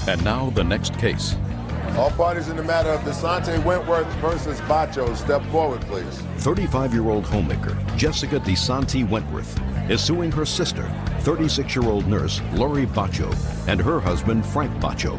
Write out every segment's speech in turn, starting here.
And now the next case. All parties in the matter of DeSante Wentworth versus Bacho, step forward, please. 35-year-old homemaker Jessica DeSante Wentworth is suing her sister, 36-year-old nurse Lori Bacho, and her husband Frank Bacho.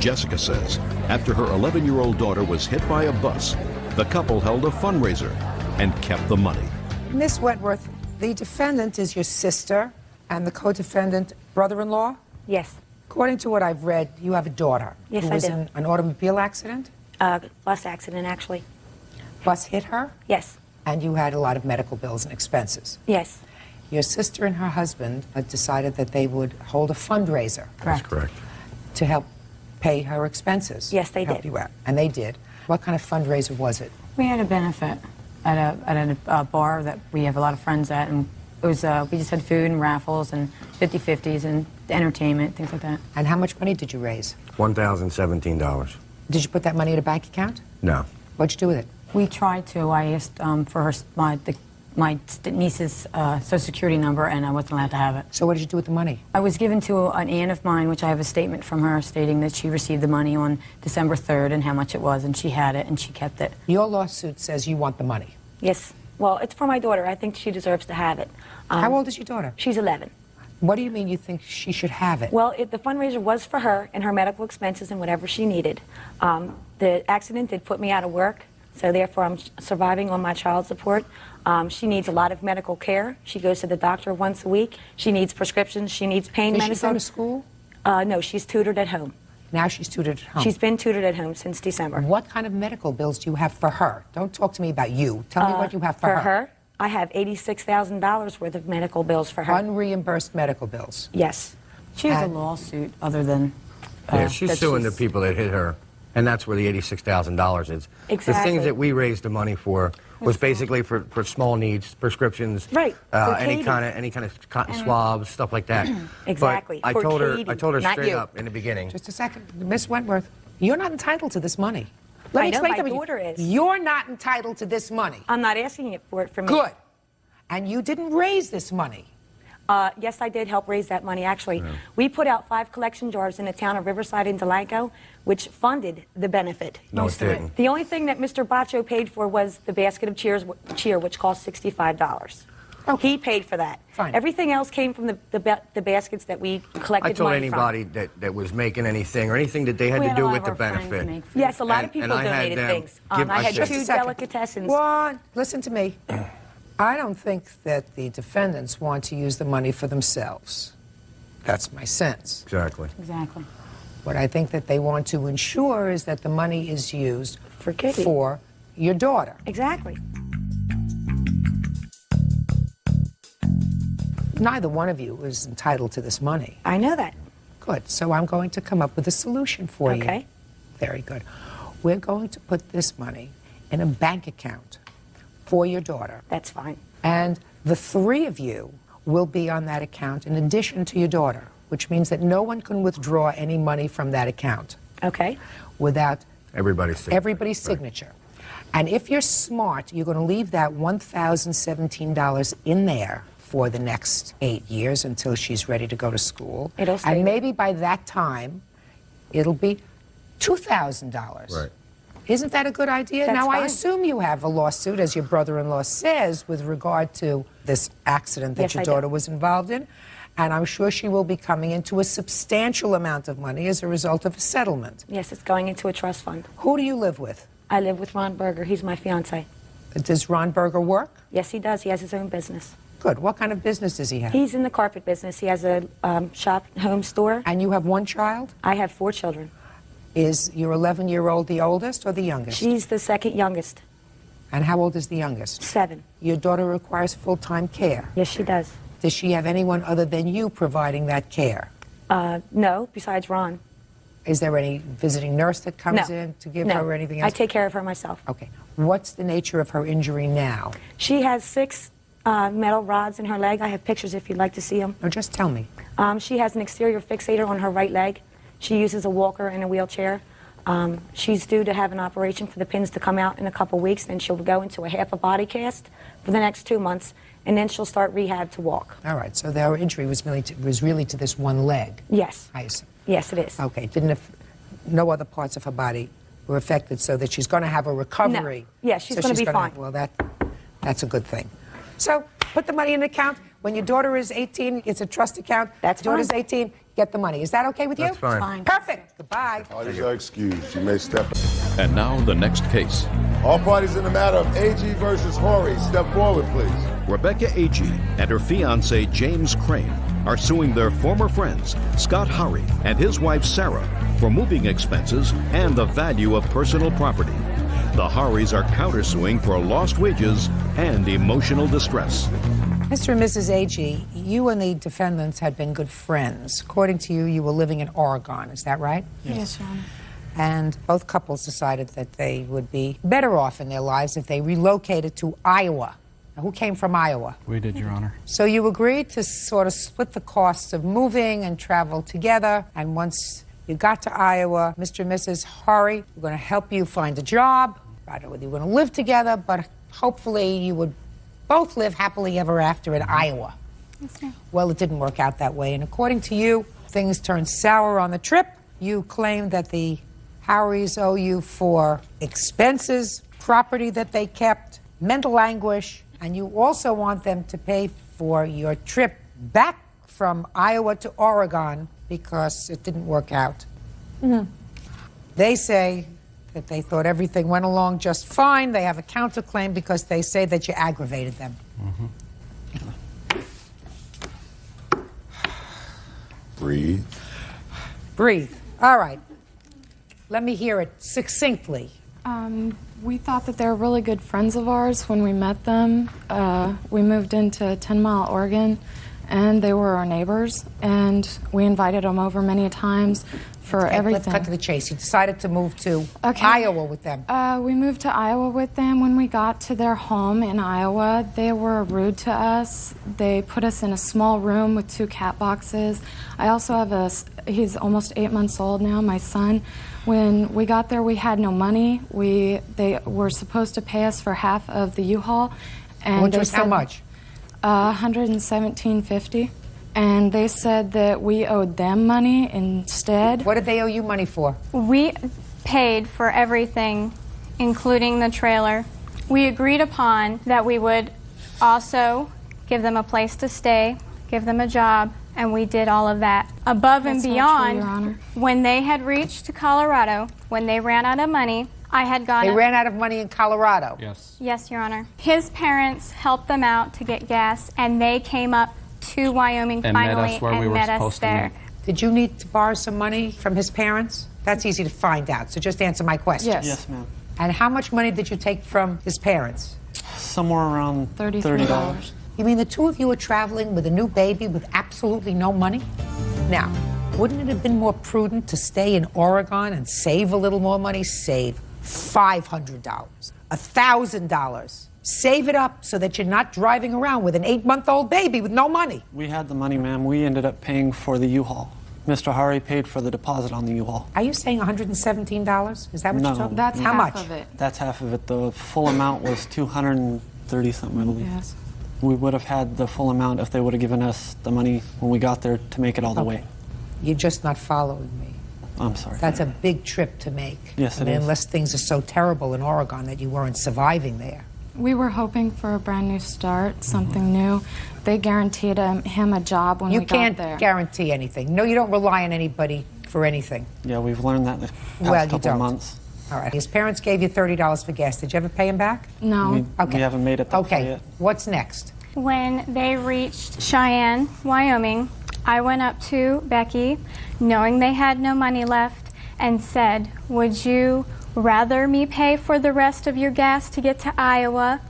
Jessica says after her 11-year-old daughter was hit by a bus, the couple held a fundraiser and kept the money. Miss Wentworth, the defendant is your sister and the co-defendant brother-in-law? Yes. According to what I've read, you have a daughter Yes, who I was do. in an automobile accident? Bus accident, actually. Bus hit her? Yes. And you had a lot of medical bills and expenses. Yes. Your sister and her husband decided that they would hold a fundraiser. Correct. That's correct. To help pay her expenses. Yes, they help did. You out. And they did. What kind of fundraiser was it? We had a benefit at a bar that we have a lot of friends at, and it was we just had food and raffles and 50-50s and entertainment, things like that. And how much money did you raise? $1,017. Did you put that money in a bank account? No. What'd you do with it? We tried to. I asked for her, my niece's Social Security number, and I wasn't allowed to have it. So what did you do with the money? I was given to an aunt of mine, which I have a statement from her stating that she received the money on December 3rd and how much it was, and she had it and she kept it. Your lawsuit says you want the money. Yes. Well, it's for my daughter. I think she deserves to have it. How old is your daughter? She's 11. What do you mean you think she should have it? Well, the fundraiser was for her and her medical expenses and whatever she needed. The accident did put me out of work, so therefore I'm surviving on my child support. She needs a lot of medical care. She goes to the doctor once a week. She needs prescriptions. She needs pain Does medicine. she go to school? No, she's tutored at home. Now she's tutored at home. She's been tutored at home since December. What kind of medical bills do you have for her? Don't talk to me about you. Tell me what you have for her. For her, I have $86,000 worth of medical bills for her. Unreimbursed medical bills. Yes. She has a And- lawsuit other than... Yeah, she's that suing the people that hit her, and that's where the $86,000 is. The Exactly. things that we raised the money for was basically for small needs, prescriptions, Right, for any Katie. kind of cotton swabs, stuff like that. Exactly, But for I told her Katie, not straight you. up in the beginning. Just a second. Miss Wentworth, you're not entitled to this money. Let I me know, explain my something. daughter is. You're not entitled to this money. I'm not asking it for me. Good. And you didn't raise this money. Yes, I did help raise that money, actually. We put out 5 collection jars in the town of Riverside and Delanco, which funded the benefit. No, it didn't. The only thing that Mr. Bacho paid for was the basket of cheer, which cost $65. Okay. He paid for that. Fine. Everything else came from the baskets that we collected I told money from. anybody that was making anything or anything that they had We to had a do lot with of the our friends benefit. make food. Yes, a lot of And people I had donated them things. give- I I had said- 2 Just a second. delicatessens. One, listen to me. I don't think that the defendants want to use the money for themselves. That's my sense. Exactly. Exactly. What I think that they want to ensure is that the money is used For Kitty. for your daughter. Exactly. Neither one of you is entitled to this money. I know that. Good. So I'm going to come up with a solution for you. Okay. Very good. We're going to put this money in a bank account for your daughter. That's fine. And the 3 of you will be on that account in addition to your daughter, which means that no one can withdraw any money from that account Okay. without Everybody's signature. everybody's signature. And if you're smart, you're going to leave that $1,017 in there for the next 8 years until she's ready to go to school. It'll stay and there. maybe by that time, it'll be $2,000. Right. Isn't that a good idea? That's Now, I fine. assume you have a lawsuit, as your brother-in-law says, with regard to this accident that Yes, your I do. daughter was involved in. And I'm sure she will be coming into a substantial amount of money as a result of a settlement. Yes, it's going into a trust fund. Who do you live with? I live with Ron Berger. He's my fiance. Does Ron Berger work? Yes, he does. He has his own business. Good. What kind of business does he have? He's in the carpet business. He has a shop, home store. And you have one child? I have 4 children. Is your 11-year-old the oldest or the youngest? She's the second youngest, And how old is the youngest? 7. Your daughter requires full-time care. Yes, she does. Does she have anyone other than you providing that care? No, besides Ron. Is there any visiting nurse that comes No. in to give No. her or anything I else? take care of her myself. Okay. What's the nature of her injury now? She has 6 metal rods in her leg. I have pictures if you'd like to see them. No, just tell me. She has an exterior fixator on her right leg. She uses a walker and a wheelchair. She's due to have an operation for the pins to come out in a couple weeks, then she'll go into a half a body cast for the next 2 months, and then she'll start rehab to walk. All right, so their injury was really to this one leg. Yes. I see. Yes, it is. Okay, no other parts of her body were affected, so that she's going to have a recovery. No. Yeah, she's So gonna be fine. Well, that's a good thing. So put the money in the account. When your daughter is 18, it's a trust account. That's daughter's fine. 18, get the money. Is that okay with you? That's fine. Fine. Perfect. Goodbye. Parties are excused. You may step. And now the next case. All parties in the matter of AG versus Horry, step forward, please. Rebecca Agee and her fiancé James Crane are suing their former friends Scott Horry and his wife Sarah for moving expenses and the value of personal property. The Horrys are countersuing for lost wages and emotional distress. Mr. and Mrs. Agee, you and the defendants had been good friends. According to you, you were living in Oregon. Is that right? Yes, Your Honor. And both couples decided that they would be better off in their lives if they relocated to Iowa. Now, who came from Iowa? We did, Your Honor. So you agreed to sort of split the costs of moving and travel together. And once you got to Iowa, Mr. and Mrs. Horry were going to help you find a job. I don't know whether you were going to live together, but hopefully you would both live happily ever after in Iowa. Well, it didn't work out that way. And according to you, things turned sour on the trip. You claimed that the Horrys owe you for expenses, property that they kept, mental anguish, and you also want them to pay for your trip back from Iowa to Oregon because it didn't work out. They say that they thought everything went along just fine. They have a counterclaim because they say that you aggravated them. Breathe. Breathe. All right. Let me hear it succinctly. We thought that they were really good friends of ours when we met them. We moved into 10 Mile, Oregon, and they were our neighbors, and we invited them over many times for Okay, everything. let's cut to the chase. You decided to move to Okay. Iowa with them. We moved to Iowa with them. When we got to their home in Iowa, they were rude to us. They put us in a small room with 2 cat boxes. I also have he's almost 8 months old now, my son. When we got there, we had no money. They were supposed to pay us for half of the U-Haul. And Which they was how said, much? $117.50. And they said that we owed them money instead. What did they owe you money for? We paid for everything, including the trailer. We agreed upon that we would also give them a place to stay, give them a job, and we did all of that. Above and That's not beyond, true, Your Honor. when they had reached Colorado, when they ran out of money, I had gone They up- ran out of money in Colorado. Yes. Yes, Your Honor. His parents helped them out to get gas, and they came up to Wyoming And met finally us where we and were met us supposed to there. meet. Did you need to borrow some money from his parents? That's easy to find out, so just answer my question. Yes. Yes, ma'am. And how much money did you take from his parents? Somewhere around $33. You mean the two of you were traveling with a new baby with absolutely no money? Now, wouldn't it have been more prudent to stay in Oregon and save a little more money? Save $500, $1,000. Save it up so that you're not driving around with an 8-month-old baby with no money. We had the money, ma'am. We ended up paying for the U-Haul. Mr. Horry paid for the deposit on the U-Haul. Are you saying $117? Is that what No. you're talking? That's how half much? of it. That's half of it. The full amount was $230 something, I believe. Yes. We would have had the full amount if they would have given us the money when we got there to make it all the way. You're just not following me. I'm sorry. That's a big trip to make. Yes, it I mean, is. unless things are so terrible in Oregon that you weren't surviving there. We were hoping for a brand new start, something new. They guaranteed him a job when You we got can't there. guarantee anything. No, you don't rely on anybody for anything. Yeah, we've learned that the past Well, you couple don't. of months. All right. His parents gave you $30 for gas. Did you ever pay him back? No. Okay. We haven't made it that far Okay. yet. What's next? When they reached Cheyenne, Wyoming, I went up to Becky, knowing they had no money left, and said, "Would you rather me pay for the rest of your gas to get to Iowa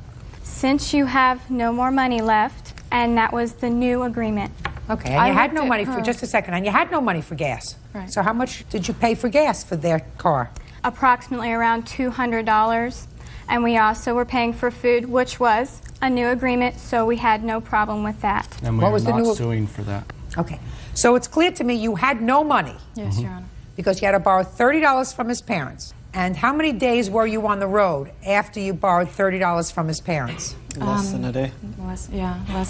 since you have no more money left?" And that was the new agreement. Okay. And I you had looked no at money for her. just a second. And you had no money for gas. Right. So how much did you pay for gas for their car? Approximately around $200. And we also were paying for food, which was a new agreement, so we had no problem with that. And we What are was the not new- suing for that. Okay. So it's clear to me you had no money Yes, Your Honor. because you had to borrow $30 from his parents. And how many days were you on the road after you borrowed $30 from his parents? Less than a day. Less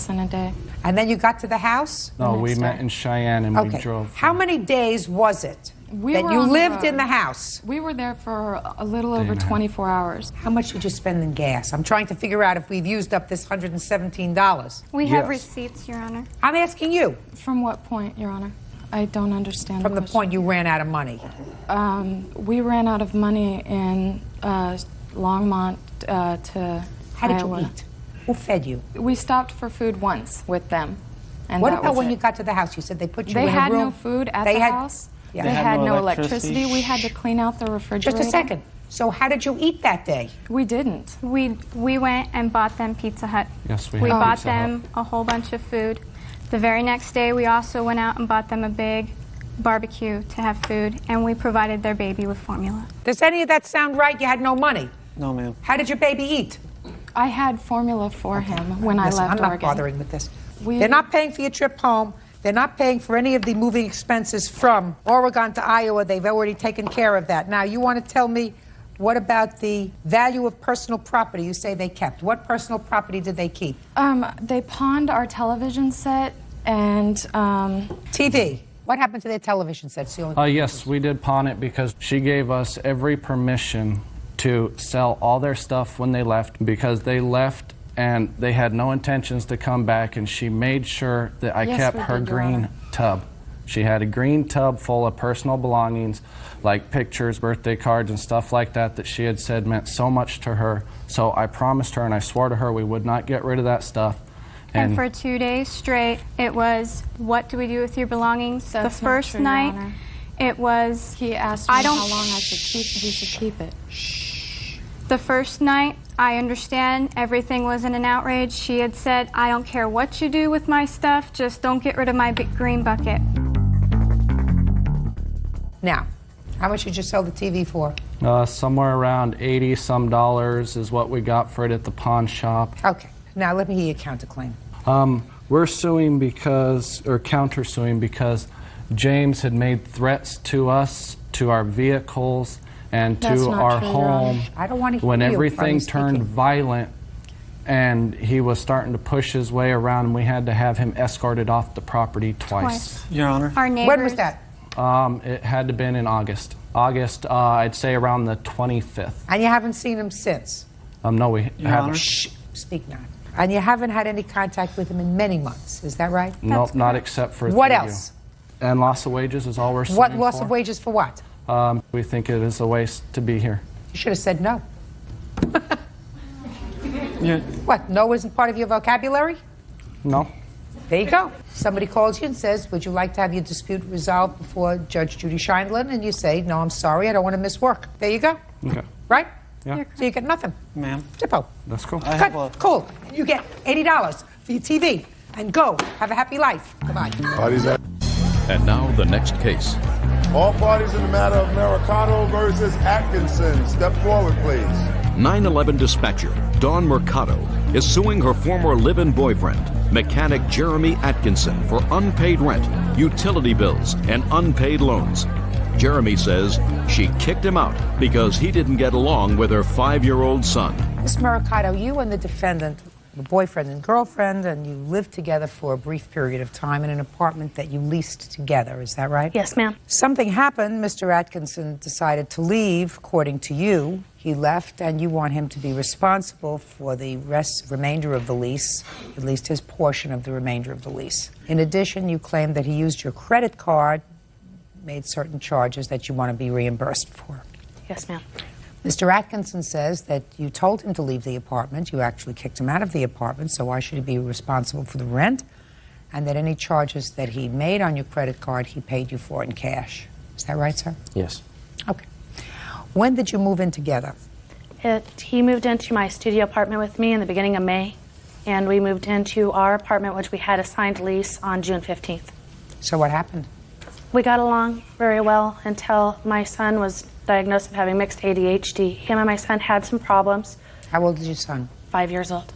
than a day. And then you got to the house? No, we next met day. in Cheyenne and we drove. How many days was it We that were you on the lived road. in the house? We were there for a little over 24 hours. How much did you spend in gas? I'm trying to figure out if we've used up this $117. We have Yes. receipts, Your Honor. I'm asking you, From what point, Your Honor? I don't understand. from the question. point you ran out of money. We ran out of money in Longmont to How did Iowa. you eat? Who fed you? We stopped for food once with them. And What that about was when it. you got to the house? You said they put you They in a had room. no food at They the had- house. Yeah. They They had had no no electricity. electricity. We had to clean out the refrigerator. Just a second. So how did you eat that day? We didn't. We went and bought them Pizza Hut. Yes, we We had bought Pizza Hut. them a whole bunch of food. The very next day, we also went out and bought them a big barbecue to have food, and we provided their baby with formula. Does any of that sound right? You had no money. No, ma'am. How did your baby eat? I had formula for him when I Listen, left I'm not Oregon. bothering with this. We- They're not paying for your trip home. They're not paying for any of the moving expenses from Oregon to Iowa. They've already taken care of that. Now, you want to tell me what about the value of personal property you say they kept? What personal property did they keep? They pawned our television set and TV. What happened to their television sets? Yes, we did pawn it because she gave us every permission to sell all their stuff when they left, because they left and they had no intentions to come back, and she made sure that I Yes, kept we her did, Your green Honor. tub. She had a green tub full of personal belongings, like pictures, birthday cards, and stuff like that, that she had said meant so much to her. So I promised her and I swore to her we would not get rid of that stuff. And for 2 days straight, it was, what do we do with your belongings? That's the not first true, Your night, Honor. it was, he asked me I don't- how long I should keep. He should keep it. the first night, I understand everything was in an outrage. She had said, I don't care what you do with my stuff, just don't get rid of my big green bucket. Now, how much did you sell the TV for? Somewhere around $80-some is what we got for it at the pawn shop. Okay. Now, let me hear your counterclaim. We're suing because, or countersuing because James had made threats to us, to our vehicles, and That's to not our true, Your home. Honor. I don't want to hear When you everything from turned speaking. violent and he was starting to push his way around, and we had to have him escorted off the property twice. Your Honor. Our neighbors. When was that? It had to have been in August. I'd say around the 25th. And you haven't seen him since? No, we Your haven't. Honor. Shh, speak now. And you haven't had any contact with him in many months, is that right? Nope, not except for What through else? you. And loss of wages is all we're suing What loss for. of wages for what? We think it is a waste to be here. You should have said no. Yeah. What, no isn't part of your vocabulary? No? There you go. Somebody calls you and says, would you like to have your dispute resolved before Judge Judy Scheindlin? And you say, no, I'm sorry, I don't want to miss work. There you go. Okay. Right? Yeah. So you get nothing. Ma'am. Zippo. That's cool. I have Good. a... Cool. You get $80 for your TV. And go. Have a happy life. Goodbye. Parties at And now the next case. all parties in the matter of Mercado versus Atkinson. Step forward, please. 9/11 dispatcher Dawn Mercado is suing her former live-in boyfriend, mechanic Jeremy Atkinson, for unpaid rent, utility bills, and unpaid loans. Jeremy says she kicked him out because he didn't get along with her 5-year-old son. Ms. Mercado, you and the defendant were boyfriend and girlfriend, and you lived together for a brief period of time in an apartment that you leased together. Is that right? Yes, ma'am. Something happened. Mr. Atkinson decided to leave, according to you. He left, and you want him to be responsible for the remainder of the lease, at least his portion of the remainder of the lease. In addition, you claim that he used your credit card, made certain charges that you want to be reimbursed for. Yes, ma'am. Mr. Atkinson says that you told him to leave the apartment. You actually kicked him out of the apartment, so why should he be responsible for the rent? And that any charges that he made on your credit card, he paid you for in cash. Is that right, sir? Yes. Okay. When did you move in together? He moved into my studio apartment with me in the beginning of May, and we moved into our apartment, which we had a signed lease, on June 15th. So what happened? We got along very well until my son was diagnosed with having mixed ADHD. Him and my son had some problems. How old is your son? 5 years old.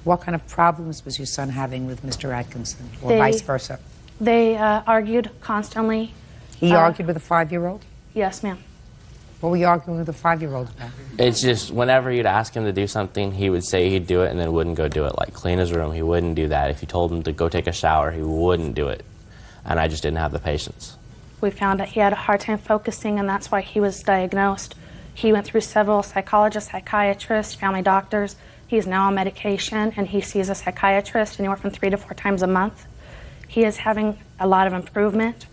What kind of problems was your son having with Mr. Atkinson, or They- vice versa? They argued constantly. He argued with a 5-year-old? Yes, ma'am. What were you arguing with the 5-year-old about? It's just whenever you'd ask him to do something, he would say he'd do it and then wouldn't go do it. Like clean his room, he wouldn't do that. If you told him to go take a shower, he wouldn't do it. And I just didn't have the patience. We found that he had a hard time focusing, and that's why he was diagnosed. He went through several psychologists, psychiatrists, family doctors. He's now on medication, and he sees a psychiatrist anywhere from 3 to 4 times a month. He is having a lot of improvement,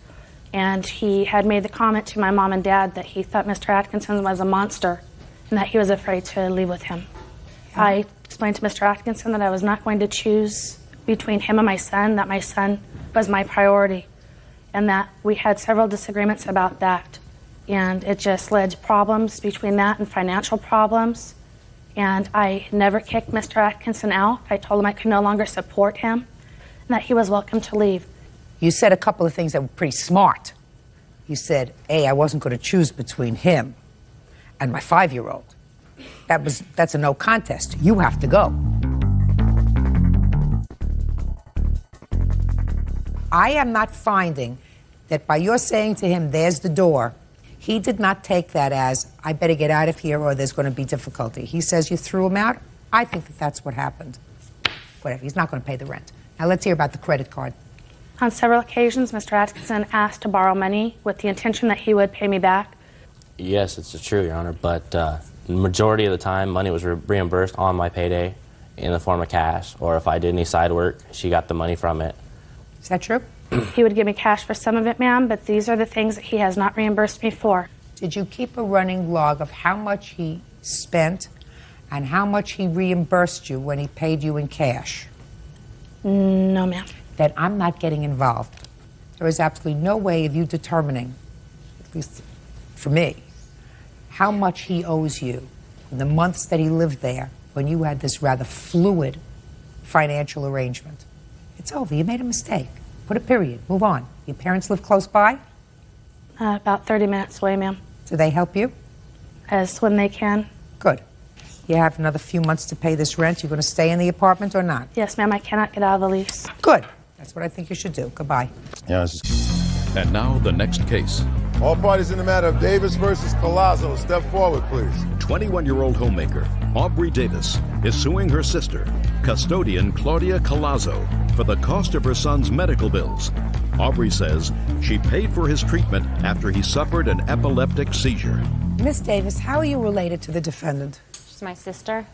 and he had made the comment to my mom and dad that he thought Mr. Atkinson was a monster and that he was afraid to leave with him. Yeah. I explained to Mr. Atkinson that I was not going to choose between him and my son, that my son was my priority, and that we had several disagreements about that. And it just led to problems between that and financial problems. And I never kicked Mr. Atkinson out. I told him I could no longer support him and that he was welcome to leave. You said a couple of things that were pretty smart. You said, A, I wasn't going to choose between him and my 5-year-old. That's a no contest. You have to go. I am not finding that by your saying to him, there's the door, he did not take that as, I better get out of here or there's going to be difficulty. He says you threw him out. I think that that's what happened. Whatever, he's not going to pay the rent. Now let's hear about the credit card. On several occasions, Mr. Atkinson asked to borrow money with the intention that he would pay me back. Yes, it's true, Your Honor, but the majority of the time, money was reimbursed on my payday in the form of cash, or if I did any side work, she got the money from it. Is that true? He would give me cash for some of it, ma'am, but these are the things that he has not reimbursed me for. Did you keep a running log of how much he spent and how much he reimbursed you when he paid you in cash? No, ma'am. Then I'm not getting involved. There is absolutely no way of you determining, at least for me, how much he owes you in the months that he lived there when you had this rather fluid financial arrangement. It's over. You made a mistake. Put a period. Move on. Your parents live close by? About 30 minutes away, ma'am. Do they help you? As when they can. Good. You have another few months to pay this rent. You're going to stay in the apartment or not? Yes, ma'am. I cannot get out of the lease. Good. That's what I think you should do. Goodbye. And now the next case. All parties in the matter of Davis versus Collazo, step forward, please. 21-year-old homemaker Aubrey Davis is suing her sister, custodian Claudia Collazo, for the cost of her son's medical bills. Aubrey says she paid for his treatment after he suffered an epileptic seizure. Miss Davis, how are you related to the defendant? She's my sister.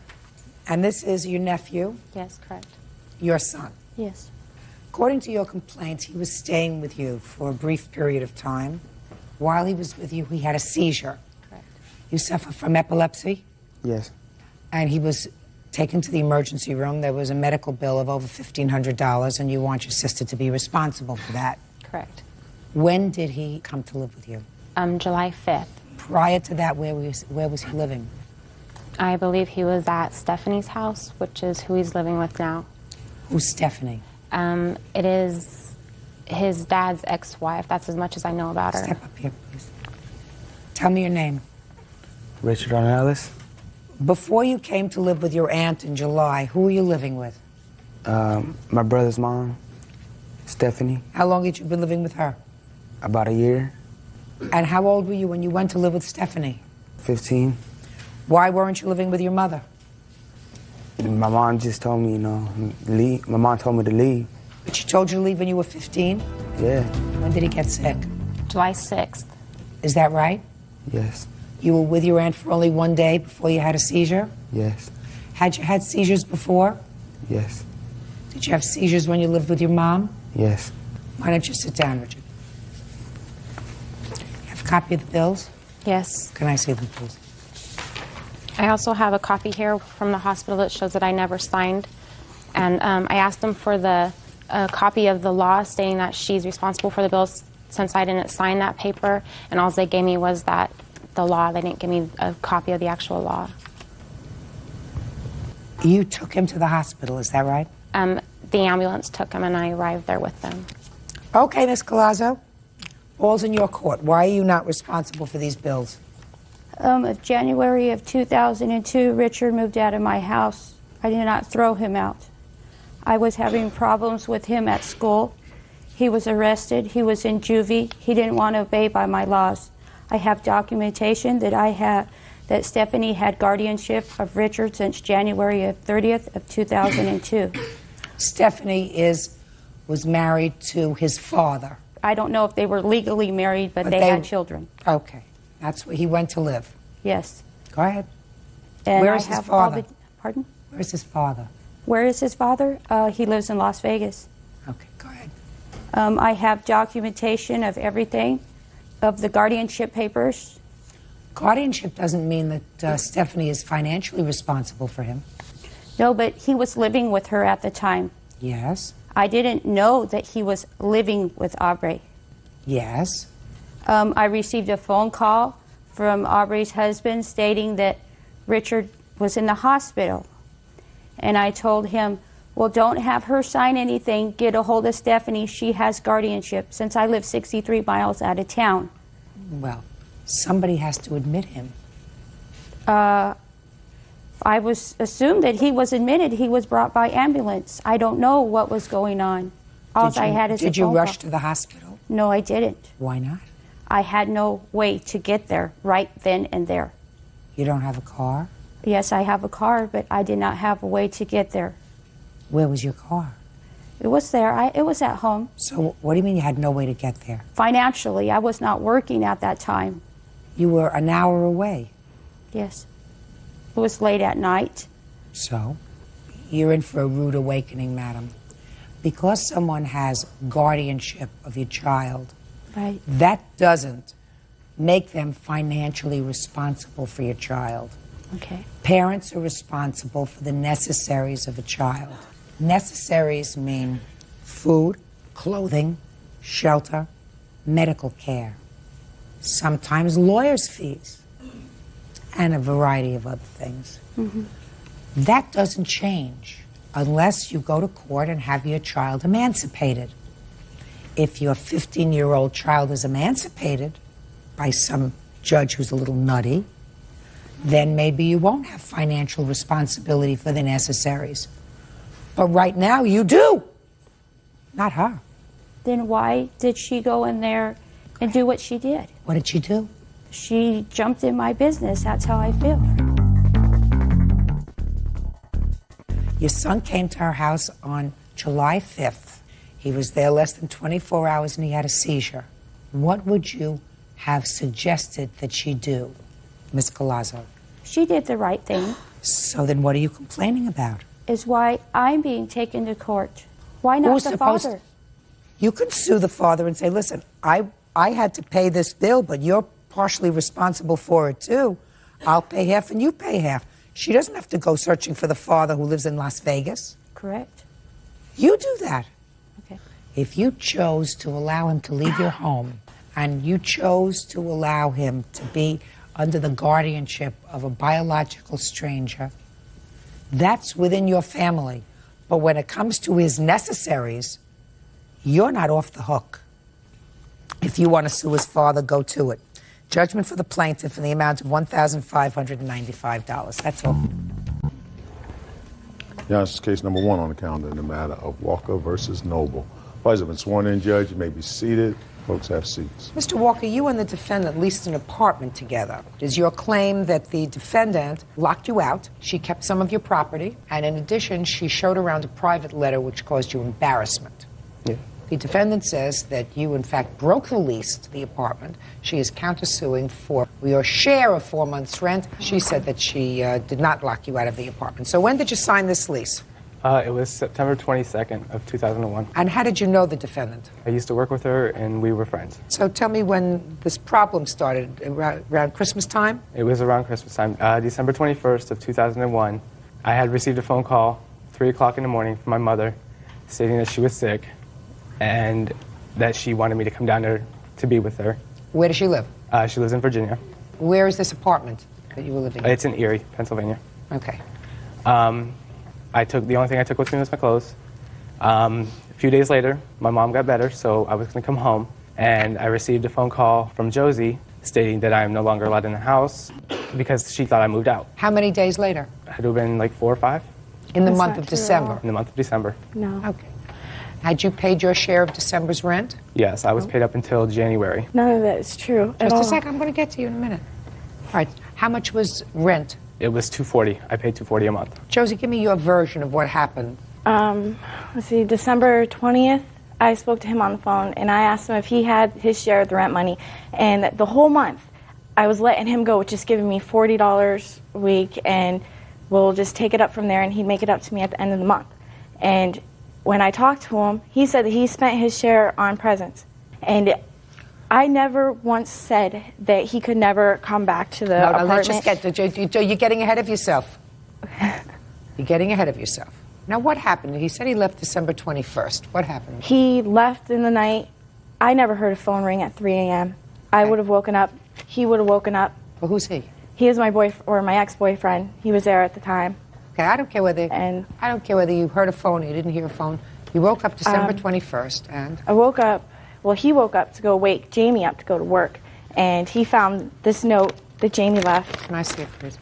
And this is your nephew? Yes, correct. Your son? Yes. According to your complaint, he was staying with you for a brief period of time. While he was with you, he had a seizure. Correct. You suffer from epilepsy? Yes. And he was taken to the emergency room. There was a medical bill of over $1,500, and you want your sister to be responsible for that. Correct. When did he come to live with you? July 5th. Prior to that, where was he living? I believe he was at Stephanie's house, which is who he's living with now. Who's Stephanie? It is his dad's ex-wife. That's as much as I know about her. Step up here, please. Tell me your name. Richard Ornelas. Before you came to live with your aunt in July, who were you living with? My brother's mom, Stephanie. How long had you been living with her? About a year. And how old were you when you went to live with Stephanie? 15. Why weren't you living with your mother? My mom just told me, leave. My mom told me to leave. But she told you to leave when you were 15? Yeah. When did he get sick? July 6th. Is that right? Yes. You were with your aunt for only one day before you had a seizure? Yes. Had you had seizures before? Yes. Did you have seizures when you lived with your mom? Yes. Why don't you sit down, Richard? You have a copy of the bills? Yes. Can I see them, please? I also have a copy here from the hospital that shows that I never signed. And I asked them for the copy of the law stating that she's responsible for the bills since I didn't sign that paper. And all they gave me was the law. They didn't give me a copy of the actual law. You took him to the hospital, is that right? The ambulance took him and I arrived there with them. Okay, Ms. Collazo. Ball's in your court. Why are you not responsible for these bills? January of 2002, Richard moved out of my house. I did not throw him out. I was having problems with him at school. He was arrested. He was in juvie. He didn't want to obey by my laws. I have documentation that that Stephanie had guardianship of Richard since January of 30th of 2002. Stephanie was married to his father. I don't know if they were legally married, but they had children. Okay. That's where he went to live. Yes. Go ahead. And Where I is his have all father? Pardon? Where's his father? Where is his father? He lives in Las Vegas. Okay, go ahead. I have documentation of everything, of the guardianship papers. Guardianship doesn't mean that Stephanie is financially responsible for him. No, but he was living with her at the time. Yes. I didn't know that he was living with Aubrey. Yes. I received a phone call from Aubrey's husband stating that Richard was in the hospital. And I told him, well, don't have her sign anything. Get a hold of Stephanie. She has guardianship since I live 63 miles out of town. Well, somebody has to admit him. I was assumed that he was admitted. He was brought by ambulance. I don't know what was going on. All I had is a phone Did you call. rush to the hospital? No, I didn't. Why not? I had no way to get there right then and there. You don't have a car? Yes, I have a car, but I did not have a way to get there. Where was your car? It was there. It was at home. So what do you mean you had no way to get there? Financially, I was not working at that time. You were an hour away. Yes. It was late at night. So? You're in for a rude awakening, madam. Because someone has guardianship of your child, Right. that doesn't make them financially responsible for your child. Okay. Parents are responsible for the necessaries of a child. Necessaries mean food, clothing, shelter, medical care, sometimes lawyers' fees, and a variety of other things. Mm-hmm. That doesn't change unless you go to court and have your child emancipated. If your 15-year-old child is emancipated by some judge who's a little nutty, then maybe you won't have financial responsibility for the necessaries. But right now you do. Not her. Then why did she go in there and do what she did? What did she do? She jumped in my business. That's how I feel. Your son came to our house on July 5th. He was there less than 24 hours and he had a seizure. What would you have suggested that she do, Ms. Collazo? She did the right thing. So then what are you complaining about? Is why I'm being taken to court. Why not Who's the supposed father? You could sue the father and say, listen, I had to pay this bill, but you're partially responsible for it too. I'll pay half and you pay half. She doesn't have to go searching for the father who lives in Las Vegas. Correct. You do that. Okay. If you chose to allow him to leave your home and you chose to allow him to be under the guardianship of a biological stranger, that's within your family. But when it comes to his necessaries, you're not off the hook. If you want to sue his father, go to it. Judgment for the plaintiff in the amount of $1,595. That's all. Yeah, this is case number 1 on the calendar in the matter of Walker versus Noble. Parties have been sworn in, Judge. You may be seated. Folks have seats. Mr. Walker, you and the defendant leased an apartment together. Is your claim that the defendant locked you out, she kept some of your property, and in addition, she showed around a private letter which caused you embarrassment? Yeah. The defendant says that you, in fact, broke the lease to the apartment. She is countersuing for your share of 4 months' rent. She said that she did not lock you out of the apartment. So when did you sign this lease? It was September 22nd of 2001. And how did you know the defendant? I used to work with her, and we were friends. So tell me when this problem started, around Christmas time? It was around Christmas time, December 21st of 2001. I had received a phone call, 3 o'clock in the morning, from my mother, stating that she was sick, and that she wanted me to come down there to be with her. Where does she live? She lives in Virginia. Where is this apartment that you were living in? It's in Erie, Pennsylvania. Okay. The only thing I took with me was my clothes. A few days later, my mom got better, so I was going to come home, and I received a phone call from Josie stating that I am no longer allowed in the house because she thought I moved out. How many days later? It had to have been like 4 or 5. In the That's month not of true at December? all. In the month of December. No. Okay. Had you paid your share of December's rent? Yes, I was paid up until January. None of that is true at Just all. a second, I'm going to get to you in a minute. All right, how much was rent? It was $240. I paid $240 a month. Josie, give me your version of what happened. Let's see, December 20th, I spoke to him on the phone, and I asked him if he had his share of the rent money. And the whole month, I was letting him go with just giving me $40 a week, and we'll just take it up from there, and he'd make it up to me at the end of the month. And when I talked to him, he said that he spent his share on presents. And I never once said that he could never come back to the apartment. Let's just get you're getting ahead of yourself. You're getting ahead of yourself. Now, what happened? He said he left December 21st. What happened? He left in the night. I never heard a phone ring at 3 a.m. I would have woken up. He would have woken up. Well, who's he? He is my my ex-boyfriend. He was there at the time. Okay, I don't care whether you heard a phone or you didn't hear a phone. You woke up December 21st, and I woke up. Well, he woke up to go wake Jamie up to go to work, and he found this note that Jamie left. Can I see it, please?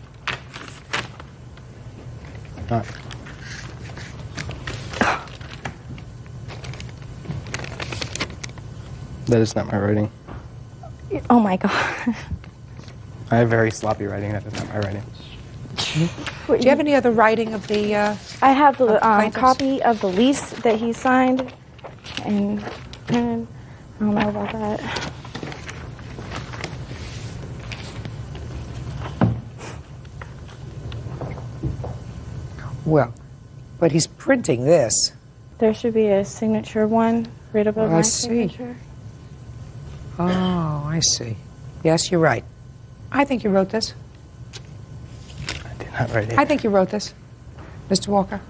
That is not my writing. Oh my God. I have very sloppy writing. That is not my writing. Do you have any other writing of the? I have the copy of the lease that he signed, and I don't know about that. Well, but he's printing this. There should be a signature one right above my signature. Oh, I see. Yes, you're right. I think you wrote this. I did not write it. I think you wrote this, Mr. Walker.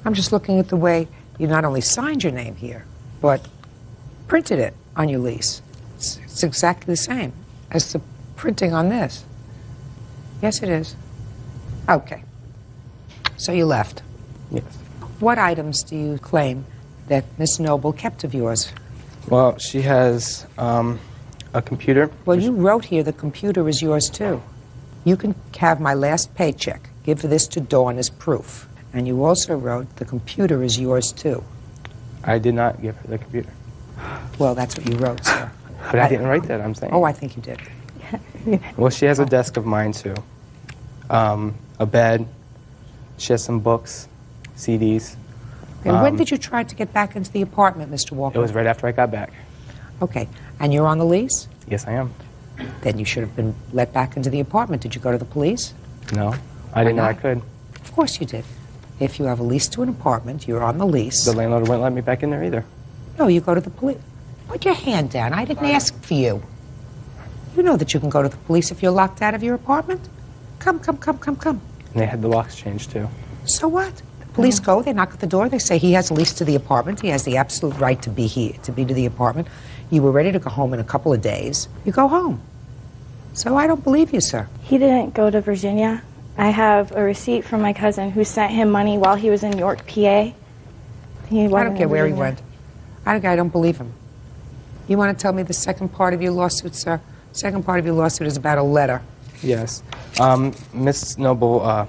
I'm just looking at the way you not only signed your name here, but printed it on your lease. It's exactly the same as the printing on this. Yes, it is. Okay. So you left. Yes. What items do you claim that Miss Noble kept of yours? Well, she has a computer. Well, you wrote here the computer is yours, too. You can have my last paycheck. Give this to Dawn as proof. And you also wrote the computer is yours, too. I did not give her the computer. Well, that's what you wrote, sir. But I didn't write that, I'm saying. Oh, I think you did. Well, she has a desk of mine, too. A bed. She has some books, CDs. And when did you try to get back into the apartment, Mr. Walker? It was right after I got back. Okay. And you're on the lease? Yes, I am. Then you should have been let back into the apartment. Did you go to the police? No, I didn't know I could. Of course you did. If you have a lease to an apartment, you're on the lease. The landlord wouldn't let me back in there either. No, you go to the police. Put your hand down. I didn't ask for you. You know that you can go to the police if you're locked out of your apartment. Come. And they had the locks changed, too. So what? The police go, they knock at the door, they say he has a lease to the apartment, he has the absolute right to be here, to be to the apartment. You were ready to go home in a couple of days. You go home. So I don't believe you, sir. He didn't go to Virginia. I have a receipt from my cousin who sent him money while he was in York, PA. I don't care where he went. I don't believe him. You want to tell me the second part of your lawsuit, sir? Second part of your lawsuit is about a letter. Yes. Miss Noble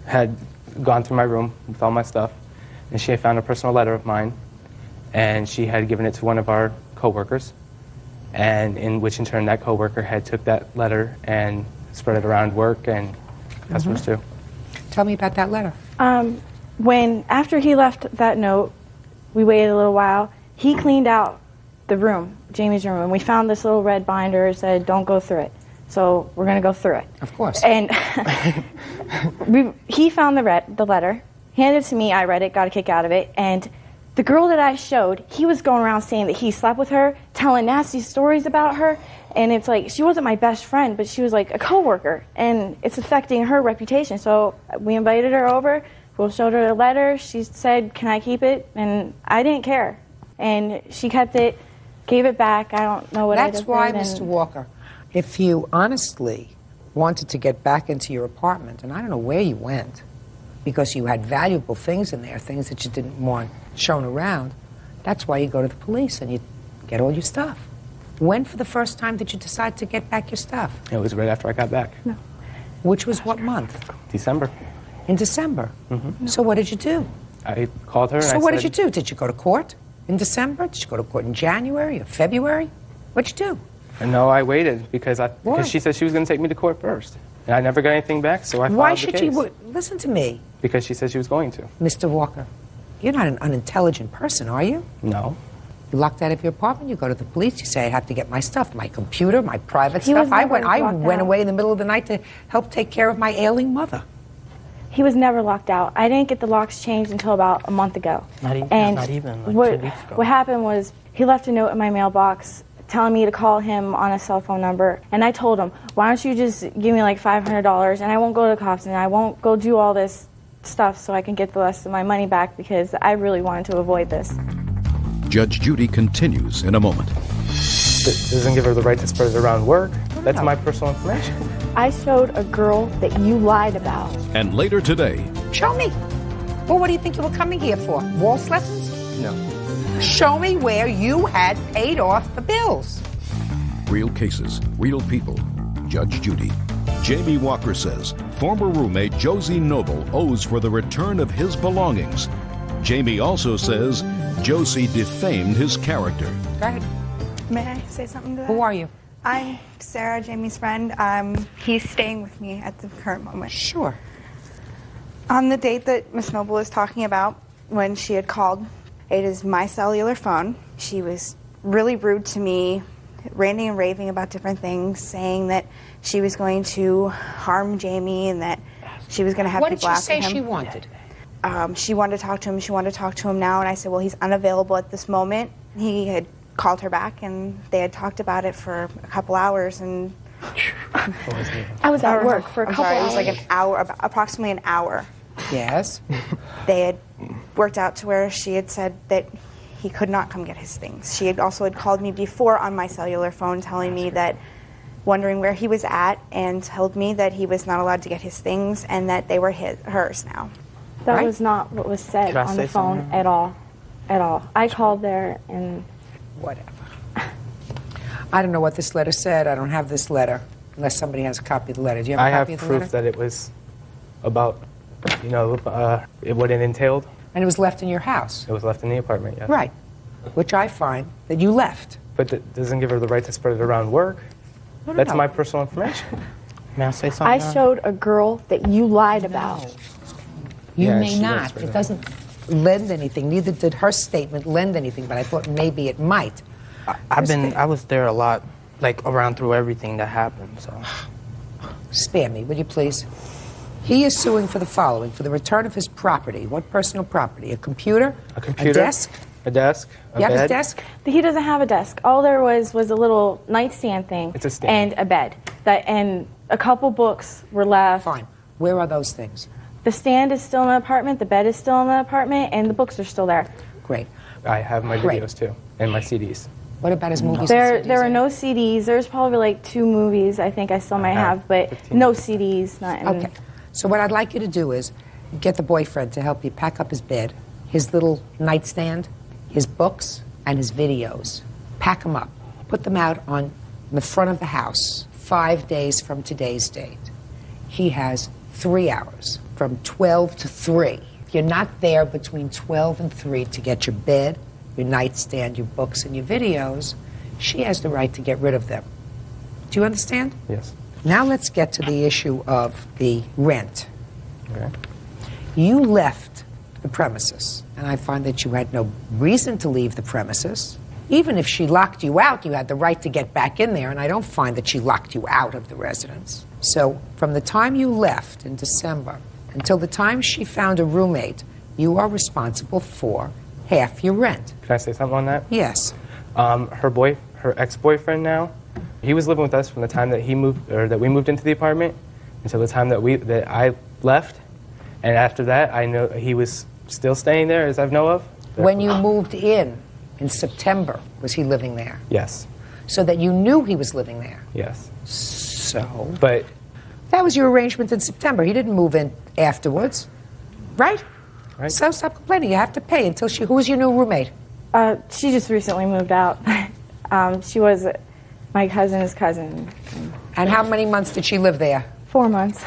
had gone through my room with all my stuff, and she had found a personal letter of mine, and she had given it to one of our co-workers, and in which in turn that co-worker had took that letter and spread it around work and customers too. Tell me about that letter. After he left that note, we waited a little while. He cleaned out the room, Jamie's room, and we found this little red binder that said, "Don't go through it." So we're going to go through it. Of course. And he found the letter, handed it to me, I read it, got a kick out of it, and the girl that I showed, he was going around saying that he slept with her, telling nasty stories about her, and it's like, she wasn't my best friend, but she was like a coworker, and it's affecting her reputation. So we invited her over, we showed her the letter, she said, "Can I keep it?" And I didn't care. And she kept it, gave it back, I don't know what I did. That's why, Mr. Walker, if you honestly wanted to get back into your apartment, and I don't know where you went, because you had valuable things in there, things that you didn't want shown around, that's why you go to the police and you get all your stuff. When, for the first time, did you decide to get back your stuff? It was right after I got back. No. Which was what month? December. In December? So what did you do? I called her and So what did you do? Did you go to court? in December? Did you go to court in January or February? What'd you do? No, I waited because Why? she said she was going to take me to court first. And I never got anything back, so I filed Why the should case. you? Listen to me, Because she said she was going to. Mr. Walker. You're not an unintelligent person, are you? No. You locked out of your apartment, you go to the police, you say, I have to get my stuff, my computer, my private He stuff. was I never went locked out. away in the middle of the night to help take care of my ailing mother. He was never locked out. I didn't get the locks changed until about a month ago. Not even, And not even like what, 2 weeks ago. what happened was he left a note in my mailbox telling me to call him on a cell phone number. And I told him, why don't you just give me like $500 and I won't go to the cops and I won't go do all this stuff so I can get the rest of my money back because I really wanted to avoid this. Judge Judy continues in a moment. It doesn't give her the right to spread it around work. That's my personal information. I showed a girl that you lied about. And later today, Show me. Well, what do you think you were coming here for? Waltz lessons? No. Show me where you had paid off the bills. real cases, real people. Judge Judy. Jamie Walker says former roommate Josie Noble owes for the return of his belongings. Jamie also says Josie defamed his character. Go ahead. May I say something to that? Who are you? I'm Sarah, Jamie's friend. He's staying with me at the current moment. Sure. On the date that Miss Noble is talking about, when she had called, it is my cellular phone. She was really rude to me, ranting and raving about different things, saying that she was going to harm Jamie and that she was going to have What did people she after say him. she wanted? She wanted to talk to him. She wanted to talk to him now, and I said, well, he's unavailable at this moment. He had called her back, and they had talked about it for a couple hours, and I was at work for a couple It was hours. like an hour, approximately an hour. Yes. They had worked out to where she had said that he could not come get his things. She had also had called me before on my cellular phone telling me that, wondering where he was at, and told me that he was not allowed to get his things and that they were hers now. That Right? was not what was said Can I on say the phone something? at all. At all. I called there and... Whatever. I don't know what this letter said. I don't have this letter, unless somebody has a copy of the letter. Do you have I a have copy of the proof letter? that it was about, what it entailed. And it was left in your house? It was left in the apartment, yes. Right. Which I find that you left. But that doesn't give her the right to spread it around work. No, That's no. my personal information. May I say something? I showed a girl that you lied about. You Yeah, may she not. does, It doesn't lend anything. Neither did her statement lend anything, but I thought maybe it might. I was there a lot, like around through everything that happened, so. Spare me, would you please? He is suing for the following: for the return of his property. What personal property? A computer? A computer. A desk? A desk. A You have his bed. desk? He doesn't have a desk. All there was a little nightstand thing. It's a stand. And a bed. And a couple books were left. Fine. Where are those things? The stand is still in the apartment, the bed is still in the apartment, and the books are still there. Great. I have my Great. videos too, and my CDs. What about his movies? There and CDs? are no CDs. There's probably like 2 movies I think I still might have, but no CDs. Not Okay. So what I'd like you to do is get the boyfriend to help you pack up his bed, his little nightstand, his books, and his videos. Pack them up. Put them out on the front of the house 5 days from today's date. He has 3 hours, from 12 to 3. If you're not there between 12 and 3 to get your bed, your nightstand, your books, and your videos, she has the right to get rid of them. Do you understand? Yes. Now let's get to the issue of the rent. Okay. You left the premises, and I find that you had no reason to leave the premises. Even if she locked you out, you had the right to get back in there, and I don't find that she locked you out of the residence. So from the time you left in December until the time she found a roommate, you are responsible for half your rent. Can I say something on that? Yes. Her ex-boyfriend now, he was living with us from the time that he moved, or that we moved into the apartment, until the time that I left, and after that, I know he was still staying there, as I know of. When you moved in September, was he living there? Yes. So that you knew he was living there. Yes. So. But That was your arrangement in September. He didn't move in afterwards, right? Right. So stop complaining. You have to pay until she. Who was your new roommate? She just recently moved out. She was my cousin's cousin. And how many months did she live there? 4 months.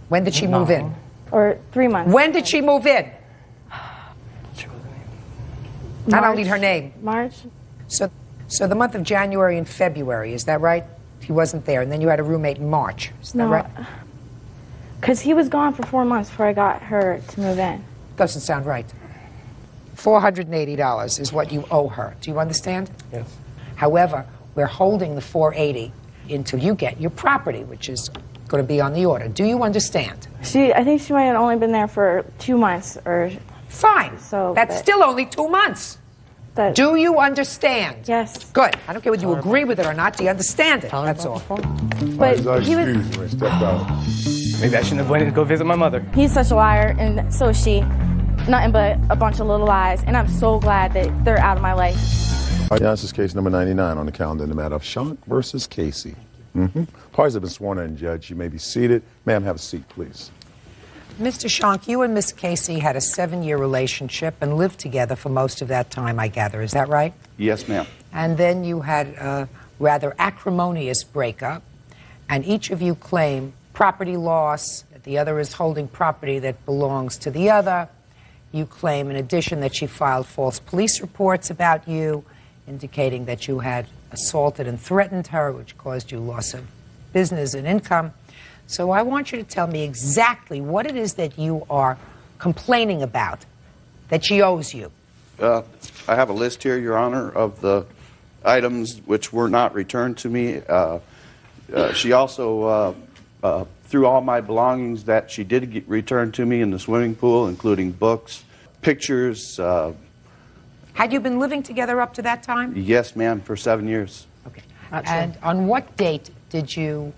When did she move in? Or 3 months. When did she move in? I don't need her name. March. So the month of January and February, is that right? He wasn't there, and then you had a roommate in March. Is that right? Because he was gone for 4 months before I got her to move in. Doesn't sound right. $480 is what you owe her. Do you understand? Yes. However, we're holding the $480 until you get your property, which is going to be on the order. Do you understand? I think she might have only been there for 2 months or... Fine. So that's still only 2 months. Do you understand? Yes. Good. I don't care whether you agree with it or not. Do you understand it? That's all. But he was... Maybe I shouldn't have went to go visit my mother. He's such a liar, and so is she. Nothing but a bunch of little lies, and I'm so glad that they're out of my life. All right, now this is case number 99 on the calendar in the matter of Shank versus Casey. Parties have been sworn in, Judge. You may be seated. Ma'am, have a seat, please. Mr. Shank, you and Miss Casey had a 7-year relationship and lived together for most of that time, I gather. Is that right? Yes, ma'am. And then you had a rather acrimonious breakup, and each of you claim property loss, that the other is holding property that belongs to the other. You claim, in addition, that she filed false police reports about you, indicating that you had assaulted and threatened her, which caused you loss of business and income. So I want you to tell me exactly what it is that you are complaining about that she owes you. I have a list here, Your Honor, of the items which were not returned to me. She also threw all my belongings that she did return to me in the swimming pool, including books, pictures. Had you been living together up to that time? Yes, ma'am, for 7 years. Okay. And on what date did you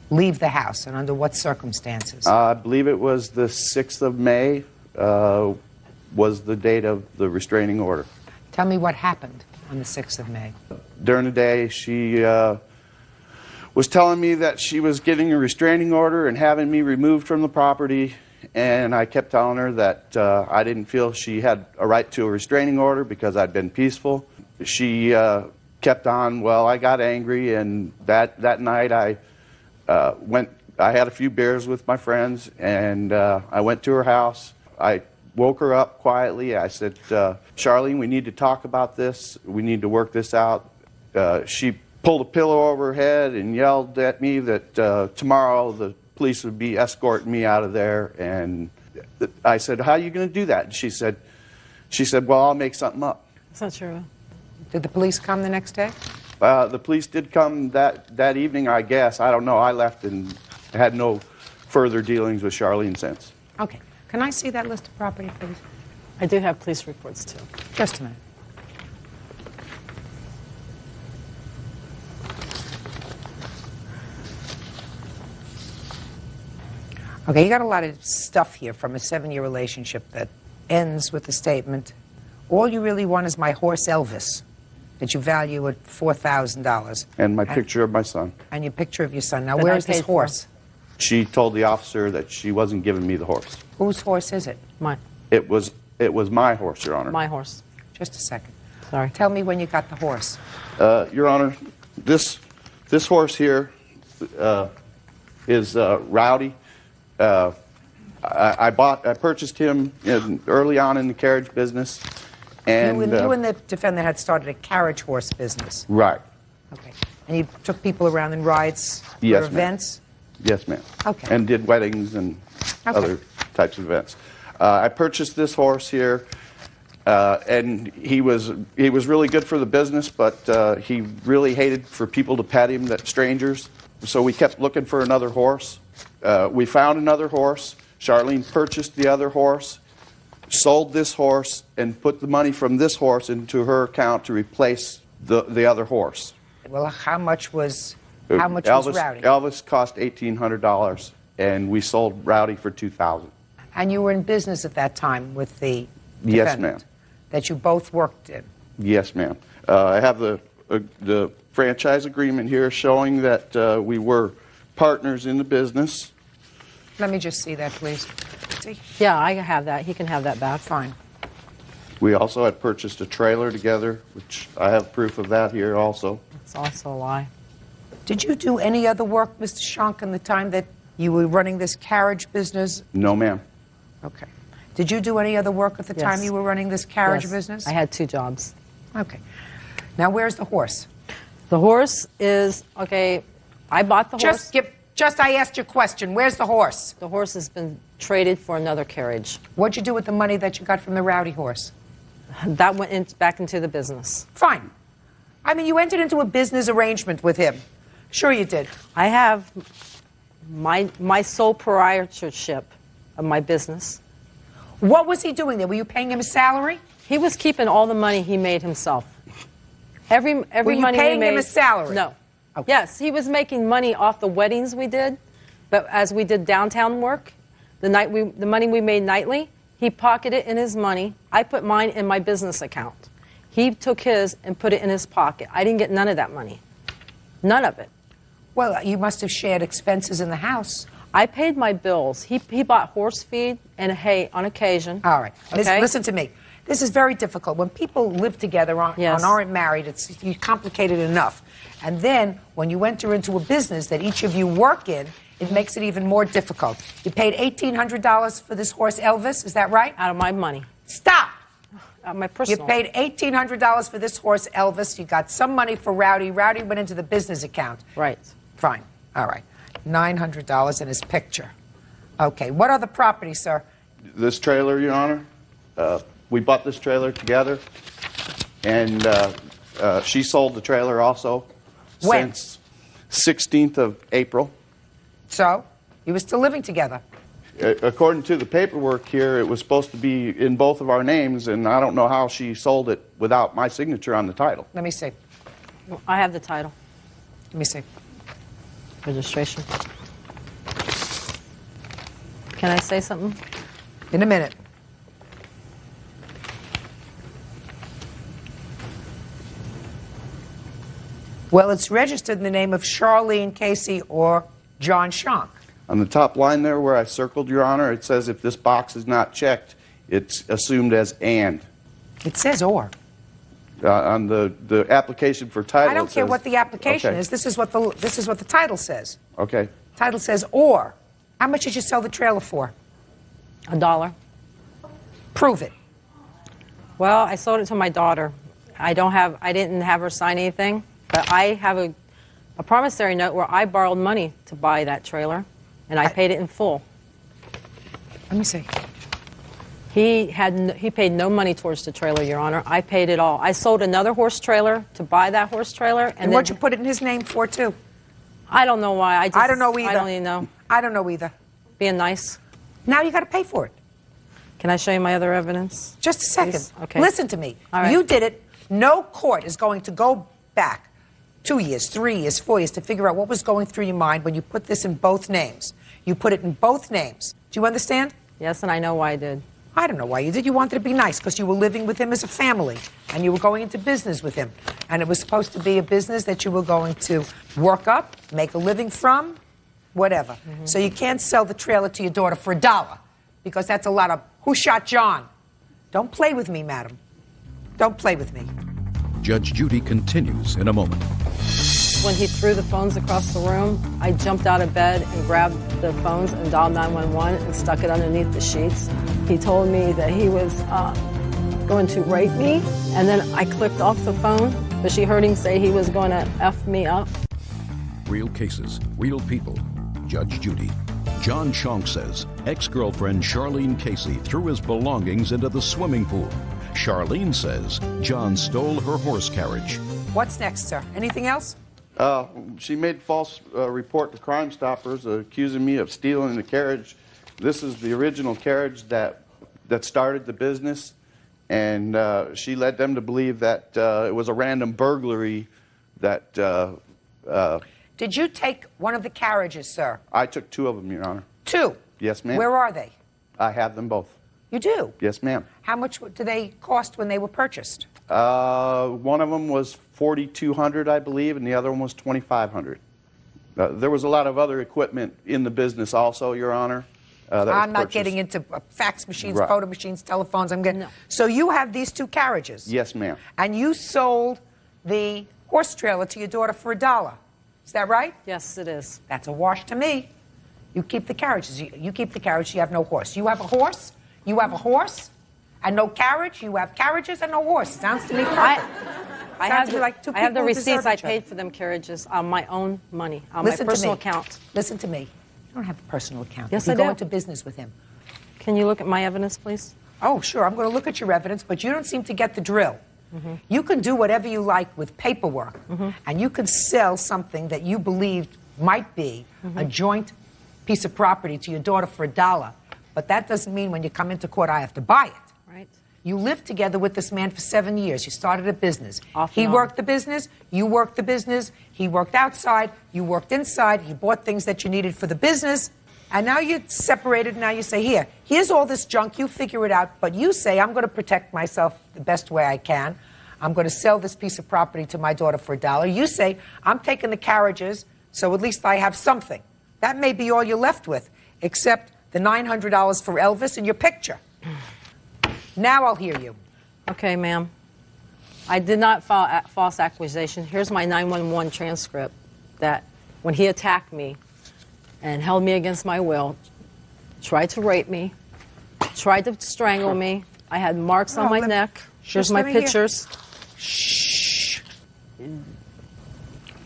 leave the house, and under what circumstances? I believe it was the 6th of May was the date of the restraining order. Tell me what happened on the 6th of May. During the day, she was telling me that she was getting a restraining order and having me removed from the property, and I kept telling her that I didn't feel she had a right to a restraining order because I'd been peaceful. She kept on. Well, I got angry, and that night I had a few beers with my friends, and I went to her house. I woke her up quietly. I said, Charlene, we need to talk about this. We need to work this out. She pulled a pillow over her head and yelled at me that tomorrow the police would be escorting me out of there. And I said, how are you going to do that? And she said, well, I'll make something up. That's not true. Did the police come the next day? The police did come that evening, I guess. I don't know. I left and had no further dealings with Charlene since. Okay. Can I see that list of property, please? I do have police reports, too. Just a minute. Okay, you got a lot of stuff here from a 7-year relationship that ends with the statement, all you really want is my horse Elvis, that you value at $4,000. And my picture of my son. And your picture of your son. Now, where is this horse? She told the officer that she wasn't giving me the horse. Whose horse is it? Mine. It was my horse, Your Honor. My horse. Just a second. Sorry. Tell me when you got the horse. Your Honor, this horse here is Rowdy. I purchased him early on in the carriage business. And you and the defendant had started a carriage horse business. Right. Okay. And you took people around in rides for Yes, ma'am. events? Yes, ma'am. Okay. And did weddings and other types of events. I purchased this horse here, and he was really good for the business, but he really hated for people to pet him, that strangers. So we kept looking for another horse. We found another horse. Charlene purchased the other horse, sold this horse, and put the money from this horse into her account to replace the other horse. Well, how much was Rowdy? Elvis cost $1,800, and we sold Rowdy for $2,000. And you were in business at that time with the defendant? Yes, ma'am. That you both worked in? Yes, ma'am. I have the franchise agreement here showing that we were partners in the business. Let me just see that, please. See? Yeah, I have that. He can have that back. Fine. We also had purchased a trailer together, which I have proof of that here also. It's also a lie. Did you do any other work, Mr. Shank, in the time that you were running this carriage business? No, ma'am. Okay. Did you do any other work at the time Yes. you were running this carriage Yes. business? I had 2 jobs. Okay. Now, where's the horse? The horse is, okay, I bought the horse. Just I asked you a question. Where's the horse? The horse has been traded for another carriage. What'd you do with the money that you got from the rowdy horse? That went back into the business. Fine. I mean, you entered into a business arrangement with him. Sure you did. I have my sole proprietorship of my business. What was he doing there? Were you paying him a salary? He was keeping all the money he made himself. Every Were you money paying he made, him a salary? No. Yes, he was making money off the weddings we did, but as we did downtown work, the money we made nightly, he pocketed in his money. I put mine in my business account. He took his and put it in his pocket. I didn't get none of that money. None of it. Well, you must have shared expenses in the house. I paid my bills. He bought horse feed and hay on occasion. All right. Okay? Listen to me. This is very difficult. When people live together and aren't married, it's complicated enough. And then when you enter into a business that each of you work in, it makes it even more difficult. You paid $1,800 for this horse, Elvis. Is that right? Out of my money. Stop. My personal. You paid $1,800 for this horse, Elvis. You got some money for Rowdy. Rowdy went into the business account. Right. Fine. All right. $900 in his picture. Okay. What other property, sir? This trailer, Your Honor. We bought this trailer together, and she sold the trailer also. When? Since 16th of April. So, you were still living together. According to the paperwork here, it was supposed to be in both of our names, and I don't know how she sold it without my signature on the title. Let me see. I have the title. Let me see. Registration. Can I say something? In a minute. Well, it's registered in the name of Charlene Casey or John Schonk. On the top line there where I circled, Your Honor, it says if this box is not checked, it's assumed as and. It says or. On the application for title, I don't it care says- what the application Okay. is. This is what the title says. Okay. Title says or. How much did you sell the trailer for? $1. Prove it. Well, I sold it to my daughter. I didn't have her sign anything, but I have a promissory note where I borrowed money to buy that trailer, and I paid it in full. Let me see. He paid no money towards the trailer, Your Honor. I paid it all. I sold another horse trailer to buy that horse trailer, And what'd you put it in his name for, too? I don't know why. I don't know either. I don't even know. I don't know either. Being nice. Now you got to pay for it. Can I show you my other evidence? Just a second. Please? Okay. Listen to me. All right. You did it. No court is going to go back 2 years, 3 years, 4 years to figure out what was going through your mind when you put this in both names. You put it in both names. Do you understand? Yes, and I know why I did. I don't know why you did. You wanted to be nice because you were living with him as a family and you were going into business with him. And it was supposed to be a business that you were going to work up, make a living from, whatever. So you can't sell the trailer to your daughter for $1 because that's a lot of who shot John. Don't play with me, madam. Don't play with me. Judge Judy continues in a moment. When he threw the phones across the room, I jumped out of bed and grabbed the phones and dialed 911 and stuck it underneath the sheets. He told me that he was going to rape me, and then I clicked off the phone, but she heard him say he was going to F me up. Real cases, real people. Judge Judy. John Schonk says ex-girlfriend Charlene Casey threw his belongings into the swimming pool. Charlene says John stole her horse carriage. What's next, sir? Anything else? She made false report to Crime Stoppers accusing me of stealing the carriage. This is the original carriage that started the business, and she led them to believe that it was a random burglary that... Did you take one of the carriages, sir? I took 2 of them, Your Honor. 2? Yes, ma'am. Where are they? I have them both. You do? Yes, ma'am. How much do they cost when they were purchased? One of them was $4,200, I believe, and the other one was $2,500. There was a lot of other equipment in the business also, Your Honor. I'm not getting into fax machines, Right. photo machines, telephones. I'm getting. No. So you have these 2 carriages. Yes, ma'am. And you sold the horse trailer to your daughter for $1. Is that right? Yes, it is. That's a wash to me. You keep the carriages. You keep the carriage. You have no horse. You have a horse. You have a horse and no carriage. You have carriages and no horse. Sounds to me perfect. I Sounds have to me the, like two I have the people who deserve receipts. I each other. paid for them carriages on my own money, on Listen my to personal me. account. Listen to me. You don't have a personal account. Yes, you I go do. into business with him. Can you look at my evidence, please? Oh, sure. I'm going to look at your evidence, but you don't seem to get the drill. Mm-hmm. You can do whatever you like with paperwork, and you can sell something that you believed might be a joint piece of property to your daughter for $1. But that doesn't mean when you come into court, I have to buy it. Right. You lived together with this man for 7 years. You started a business. Off He and on. worked the business. You worked the business. He worked outside. You worked inside. He bought things that you needed for the business. And now you're separated. Now you say, here's all this junk. You figure it out. But you say, I'm going to protect myself the best way I can. I'm going to sell this piece of property to my daughter for $1. You say, I'm taking the carriages, so at least I have something. That may be all you're left with, except the $900 for Elvis and your picture. Now I'll hear you. Okay, ma'am. I did not file a false accusation. Here's my 911 transcript that when he attacked me and held me against my will, tried to rape me, tried to strangle me. I had marks on my neck. Here's my pictures. Shh.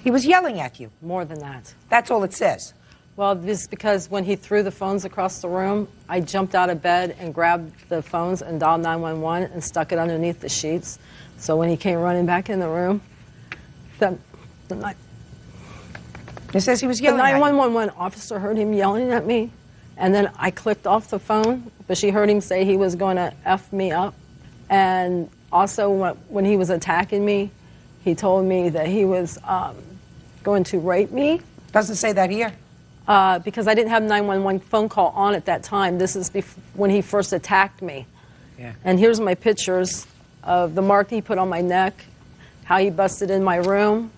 He was yelling at you. More than that. That's all it says. Well, this is because when he threw the phones across the room, I jumped out of bed and grabbed the phones and dialed 911 and stuck it underneath the sheets. So when he came running back in the room, It says he was yelling the at you. 911 officer heard him yelling at me, and then I clicked off the phone, but she heard him say he was going to F me up. And also when he was attacking me, he told me that he was going to rape me. Doesn't say that here. Because I didn't have 911 phone call on at that time. This is when he first attacked me. Yeah. And here's my pictures of the mark he put on my neck, how he busted in my room.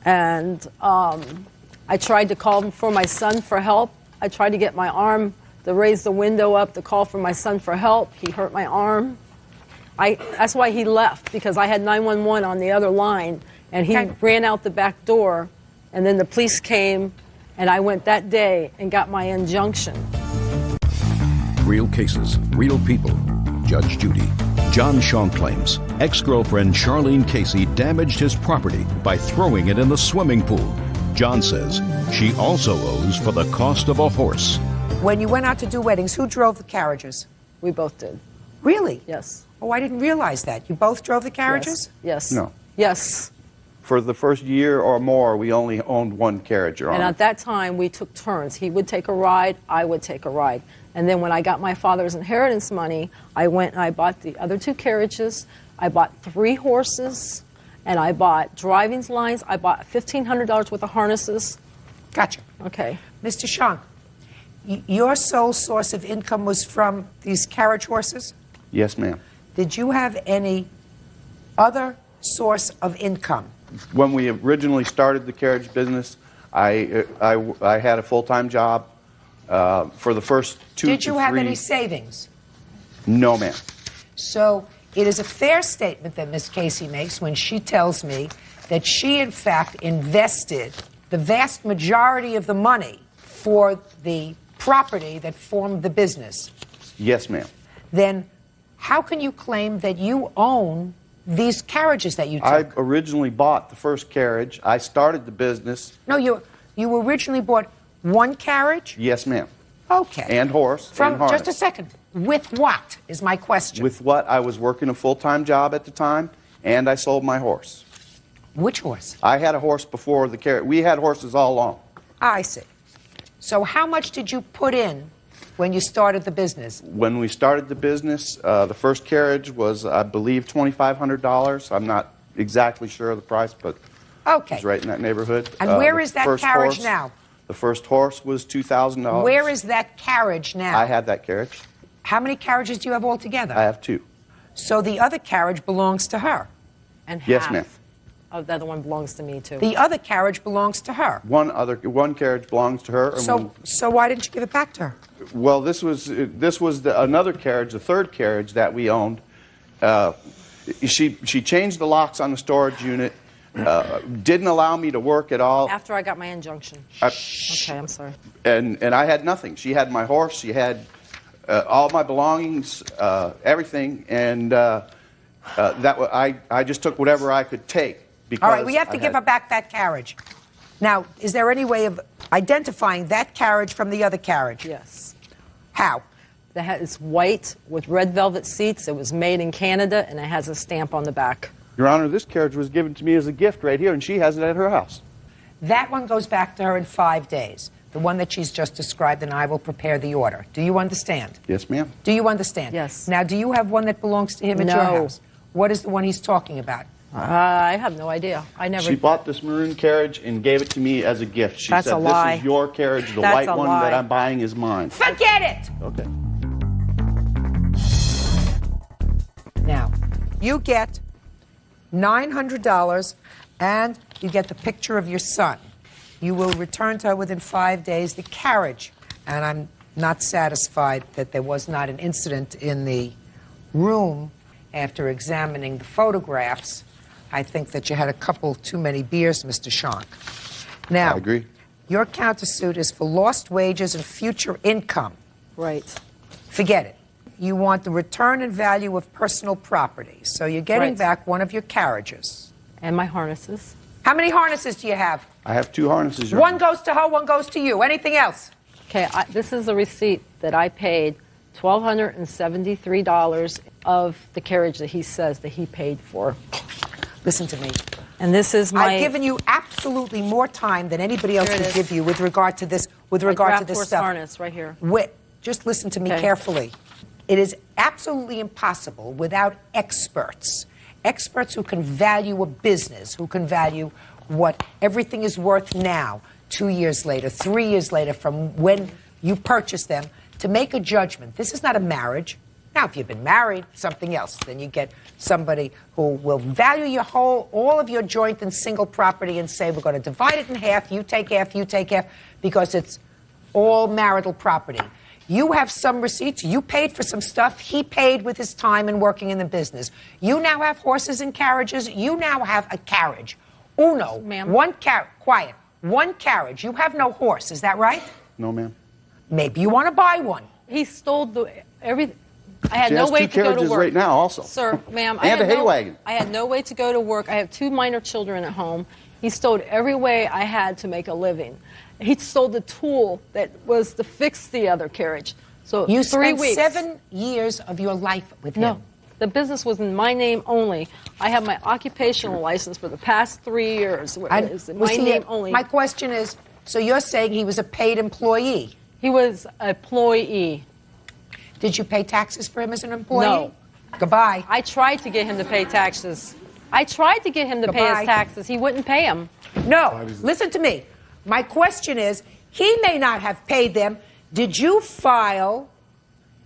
And I tried to call for my son for help. I tried to get my arm to raise the window up to call for my son for help. He hurt my arm. That's why he left, because I had 911 on the other line, and he ran out the back door, and then the police came, and I went that day and got my injunction. Real cases, real people. Judge Judy. John Shaw claims ex-girlfriend Charlene Casey damaged his property by throwing it in the swimming pool. John says she also owes for the cost of a horse. When you went out to do weddings, who drove the carriages? We both did. Really? Yes. Oh, I didn't realize that. You both drove the carriages? Yes. No. Yes. For the first year or more, we only owned one carriage, Your And Honor. at that time, we took turns. He would take a ride, I would take a ride. And then when I got my father's inheritance money, I went and I bought the other 2 carriages. I bought 3 horses, and I bought driving lines. I bought $1,500 worth of harnesses. Gotcha. Okay. Mr. Shank, your sole source of income was from these carriage horses? Yes, ma'am. Did you have any other source of income? When we originally started the carriage business, I had a full-time job for the first 2 Did to you 3. have any savings? No, ma'am. So it is a fair statement that Ms. Casey makes when she tells me that she, in fact, invested the vast majority of the money for the property that formed the business. Yes, ma'am. Then how can you claim that you own these carriages that you took? I originally bought the first carriage. I started the business. No, you originally bought one carriage? Yes, ma'am. Okay. And horse From and harness. just a second. With what is my question? With what? I was working a full-time job at the time, and I sold my horse. Which horse? I had a horse before the carriage. We had horses all along. I see. So how much did you put in when you started the business? When we started the business, the first carriage was, I believe, $2,500. I'm not exactly sure of the price, but Okay. it's right in that neighborhood. And where The is that first carriage horse- now? The first horse was $2,000. Where is that carriage now? I had that carriage. How many carriages do you have altogether? I have 2. So the other carriage belongs to her. And Yes, half ma'am. of the other one belongs to me, too. The other carriage belongs to her. One carriage belongs to her. And So why didn't you give it back to her? well, this was another carriage, the third carriage that we owned. She changed the locks on the storage unit. Didn't allow me to work at all. After I got my injunction. Okay, I'm sorry. And I had nothing. She had my horse. She had all my belongings, everything, and I just took whatever I could take. Because All right, we have to give her back that carriage. Now, is there any way of identifying that carriage from the other carriage? Yes. How? It's white with red velvet seats. It was made in Canada, and it has a stamp on the back. Your Honor, this carriage was given to me as a gift right here, and she has it at her house. That one goes back to her in 5 days. The one that she's just described, and I will prepare the order. Do you understand? Yes, ma'am. Do you understand? Yes. Now, do you have one that belongs to him at No. your house? What is the one he's talking about? I have no idea. I never. She bought this maroon carriage and gave it to me as a gift. She That's said, a lie. "This is your carriage. The That's white a one lie. that I'm buying is mine." Forget it! Okay. Now, you get $900 and you get the picture of your son. You will return to her within 5 days the carriage. And I'm not satisfied that there was not an incident in the room after examining the photographs. I think that you had a couple too many beers, Mr. Shank. Now, I agree. your countersuit is for lost wages and future income. Right. Forget it. You want the return and value of personal property. So you're getting Right. back one of your carriages. And my harnesses. How many harnesses do you have? I have 2 harnesses, Your One Honor. goes to her, one goes to you. Anything else? Okay, this is a receipt that I paid $1,273 of the carriage that he says that he paid for. Listen to me. And this is my. I've given you absolutely more time than anybody else Here it would is. give you with regard to this. With my regard to draft this horse stuff. harness right here. Just listen to me Okay. carefully. It is absolutely impossible without experts who can value a business, who can value what everything is worth now, 2 years later, 3 years later from when you purchased them, to make a judgment. This is not a marriage. Now, if you've been married, something else. Then you get somebody who will value all of your joint and single property and say, we're going to divide it in half, you take half, because it's all marital property. You have some receipts. You paid for some stuff. He paid with his time and working in the business. You now have horses and carriages. You now have a carriage. Uno. Ma'am. One carriage. Quiet. One carriage. You have no horse. Is that right? No, ma'am. Maybe you want to buy one. He stole everything. I had She no has way 2 to go to carriages work. right now also. Sir, ma'am. And a hay wagon. I had no way to go to work. I have 2 minor children at home. He stole every way I had to make a living. He stole the tool that was to fix the other carriage. So You 3 spent weeks. 7 years of your life with him. No. The business was in my name only. I have my occupational license for the past 3 years. It's in my name only. My question is, so you're saying he was a paid employee? He was an employee. Did you pay taxes for him as an employee? No. Goodbye. I tried to get him to pay taxes. I tried to get him to pay Goodbye. his taxes. He wouldn't pay them. No. Listen to me. My question is, he may not have paid them. Did you file?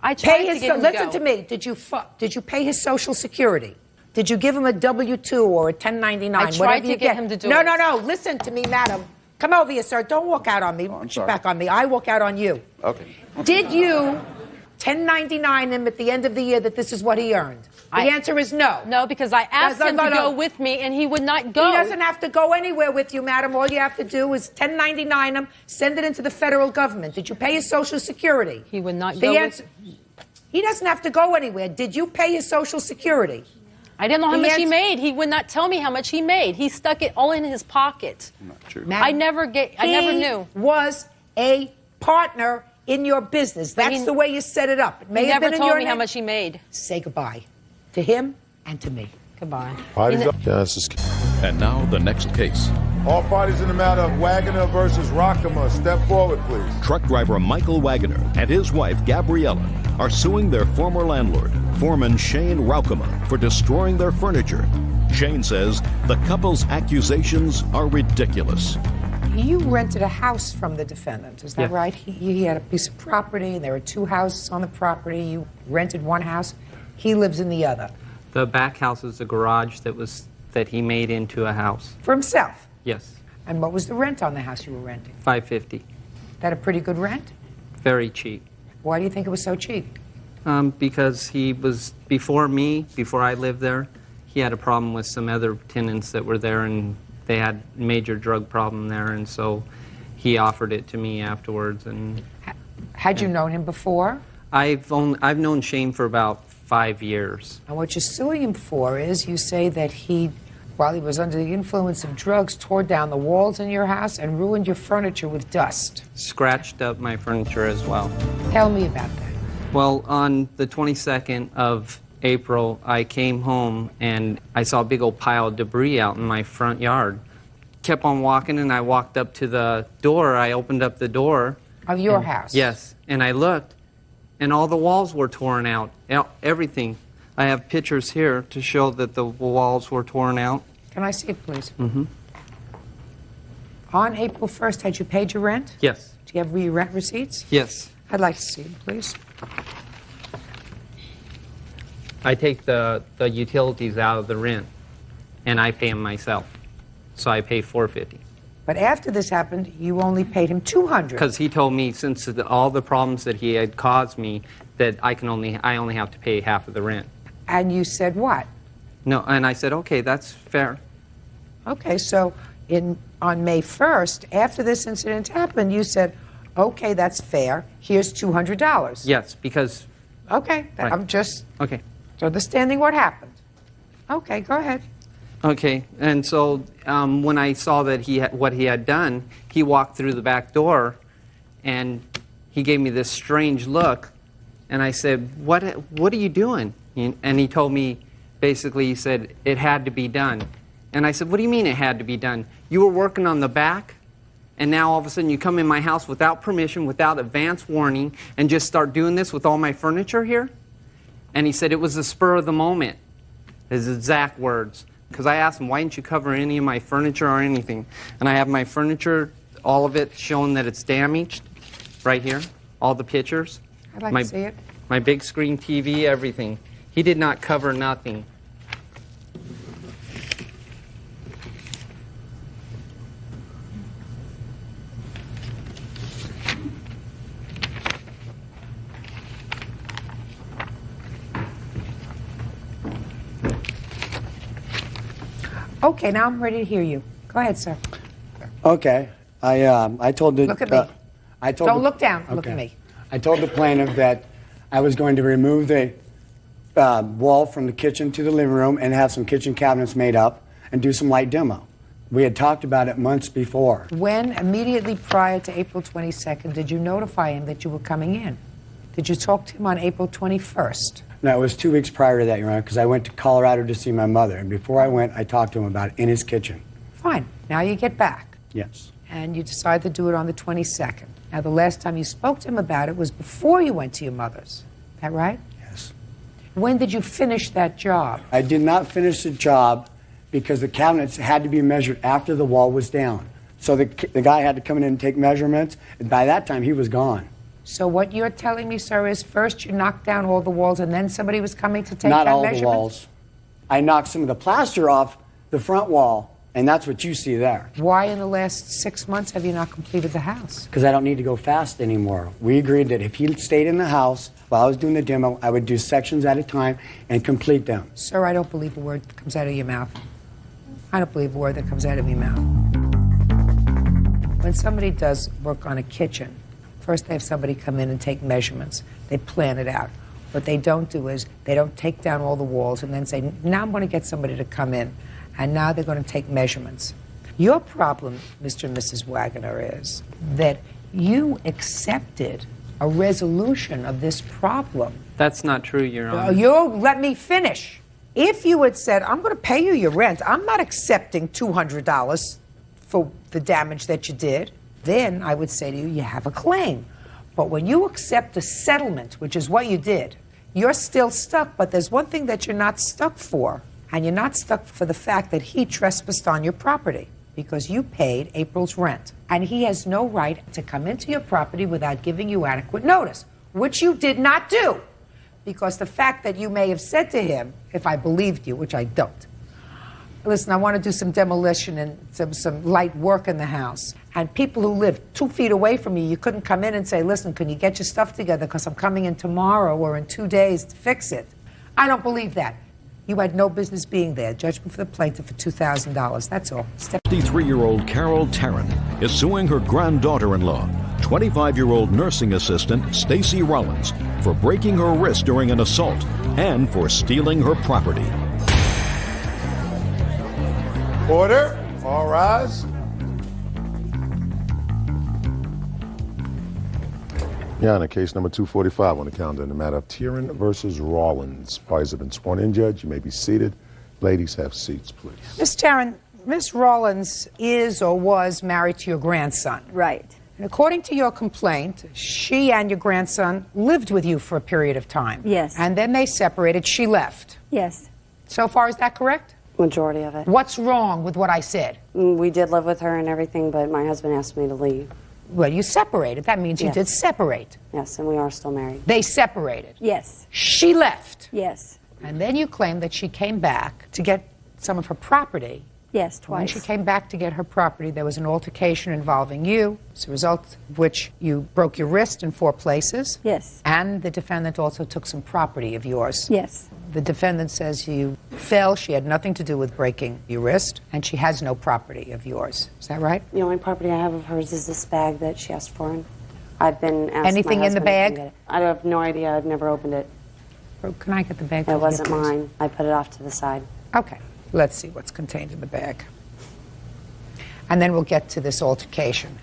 I tried to get him to Listen go. to me. Did you pay his Social Security? Did you give him a W-2 or a 1099? I whatever tried you to get him to do No, it. no, no. Listen to me, madam. Come over here, sir. Don't walk out on me. Put your sorry. back on me. I walk out on you. Okay. Did you 1099 him at the end of the year that this is what he earned? The answer is no. No, because I asked No, him no, to no. go with me, and he would not go. He doesn't have to go anywhere with you, madam. All you have to do is 1099 him, send it into the federal government. Did you pay his Social Security? He would not The go answer, he doesn't have to go anywhere. Did you pay his Social Security? I didn't know how The much he answer- made. He would not tell me how much he made. He stuck it all in his pocket. Not true. Madam, I never knew. He was a partner in your business. But That's he- the way you set it up. It may He have never been in told your me how name. much he made. Say goodbye to him and to me. Goodbye. Parties up. Justice. And now the next case. All parties in the matter of Wagner versus Rockema, step forward, please. Truck driver Michael Wagner and his wife Gabriella are suing their former landlord, foreman Shane Roukema, for destroying their furniture. Shane says the couple's accusations are ridiculous. You rented a house from the defendant, is that Yeah. right? He had a piece of property, and there were 2 houses on the property. You rented one house. He lives in the other. The back house is a garage that he made into a house. For himself. Yes, And what was the rent on the house you were renting? $550. That a pretty good rent? Very cheap. Why do you think it was so cheap? Because he was before I lived there. He had a problem with some other tenants that were there, and they had major drug problem there, and so he offered it to me afterwards. And Had you known him before? I've known Shane for about 5 years. And what you're suing him for is you say that he, while he was under the influence of drugs, tore down the walls in your house and ruined your furniture with dust. Scratched up my furniture as well. Tell me about that. Well, on the 22nd of April, I came home and I saw a big old pile of debris out in my front yard. Kept on walking and I walked up to the door. I opened up the door. Of your house? Yes. And I looked and all the walls were torn out. Everything. I have pictures here to show that the walls were torn out. Can I see it, please? Mm-hmm. On April 1st, had you paid your rent? Yes. Do you have your rent receipts? Yes. I'd like to see them, please. I take the utilities out of the rent and I pay them myself. So I pay $450. But after this happened, you only paid him $200. Because he told me, since all the problems that he had caused me, that I only have to pay half of the rent. And you said what? No, and I said, okay, that's fair. Okay, so on May 1st, after this incident happened, you said, okay, that's fair. Here's $200. Yes, because... Okay, Right. I'm just Okay. understanding what happened. Okay, go ahead. Okay, and so when I saw that what he had done, he walked through the back door, and he gave me this strange look, and I said, "What are you doing?" And he told me, basically, he said it had to be done, and I said, "What do you mean it had to be done? You were working on the back, and now all of a sudden you come in my house without permission, without advance warning, and just start doing this with all my furniture here?" And he said it was the spur of the moment, his exact words. Because I asked him, why didn't you cover any of my furniture or anything? And I have my furniture, all of it, showing that it's damaged, right here, all the pictures. I'd like to see it. My big screen TV, everything. He did not cover nothing. Okay, now I'm ready to hear you. Go ahead, sir. Okay. I told the... Look at me. Don't look down. Okay. Look at me. I told the plaintiff that I was going to remove the wall from the kitchen to the living room and have some kitchen cabinets made up and do some light demo. We had talked about it months before. When, immediately prior to April 22nd, did you notify him that you were coming in? Did you talk to him on April 21st? No, it was 2 weeks prior to that, Your Honor, because I went to Colorado to see my mother. And before I went, I talked to him about it in his kitchen. Fine. Now you get back. Yes. And you decide to do it on the 22nd. Now, the last time you spoke to him about it was before you went to your mother's. Is that right? Yes. When did you finish that job? I did not finish the job because the cabinets had to be measured after the wall was down. So the guy had to come in and take measurements. And by that time, he was gone. So what you're telling me, sir, is first you knocked down all the walls and then somebody was coming to take Not down all measurements? the walls. I knocked some of the plaster off the front wall, and that's what you see there. Why in the last 6 months have you not completed the house? Because I don't need to go fast anymore. We agreed that if he stayed in the house while I was doing the demo, I would do sections at a time and complete them. Sir, I don't believe a word that comes out of your mouth. I don't believe a word that comes out of your mouth. When somebody does work on a kitchen, first they have somebody come in and take measurements. They plan it out. What they don't do is they don't take down all the walls and then say, now I'm going to get somebody to come in, and now they're going to take measurements. Your problem, Mr. and Mrs. Wagner, is that you accepted a resolution of this problem. That's not true, Your Honor. You let me finish. If you had said, I'm going to pay you your rent, I'm not accepting $200 for the damage that you did, then I would say to you, you have a claim. But when you accept a settlement, which is what you did, you're still stuck, but there's one thing that you're not stuck for, and you're not stuck for the fact that he trespassed on your property because you paid April's rent. And he has no right to come into your property without giving you adequate notice, which you did not do. Because the fact that you may have said to him, if I believed you, which I don't, listen, I want to do some demolition and some light work in the house. And people who live 2 feet away from you, you couldn't come in and say, listen, can you get your stuff together because I'm coming in tomorrow or in 2 days to fix it. I don't believe that. You had no business being there. Judgment for the plaintiff for $2,000. That's all. 53-year-old Carol Tarrant is suing her granddaughter-in-law 25-year-old nursing assistant Stacy Rollins for breaking her wrist during an assault and for stealing her property. Order. All rise. Your Honor, case number 245 on the calendar in the matter of Tieran versus Rollins. Parties have been sworn in, Judge. You may be seated. Ladies, have seats, please. Ms. Taryn, Ms. Rollins is or was married to your grandson. Right. And according to your complaint, she and your grandson lived with you for a period of time. Yes. And then they separated. She left. Yes. So far, is that correct? Majority of it. What's wrong with what I said? We did live with her and everything, but my husband asked me to leave. Well, you separated. That means you Yes. did separate. Yes, and we are still married. They separated. Yes. She left. Yes. And then you claim that she came back to get some of her property. Yes, When twice. she came back to get her property, there was an altercation involving you, as a result of which you broke your wrist in 4 places. Yes. And the defendant also took some property of yours. Yes. The defendant says you fell, she had nothing to do with breaking your wrist, and she has no property of yours. Is that right? The only property I have of hers is this bag that she asked for. And I've been asked Anything my in the husband to bag? come get it. I have no idea. I've never opened it. Can I get the bag? It wasn't mine. I put it off to the side. Okay. Let's see what's contained in the bag. And then we'll get to this altercation.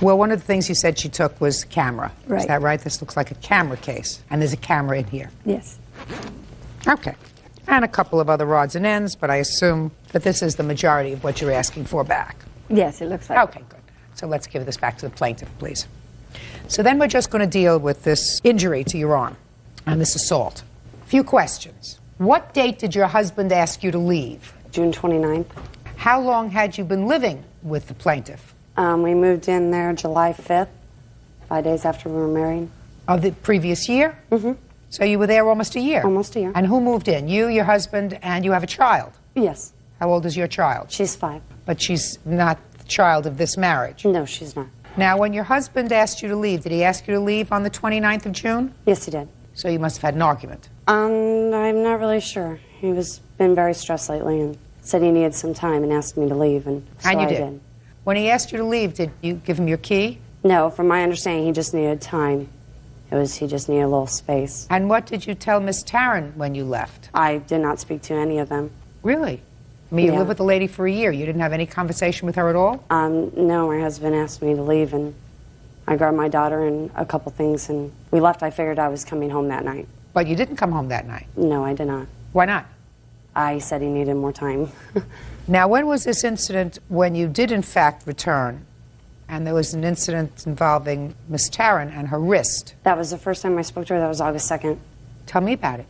Well, one of the things you said she took was the camera. Right. Is that right? This looks like a camera case. And there's a camera in here. Yes. Okay. And a couple of other rods and ends, but I assume that this is the majority of what you're asking for back. Yes, it looks like. Okay, good. So let's give this back to the plaintiff, please. So then we're just going to deal with this injury to your arm and this assault. A few questions. What date did your husband ask you to leave? June 29th. How long had you been living with the plaintiff? We moved in there July 5th, 5 days after we were married. Of the previous year? Mm-hmm. So you were there almost a year? Almost a year. And who moved in? You, your husband, and you have a child? Yes. How old is your child? She's 5. But she's not the child of this marriage? No, she's not. Now, when your husband asked you to leave, did he ask you to leave on the 29th of June? Yes, he did. So you must have had an argument. I'm not really sure. He was been very stressed lately and said he needed some time and asked me to leave, and so And you I did. When he asked you to leave, did you give him your key? No, from my understanding, he just needed time. He just needed a little space. And what did you tell Miss Taryn when you left? I did not speak to any of them. Really? I mean, you Yeah. lived with the lady for a year. You didn't have any conversation with her at all? No, my husband asked me to leave, and I grabbed my daughter and a couple things, and we left. I figured I was coming home that night. But you didn't come home that night? No, I did not. Why not? I said he needed more time. Now, when was this incident when you did, in fact, return, and there was an incident involving Miss Taryn and her wrist? That was the first time I spoke to her. That was August 2nd. Tell me about it.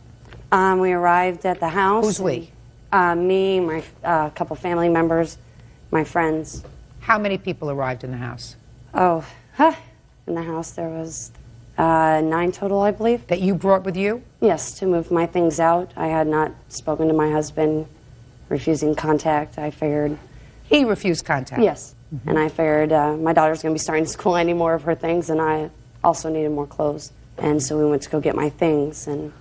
We arrived at the house. Who's we? Me, my couple family members, my friends. How many people arrived in the house? In the house there was 9 total, I believe. That you brought with you? Yes, to move my things out. I had not spoken to my husband, refusing contact. I figured... He refused contact? Yes. Mm-hmm. And I figured my daughter's going to be starting school. I need more of her things, and I also needed more clothes. And so we went to go get my things, and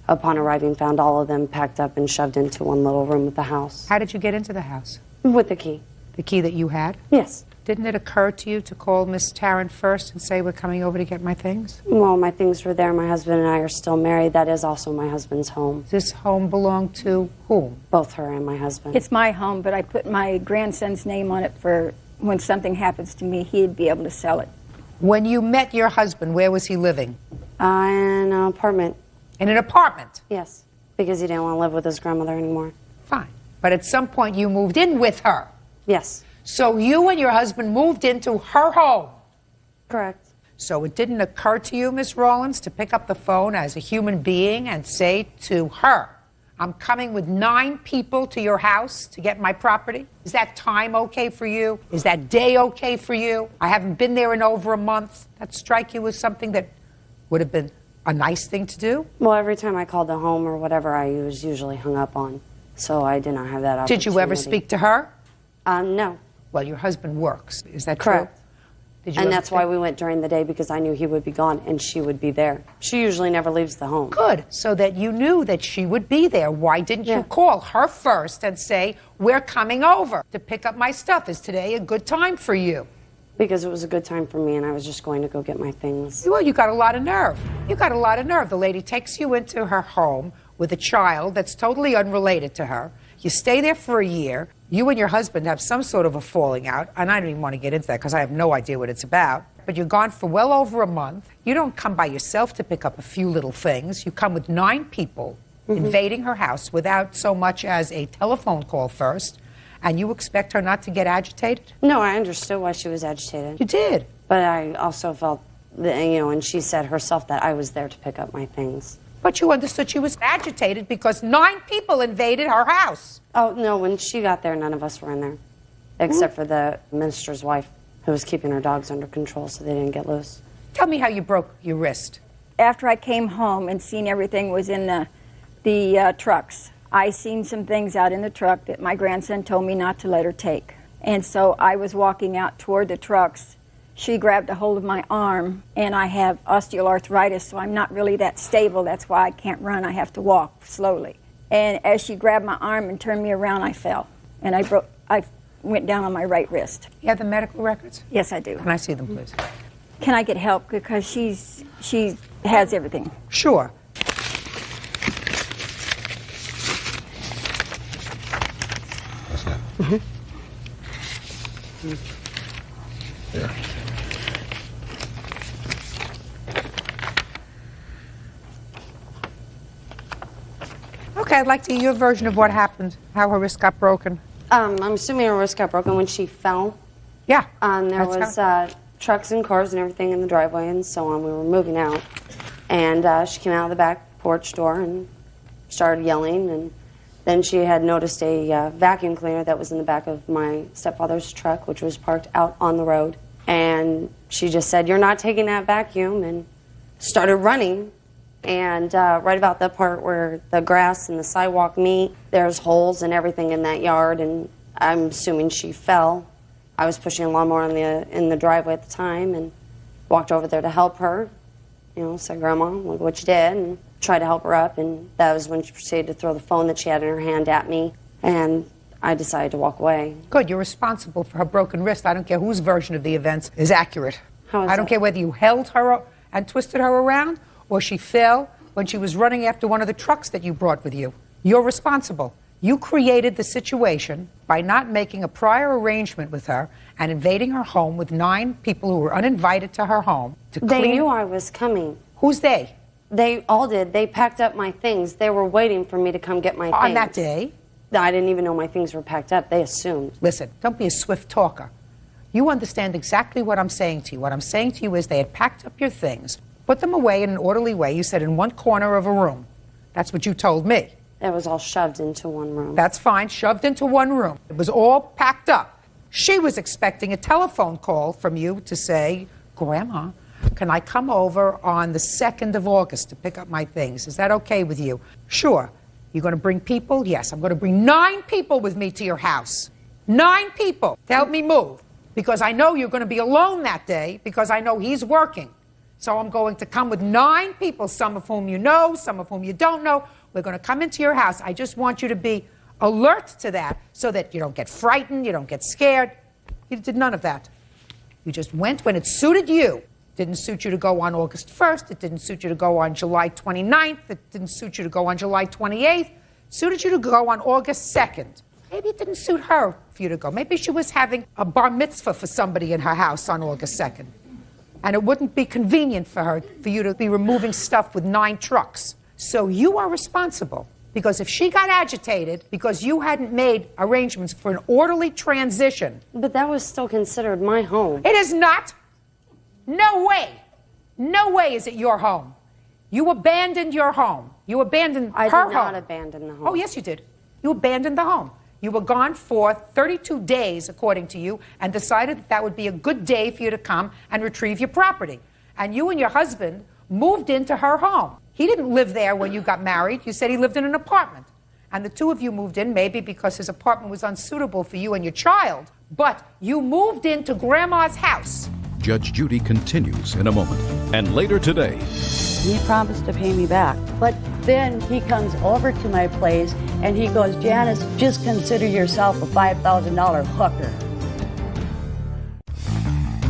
upon arriving, found all of them packed up and shoved into one little room at the house. How did you get into the house? With the key. The key that you had? Yes. Didn't it occur to you to call Miss Taryn first and say, we're coming over to get my things? Well, my things were there. My husband and I are still married. That is also my husband's home. Does this home belong to whom? Both her and my husband. It's my home, but I put my grandson's name on it for when something happens to me, he'd be able to sell it. When you met your husband, where was he living? In an apartment. In an apartment? Yes, because he didn't want to live with his grandmother anymore. Fine. But at some point you moved in with her? Yes. So you and your husband moved into her home? Correct. So it didn't occur to you, Miss Rollins, to pick up the phone as a human being and say to her, I'm coming with 9 people to your house to get my property? Is that time okay for you? Is that day okay for you? I haven't been there in over a month. That strike you as something that would have been a nice thing to do? Well, every time I called the home or whatever, I was usually hung up on. So I did not have that opportunity. Did you ever speak to her? No. Well, your husband works. Is that Correct. true? Did you And that's why understand? we went during the day, because I knew he would be gone and she would be there. She usually never leaves the home. Good, so that you knew that she would be there. Why didn't you call her first and say, we're coming over to pick up my stuff? Is today a good time for you? Because it was a good time for me and I was just going to go get my things. Well, you got a lot of nerve. You got a lot of nerve. The lady takes you into her home with a child that's totally unrelated to her. You stay there for a year. You and your husband have some sort of a falling out, and I don't even want to get into that because I have no idea what it's about. But you're gone for well over a month. You don't come by yourself to pick up a few little things. You come with 9 people invading her house without so much as a telephone call first, and you expect her not to get agitated? No, I understood why she was agitated. You did? But I also felt, that, and she said herself that I was there to pick up my things. But you understood she was agitated because 9 people invaded her house. Oh, no, when she got there, none of us were in there. Except for the minister's wife, who was keeping her dogs under control so they didn't get loose. Tell me how you broke your wrist. After I came home and seen everything was in the trucks, I seen some things out in the truck that my grandson told me not to let her take. And so I was walking out toward the trucks. She grabbed a hold of my arm, and I have osteoarthritis, so I'm not really that stable. That's why I can't run. I have to walk slowly. And as she grabbed my arm and turned me around, I fell. And I went down on my right wrist. You have the medical records? Yes, I do. Can I see them, please? Can I get help? Because she has everything. Sure. Yeah. Okay, I'd like to hear your version of what happened, how her wrist got broken. I'm assuming her wrist got broken when she fell. Yeah. There that's was trucks and cars and everything in the driveway and so on. We were moving out. And she came out of the back porch door and started yelling. And then she had noticed a vacuum cleaner that was in the back of my stepfather's truck, which was parked out on the road. And she just said, "You're not taking that vacuum," and started running. And right about the part where the grass and the sidewalk meet, there's holes and everything in that yard, and I'm assuming she fell. I was pushing a lawnmower in the driveway at the time and walked over there to help her. Said, "Grandma, look what you did," and tried to help her up. And that was when she proceeded to throw the phone that she had in her hand at me, and I decided to walk away. Good, you're responsible for her broken wrist. I don't care whose version of the events is accurate. How is I don't that? care whether you held her and twisted her around or she fell when she was running after one of the trucks that you brought with you. You're responsible. You created the situation by not making a prior arrangement with her and invading her home with 9 people who were uninvited to her home to clean. They knew I was coming. Who's they? They all did. They packed up my things. They were waiting for me to come get my things. On that day? I didn't even know my things were packed up. They assumed. Listen, don't be a swift talker. You understand exactly what I'm saying to you. What I'm saying to you is they had packed up your things, put them away in an orderly way. You said in one corner of a room. That's what you told me. It was all shoved into one room. That's fine, shoved into one room. It was all packed up. She was expecting a telephone call from you to say, "Grandma, can I come over on the 2nd of August to pick up my things? Is that okay with you?" Sure. You're going to bring people? Yes, I'm going to bring 9 people with me to your house. 9 people to help me move. Because I know you're going to be alone that day, because I know he's working. So I'm going to come with 9 people, some of whom you know, some of whom you don't know. We're going to come into your house. I just want you to be alert to that so that you don't get frightened, you don't get scared. You did none of that. You just went when it suited you. It didn't suit you to go on August 1st. It didn't suit you to go on July 29th. It didn't suit you to go on July 28th. It suited you to go on August 2nd. Maybe it didn't suit her for you to go. Maybe she was having a bar mitzvah for somebody in her house on August 2nd. And it wouldn't be convenient for you to be removing stuff with 9 trucks. So you are responsible. Because if she got agitated because you hadn't made arrangements for an orderly transition. But that was still considered my home. It is not. No way. No way is it your home. You abandoned your home. You abandoned her home. I did not abandon the home. Oh, yes, you did. You abandoned the home. You were gone for 32 days, according to you, and decided that would be a good day for you to come and retrieve your property. And you and your husband moved into her home. He didn't live there when you got married. You said he lived in an apartment. And the 2 of you moved in, maybe because his apartment was unsuitable for you and your child. But you moved into Grandma's house. Judge Judy continues in a moment. And later today, He promised to pay me back. But then he comes over to my place and he goes, Janice, just consider yourself a $5,000 hooker.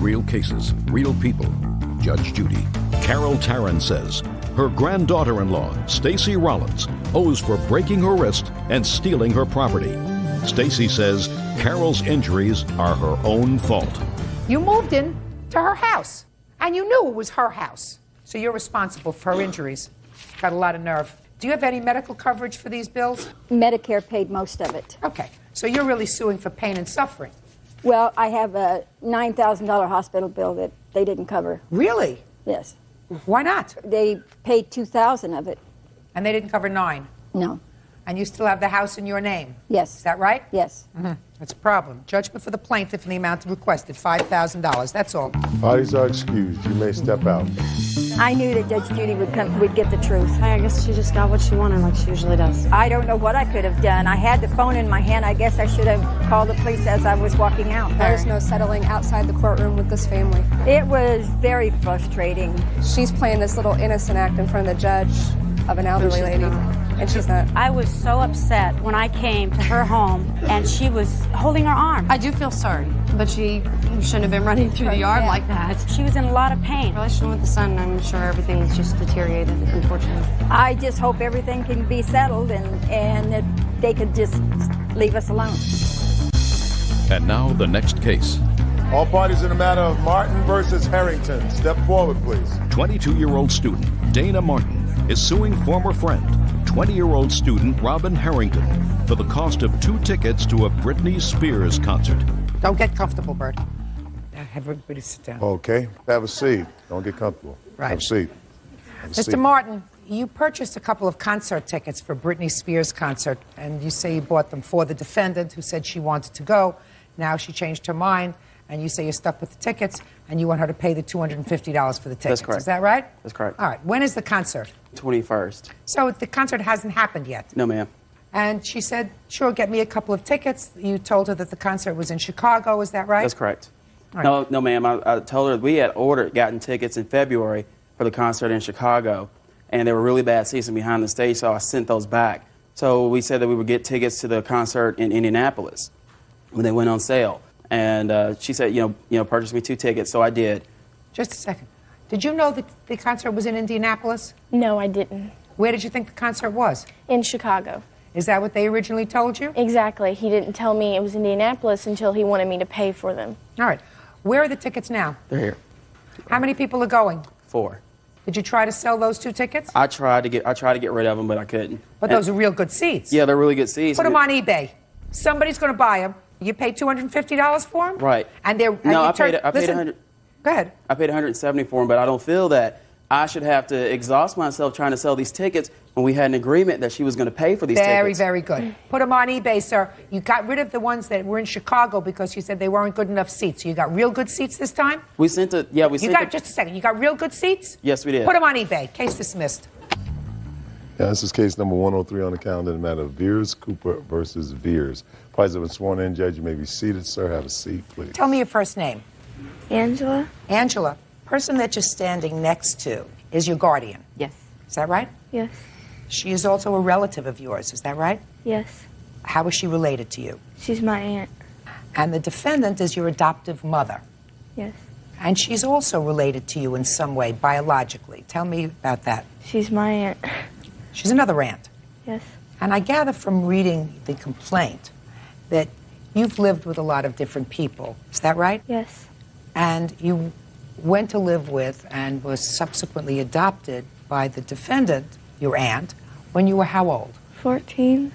real cases, real people. Judge Judy. Carol Tarrant says her granddaughter-in-law, Stacy Rollins, owes for breaking her wrist and stealing her property. Stacy says Carol's injuries are her own fault. You moved in to her house, and you knew it was her house. So you're responsible for her injuries. Got a lot of nerve. Do you have any medical coverage for these bills? Medicare paid most of it. Okay, so you're really suing for pain and suffering. Well, I have a $9,000 hospital bill that they didn't cover. Really? Yes. Why not? They paid $2,000 of it. And they didn't cover $9? No. And you still have the house in your name? Yes. Is that right? Yes. Mm-hmm. That's a problem. Judgment for the plaintiff in the amount requested, $5,000. That's all. Parties are excused. You may step out. I knew that Judge Judy would get the truth. I guess she just got what she wanted, like she usually does. I don't know what I could have done. I had the phone in my hand. I guess I should have called the police as I was walking out. There's no settling outside the courtroom with this family. It was very frustrating. She's playing this little innocent act in front of the judge of an elderly lady. And she's not. I was so upset when I came to her home and she was holding her arm. I do feel sorry, but she shouldn't have been running through the yard like that. She was in a lot of pain. Relation with the son, I'm sure everything's just deteriorated, unfortunately. I just hope everything can be settled and that they could just leave us alone. And now the next case. All parties in the matter of Martin versus Harrington. Step forward, please. 22-year-old student Dana Martin is suing former friend, 20-year-old student Robin Harrington, for the cost of 2 tickets to a Britney Spears concert. Don't get comfortable, Bert. Have everybody sit down. Okay. Have a seat. Don't get comfortable. Right. Have a seat. Have a Mr. seat. Martin, you purchased a couple of concert tickets for Britney Spears' concert, and you say you bought them for the defendant who said she wanted to go. Now she changed her mind, and you say you're stuck with the tickets, and you want her to pay the $250 for the tickets. That's correct. Is that right? That's correct. All right. When is the concert? 21st. So the concert hasn't happened yet. No, ma'am. And she said, sure, get me a couple of tickets. You told her that the concert was in Chicago. Is that right? That's correct. All right. No, ma'am. I told her we had gotten tickets in February for the concert in Chicago, and they were really bad seats behind the stage, so I sent those back. So we said that we would get tickets to the concert in Indianapolis when they went on sale. And she said, purchase me 2 tickets, so I did. Just a second. Did you know that the concert was in Indianapolis? No, I didn't. Where did you think the concert was? In Chicago. Is that what they originally told you? Exactly. He didn't tell me it was Indianapolis until he wanted me to pay for them. All right. Where are the tickets now? They're here. How many people are going? 4. Did you try to sell those 2 tickets? I tried to get rid of them, but I couldn't. But those are real good seats. Yeah, they're really good seats. Put them on eBay. Somebody's going to buy them. You pay $250 for them? Right. And they're... No, I paid paid 100. Go ahead. I paid 170 for them, but I don't feel that I should have to exhaust myself trying to sell these tickets when we had an agreement that she was going to pay for these tickets. Very good. Put them on eBay, sir. You got rid of the ones that were in Chicago because you said they weren't good enough seats. So you got real good seats this time? We sent a... Yeah, we sent You got... Just a second. You got real good seats? Yes, we did. Put them on eBay. Case dismissed. Yeah, this is case number 103 on the calendar in the matter of Veers Cooper versus Veers. Parties have been sworn in. Judge, you may be seated, sir. Have a seat, please. Tell me your first name. Angela? Angela. Person that you're standing next to is your guardian. Yes. Is that right? Yes. She is also a relative of yours. Is that right? Yes. How is she related to you? She's my aunt. And the defendant is your adoptive mother. Yes. And she's also related to you in some way, biologically. Tell me about that. She's my aunt. She's another aunt. Yes. And I gather from reading the complaint that you've lived with a lot of different people. Is that right? Yes. And you went to live with and was subsequently adopted by the defendant, your aunt, when you were how old? 14.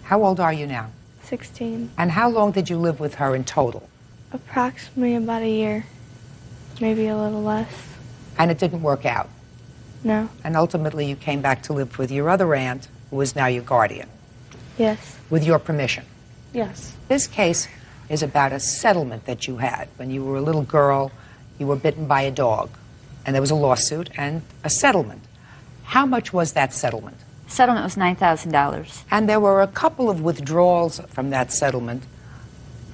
How old are you now? 16. And how long did you live with her in total? Approximately about a year. Maybe a little less. And it didn't work out? No. And ultimately you came back to live with your other aunt, who is now your guardian? Yes. With your permission? Yes. This case is about a settlement that you had. When you were a little girl, you were bitten by a dog. And there was a lawsuit and a settlement. How much was that settlement? Settlement was $9,000. And there were a couple of withdrawals from that settlement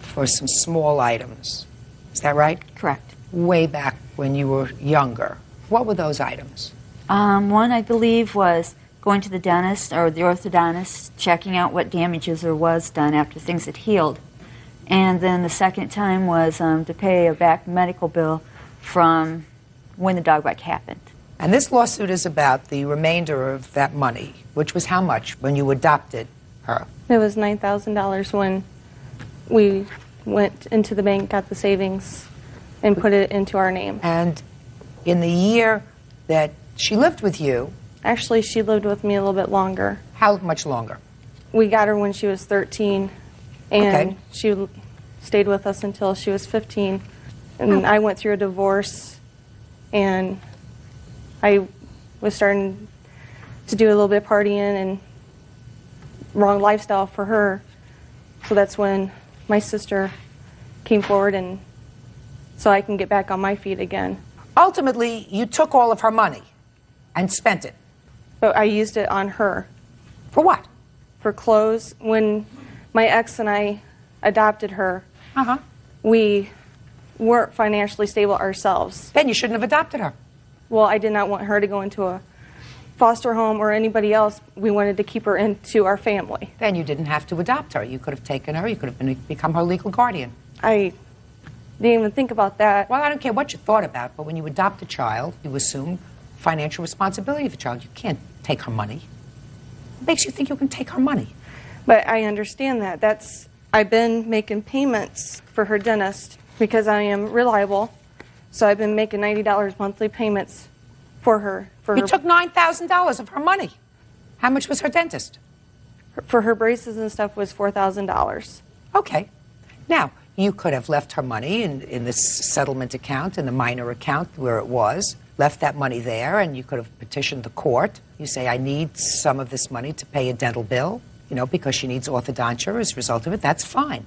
for some small items. Is that right? Correct. way back when you were younger. What were those items? One, I believe, was going to the dentist or the orthodontist, checking out what damages there was done after things had healed. And then the second time was to pay a back medical bill from when the dog bite happened. And this lawsuit is about the remainder of that money, which was how much when you adopted her? It was $9,000 when we went into the bank, got the savings, and put it into our name. And in the year that she lived with you... Actually, she lived with me a little bit longer. How much longer? We got her when she was 13, and Okay. she stayed with us until she was 15. And I went through a divorce, and I was starting to do a little bit of partying and wrong lifestyle for her. So that's when my sister came forward, and so I can get back on my feet again. Ultimately, you took all of her money and spent it. But I used it on her. For what? For clothes. When my ex and I adopted her, we weren't financially stable ourselves. Then you shouldn't have adopted her. Well, I did not want her to go into a foster home or anybody else. We wanted to keep her into our family. Then you didn't have to adopt her. You could have taken her. You could have become her legal guardian. I didn't even think about that. Well, I don't care what you thought about, but when you adopt a child, you assume financial responsibility of the child. You can't take her money. What makes you think you can take her money? But I understand that. I've been making payments for her dentist because I am reliable. So I've been making $90 monthly payments for her. You took $9,000 of her money. How much was her dentist? For her braces and stuff was $4,000. Okay. Now, you could have left her money in this settlement account, in the minor account where it was, left that money there, and you could have petitioned the court. You say, I need some of this money to pay a dental bill, because she needs orthodontia as a result of it. That's fine.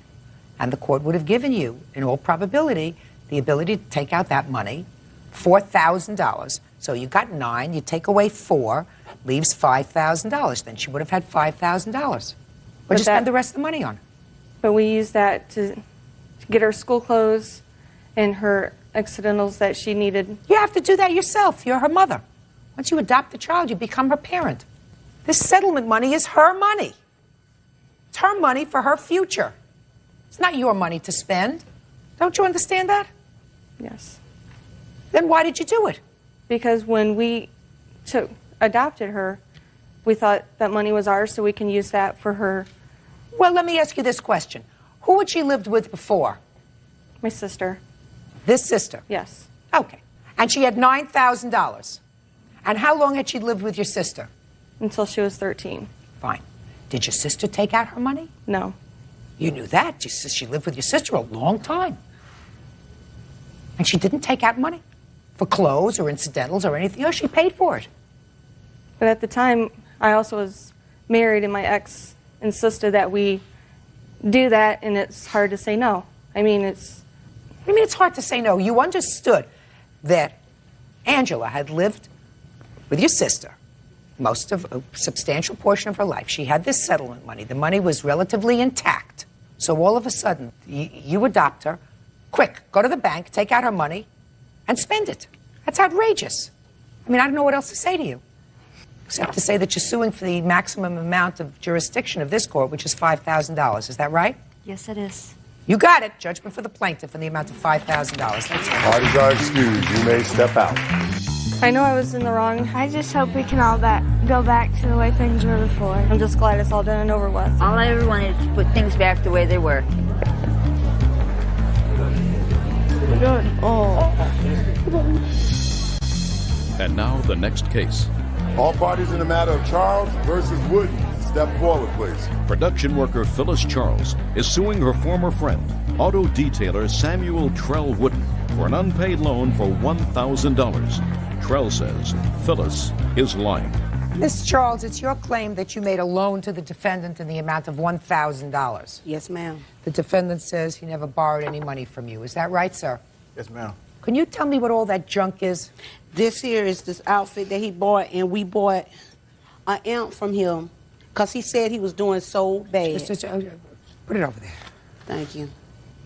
And the court would have given you, in all probability, the ability to take out that money, $4,000. So you got $9,000, you take away $4,000, leaves $5,000. Then she would have had $5,000. What'd you spend the rest of the money on? But we used that to get her school clothes and her accidentals that she needed. You have to do that yourself. You're her mother. Once you adopt the child, you become her parent. This settlement money is her money. It's her money for her future. It's not your money to spend. Don't you understand that? Yes. Then why did you do it? Because when we adopted her, we thought that money was ours, so we can use that for her. Well, let me ask you this question. Who had she lived with before? My sister. This sister? Yes. Okay. And she had $9,000. And how long had she lived with your sister? Until she was 13. Fine. Did your sister take out her money? No. You knew that. She lived with your sister a long time. And she didn't take out money for clothes or incidentals or anything else. She paid for it. But at the time, I also was married, and my ex insisted that we do that, and it's hard to say no. it's hard to say no. You understood that Angela had lived with your sister most of a substantial portion of her life. She had this settlement money. The money was relatively intact. So all of a sudden, you adopt her. Quick, go to the bank, take out her money, and spend it. That's outrageous. I don't know what else to say to you, except to say that you're suing for the maximum amount of jurisdiction of this court, which is $5,000. Is that right? Yes, it is. You got it. Judgment for the plaintiff in the amount of $5,000. That's it. Parties are excused. You may step out. I know I was in the wrong. I just hope we can all go back to the way things were before. I'm just glad it's all done and over with. All I ever wanted is to put things back the way they were. Good. And now the next case. All parties in the matter of Charles versus Wooden. Step forward, please. Production worker Phyllis Charles is suing her former friend, auto detailer Samuel Trell Wooden, for an unpaid loan for $1,000. Trell says Phyllis is lying. Miss Charles, it's your claim that you made a loan to the defendant in the amount of $1,000. Yes, ma'am. The defendant says he never borrowed any money from you. Is that right, sir? Yes, ma'am. Can you tell me what all that junk is? This here is this outfit that he bought, and we bought an amp from him because he said he was doing so bad. Put it over there. Thank you.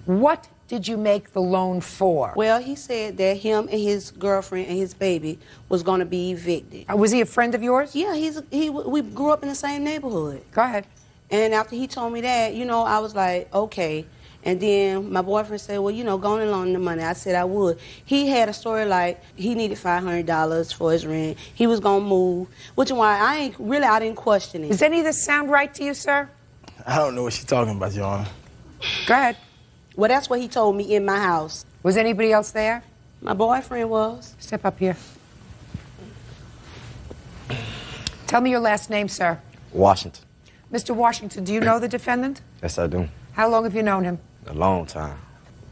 What did you make the loan for? Well, he said that him and his girlfriend and his baby was going to be evicted. Was he a friend of yours? Yeah, we grew up in the same neighborhood. Go ahead. And after he told me that, you know, I was like, okay. And then my boyfriend said, well, you know, go on and loan the money. I said I would. He had a story like he needed $500 for his rent. He was going to move, which is why I didn't question it. Does any of this sound right to you, sir? I don't know what she's talking about, Your Honor. Go ahead. Well, that's what he told me in my house. Was anybody else there? My boyfriend was. Step up here. Tell me your last name, sir. Washington. Mr. Washington, do you know the defendant? Yes, I do. How long have you known him? A long time.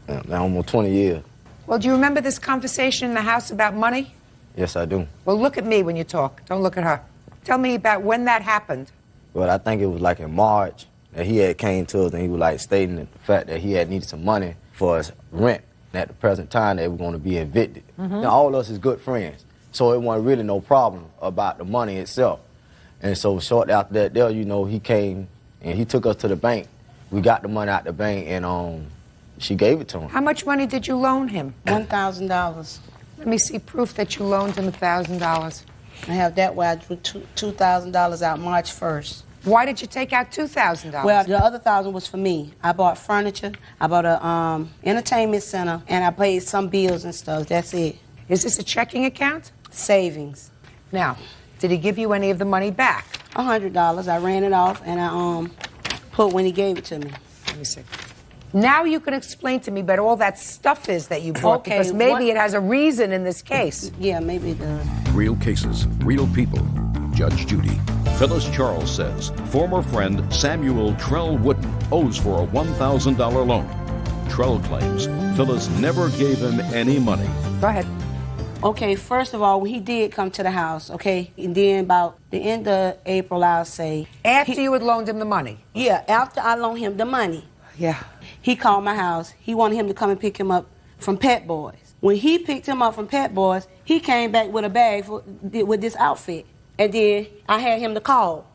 Now almost 20 years. Well, do you remember this conversation in the house about money? Yes, I do. Well, look at me when you talk. Don't look at her. Tell me about when that happened. Well, I think it was like in March that he had came to us and he was like stating the fact that he had needed some money for his rent. And at the present time, they were going to be evicted. Now, all of us is good friends, so it wasn't really no problem about the money itself. And so shortly after that, there, you know, he came and he took us to the bank. We got the money out the bank, and she gave it to him. How much money did you loan him? $1,000. Let me see proof that you loaned him $1,000. I have that where I drew $2,000 out March 1st. Why did you take out $2,000? Well, the other $1,000 was for me. I bought furniture, I bought a entertainment center, and I paid some bills and stuff. That's it. Is this a checking account? Savings. Now, did he give you any of the money back? $100. I ran it off, and I put when he gave it to me. Let me see. Now you can explain to me about all that stuff is that you bought, because maybe it has a reason in this case. Yeah, maybe it does. Real cases, real people. Judge Judy. Phyllis Charles says former friend Samuel Trell Wooden owes for a $1,000 loan. Trell claims Phyllis never gave him any money. Go ahead. Okay, first of all, he did come to the house, okay? And then about the end of April, I'll say. After you had loaned him the money? Yeah, after I loaned him the money. Yeah. He called my house. He wanted him to come and pick him up from Pet Boys. When he picked him up from Pet Boys, he came back with a bag with this outfit. And then I had him to call.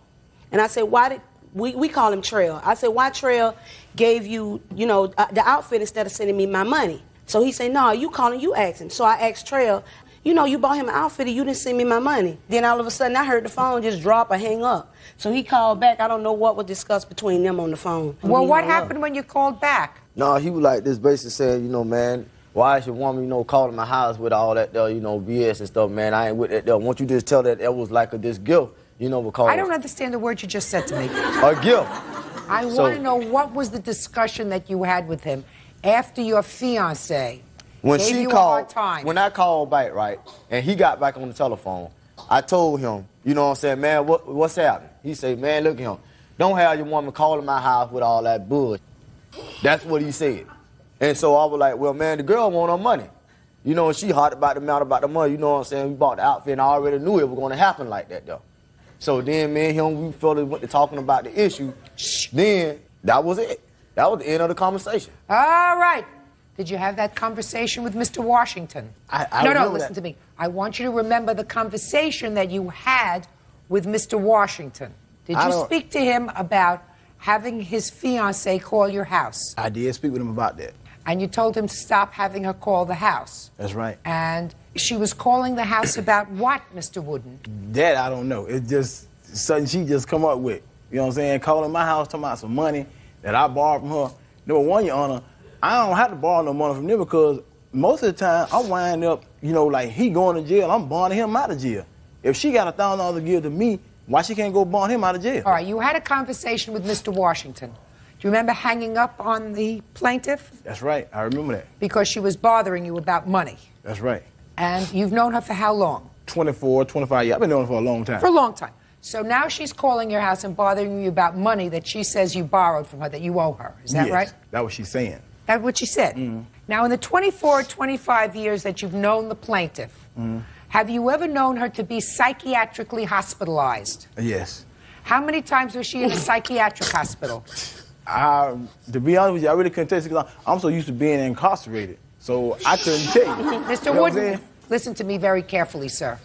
And I said, why did, we call him Trail. I said, why Trail gave you, you know, the outfit instead of sending me my money? So he said, no, you calling, you asking. So I asked Trail, you know, you bought him an outfit and you didn't send me my money. Then all of a sudden I heard the phone just drop or hang up. So he called back. I don't know what was discussed between them on the phone. Well, what happened when you called back? No, he was like this, basically saying, you know, man, why is your woman, you know, calling my house with all that, you know, BS and stuff, man? I ain't with that. Won't you just tell that it was like this gift, you know, because... I don't understand the word you just said to me. A gift. I want to know, what was the discussion that you had with him after your fiancé when gave she you called, a hard time? When I called back, right, and he got back on the telephone, I told him, you know what I'm saying, man, what's happening? He said, man, look at him. Don't have your woman calling my house with all that bullshit. That's what he said. And so I was like, well, man, the girl want her money. You know, she hot about the amount about the money. You know what I'm saying? We bought the outfit, and I already knew it was going to happen like that, though. So then me and him, we felt went to talking about the issue. Then that was it. That was the end of the conversation. All right. Did you have that conversation with Mr. Washington? No, listen to me. I want you to remember the conversation that you had with Mr. Washington. Did you speak to him about having his fiancée call your house? I did speak with him about that. And you told him to stop having her call the house? That's right. And she was calling the house about what, Mr. Wooden? That I don't know. It's just something she just come up with. You know what I'm saying? Calling my house, talking about some money that I borrowed from her. Number one, Your Honor, I don't have to borrow no money from them because most of the time I wind up, you know, like he going to jail, I'm bonding him out of jail. If she got $1,000 to give to me, why she can't go bond him out of jail? All right, you had a conversation with Mr. Washington. Do you remember hanging up on the plaintiff? That's right, I remember that. Because she was bothering you about money. That's right. And you've known her for how long? 24, 25 years. I've been knowing her for a long time. For a long time. So now she's calling your house and bothering you about money that she says you borrowed from her, that you owe her. Is that right? That's what she's saying. That's what she said? Mm-hmm. Now, in the 24, 25 years that you've known the plaintiff, have you ever known her to be psychiatrically hospitalized? Yes. How many times was she in a psychiatric hospital? To be honest with you, I really couldn't tell you because I'm so used to being incarcerated. So I couldn't tell you. Mr. Wooden, listen to me very carefully, sir.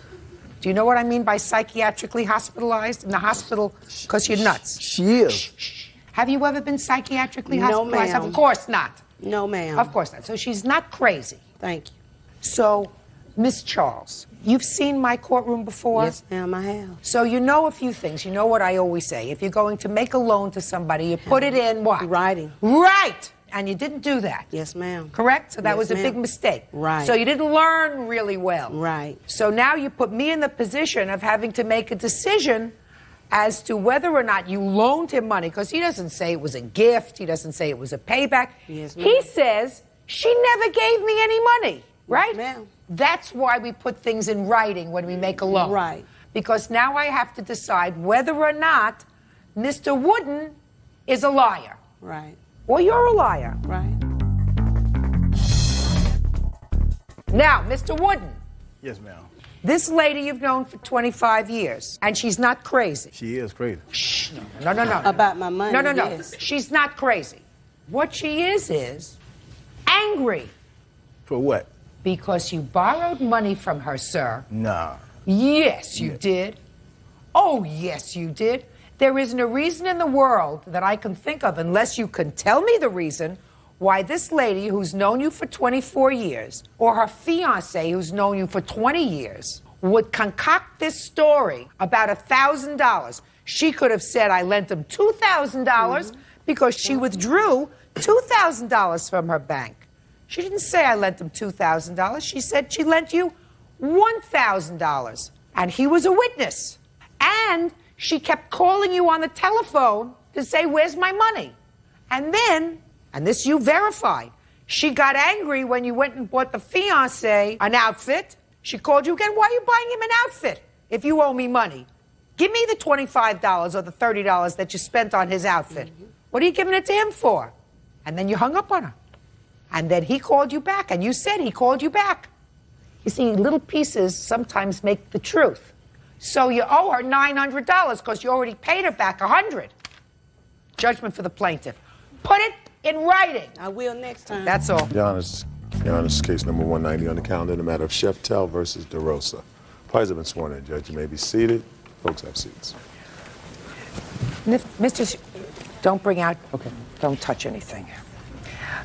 Do you know what I mean by psychiatrically hospitalized? In the hospital because you're nuts. She is. Shh. Have you ever been psychiatrically No, hospitalized? ma'am. Of course not. No, ma'am. Of course not. So she's not crazy. Thank you. So, Miss Charles, you've seen my courtroom before? Yes, ma'am, I have. So you know a few things. You know what I always say. If you're going to make a loan to somebody, you put it in what? Writing. Right! And you didn't do that. Yes, ma'am. Correct? So that Yes, was a big ma'am. mistake. Right. So you didn't learn really well. Right. So now you put me in the position of having to make a decision as to whether or not you loaned him money, because he doesn't say it was a gift, he doesn't say it was a payback. Yes, ma'am. He says, she never gave me any money, right? Yes, ma'am. That's why we put things in writing when we make a loan. Right. Because now I have to decide whether or not Mr. Wooden is a liar. Right. Or you're a liar. Right. Now, Mr. Wooden, Yes, ma'am. this lady you've known for 25 years, and she's not crazy. She is crazy. Shh, no. About my money, No. yes. She's not crazy. What she is angry. For what? Because you borrowed money from her, sir. Nah. Yes, you did. Oh, yes, you did. There isn't a reason in the world that I can think of, unless you can tell me the reason, why this lady who's known you for 24 years, or her fiancé who's known you for 20 years, would concoct this story about $1,000. She could have said, I lent him $2,000 because she withdrew $2,000 from her bank. She didn't say I lent him $2,000. She said she lent you $1,000. And he was a witness. And she kept calling you on the telephone to say, where's my money? And then, and this you verify, she got angry when you went and bought the fiancé an outfit. She called you again, why are you buying him an outfit if you owe me money? Give me the $25 or the $30 that you spent on his outfit. What are you giving it to him for? And then you hung up on her. And then he called you back, and you said he called you back. You see, little pieces sometimes make the truth. So you owe her $900 because you already paid her back $100. Judgment for the plaintiff. Put it in writing. I will next time. That's all. Your Honor, case number 190 on the calendar in the matter of Sheftel versus DeRosa. Parties have been sworn in. Judge, you may be seated. Folks have seats. Mr. Don't bring out, don't touch anything.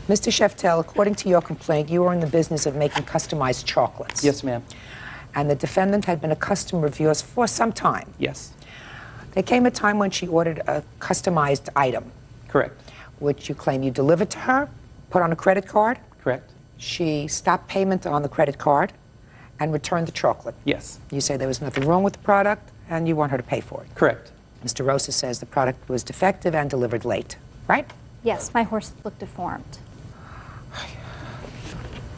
Mr. Sheftel, according to your complaint, you are in the business of making customized chocolates. Yes, ma'am. And the defendant had been a customer of yours for some time. Yes. There came a time when she ordered a customized item. Correct. Which you claim you delivered to her, put on a credit card. Correct. She stopped payment on the credit card and returned the chocolate. Yes. You say there was nothing wrong with the product and you want her to pay for it. Correct. Mr. Rosa says the product was defective and delivered late, right? Yes, my horse looked deformed.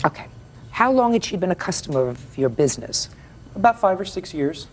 Okay. How long had she been a customer of your business? About 5 or 6 years.